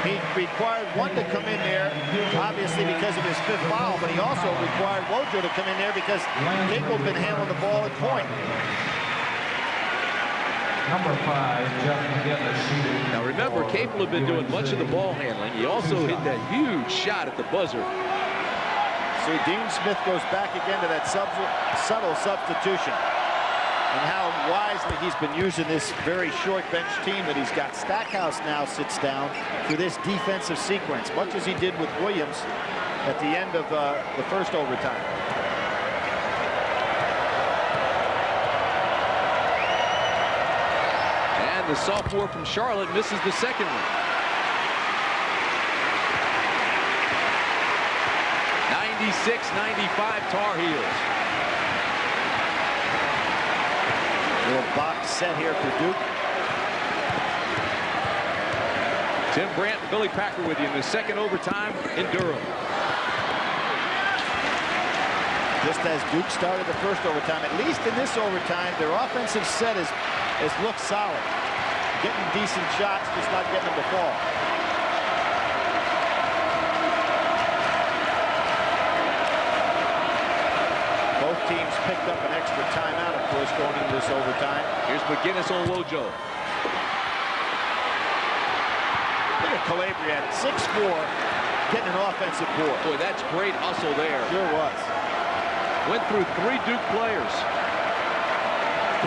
Speaker 5: He required one to come in there, obviously because of his 5th foul, but he also required Wojo to come in there because Capel had been handling the ball at point.
Speaker 14: Number 5, Jeff McGinnis.
Speaker 3: Now remember, Capel had been doing much of the ball handling. He also hit that huge shot at the buzzer.
Speaker 5: See, Dean Smith goes back again to that subtle substitution. And how wisely he's been using this very short bench team that he's got. Stackhouse now sits down for this defensive sequence, much as he did with Williams at the end of the first overtime.
Speaker 3: And the sophomore from Charlotte misses the second one. 96-95 Tar Heels.
Speaker 5: Little box set here for Duke.
Speaker 3: Tim Brandt and Billy Packer with you in the second overtime in Durham.
Speaker 5: Just as Duke started the first overtime, at least in this overtime, their offensive set has looked solid. Getting decent shots, just not getting them to fall. Both teams picked up an extra timeout, of course, going into this overtime.
Speaker 3: Here's McGinnis on Wojo.
Speaker 5: Look at Calabria at 6'4", getting an offensive board.
Speaker 3: Boy, that's great hustle there.
Speaker 5: Sure was.
Speaker 3: Went through 3 Duke players.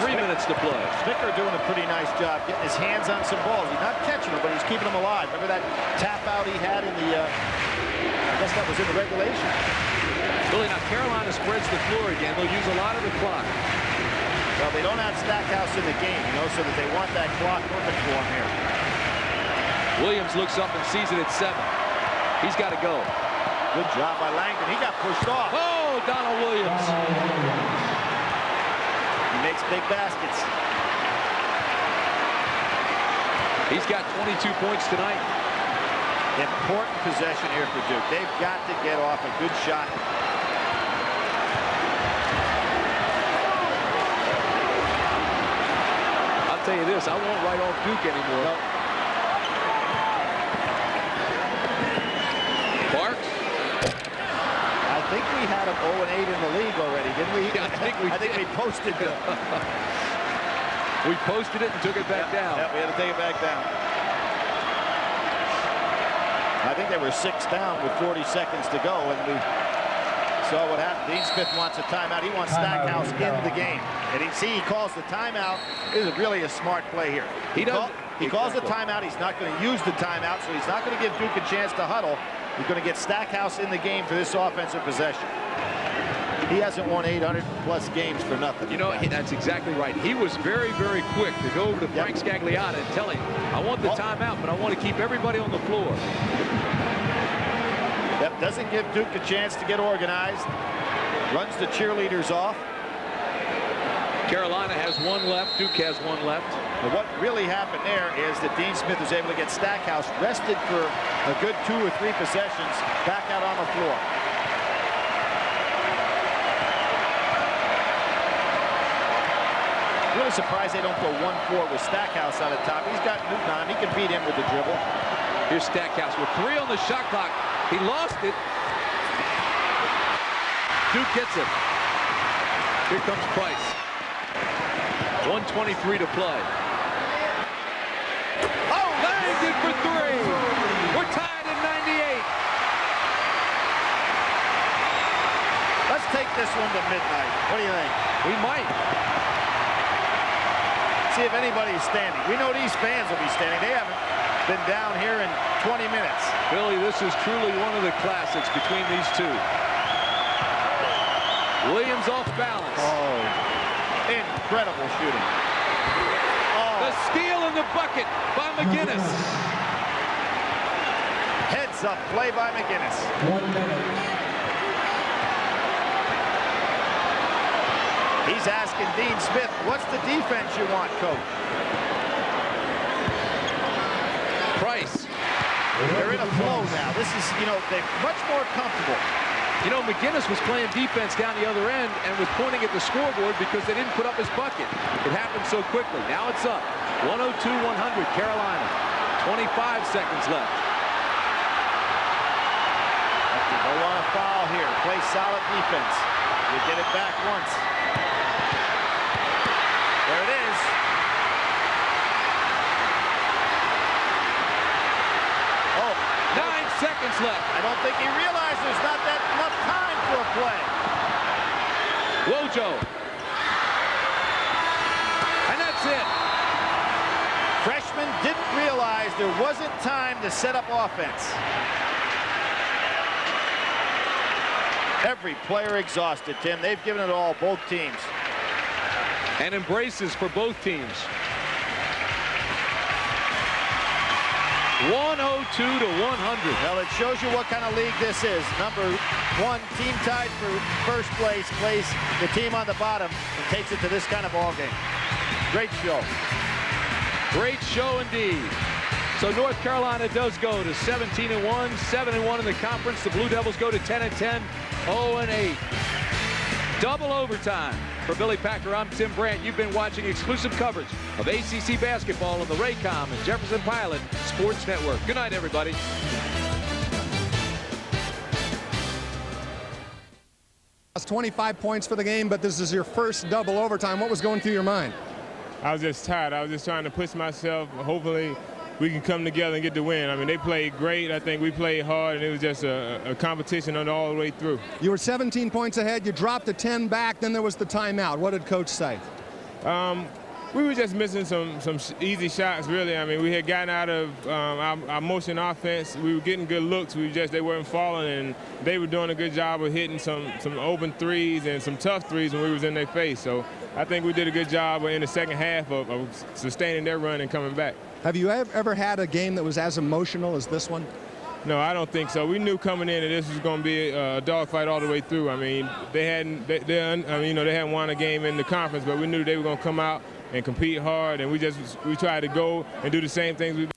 Speaker 3: 3 minutes to play.
Speaker 5: Spicker doing a pretty nice job getting his hands on some balls. He's not catching them, but he's keeping them alive. Remember that tap out he had in the, I guess that was in the regulation.
Speaker 3: Billy, now Carolina spreads the floor again. They'll use a lot of the clock.
Speaker 5: Well, they don't have Stackhouse in the game, you know, so that they want that clock working for him here.
Speaker 3: Williams looks up and sees it at 7. He's got to go.
Speaker 5: Good job by Langdon. He got pushed off.
Speaker 3: Oh, Donald Williams.
Speaker 5: He makes big baskets.
Speaker 3: He's got 22 points tonight.
Speaker 5: Important possession here for Duke. They've got to get off a good shot.
Speaker 3: I'll tell you this, I won't write off Duke anymore.
Speaker 5: No.
Speaker 3: Parks?
Speaker 5: I think we had him 0-8 in the league already, didn't we?
Speaker 3: Yeah, I think we
Speaker 5: posted it.
Speaker 3: We posted it and took it back down.
Speaker 5: Yeah, we had to take it back down. I think they were 6 down with 40 seconds to go, and we saw what happened. Dean Smith wants a timeout. He wants Stackhouse in the game. And he calls the timeout. This is really a smart play here. He calls the timeout. He's not going to use the timeout, so he's not going to give Duke a chance to huddle. He's going to get Stackhouse in the game for this offensive possession. He hasn't won 800-plus games for nothing.
Speaker 3: You know, that's exactly right. He was very, very quick to go over to Frank Scagliotta and tell him, I want the timeout, but I want to keep everybody on the floor.
Speaker 5: Yep, doesn't give Duke a chance to get organized. Runs the cheerleaders off.
Speaker 3: Carolina has 1 left. Duke has 1 left.
Speaker 5: But what really happened there is that Dean Smith was able to get Stackhouse rested for a good 2 or 3 possessions back out on the floor. Really surprised they don't go 1-4 with Stackhouse on the top. He's got Newton on him. He can beat him with the dribble.
Speaker 3: Here's Stackhouse with 3 on the shot clock. He lost it. Duke gets it. Here comes Price. 1:23 to play. Oh, Langdon for 3. We're tied at 98.
Speaker 5: Let's take this one to midnight. What do you think?
Speaker 3: We might.
Speaker 5: See if anybody's standing. We know these fans will be standing. They haven't been down here in 20 minutes.
Speaker 3: Billy, this is truly one of the classics between these two. Williams off balance.
Speaker 5: Oh. Incredible shooting. Oh.
Speaker 3: The steal in the bucket by McGinnis.
Speaker 5: Heads up play by McGinnis.
Speaker 1: 1 minute.
Speaker 5: He's asking Dean Smith, what's the defense you want, coach?
Speaker 3: Price.
Speaker 5: They're in a flow now. This is, you know, they're much more comfortable.
Speaker 3: You know, McGinnis was playing defense down the other end and was pointing at the scoreboard because they didn't put up his bucket. It happened so quickly. Now it's up. 102-100, Carolina. 25 seconds left.
Speaker 5: They want a foul here. Play solid defense. You get it back once. There it is. Oh,
Speaker 3: 9 seconds left.
Speaker 5: I don't think he realized there's not that enough time for a play.
Speaker 3: Wojo. And that's it.
Speaker 5: Freshman didn't realize there wasn't time to set up offense. Every player exhausted, Tim. They've given it all, both teams.
Speaker 3: And embraces for both teams. 102-100.
Speaker 5: Well, it shows you what kind of league this is. Number 1 team tied for first place plays the team on the bottom and takes it to this kind of ball game. Great show.
Speaker 3: Great show indeed. So North Carolina does go to 17-1, 7-1 in the conference. The Blue Devils go to 10-10, 0-8. Double overtime. For Billy Packer, I'm Tim Brandt. You've been watching exclusive coverage of ACC basketball on the Raycom and Jefferson Pilot Sports Network. Good night, everybody.
Speaker 15: That's 25 points for the game, but this is your first double overtime. What was going through your mind?
Speaker 16: I was just tired. I was just trying to push myself. Hopefully, we can come together and get the win. I mean, they played great. I think we played hard, and it was just a competition all the way through.
Speaker 15: You were 17 points ahead. You dropped to 10 back. Then there was the timeout. What did Coach say?
Speaker 16: We were just missing some easy shots, really. I mean, we had gotten out of our motion offense. We were getting good looks. They weren't falling, and they were doing a good job of hitting some open threes and some tough threes when we was in their face. So I think we did a good job in the second half of sustaining their run and coming back.
Speaker 15: Have you ever had a game that was as emotional as this one?
Speaker 16: No, I don't think so. We knew coming in that this was going to be a dogfight all the way through. I mean, they hadn't won a game in the conference, but we knew they were going to come out and compete hard, and we tried to go and do the same things we've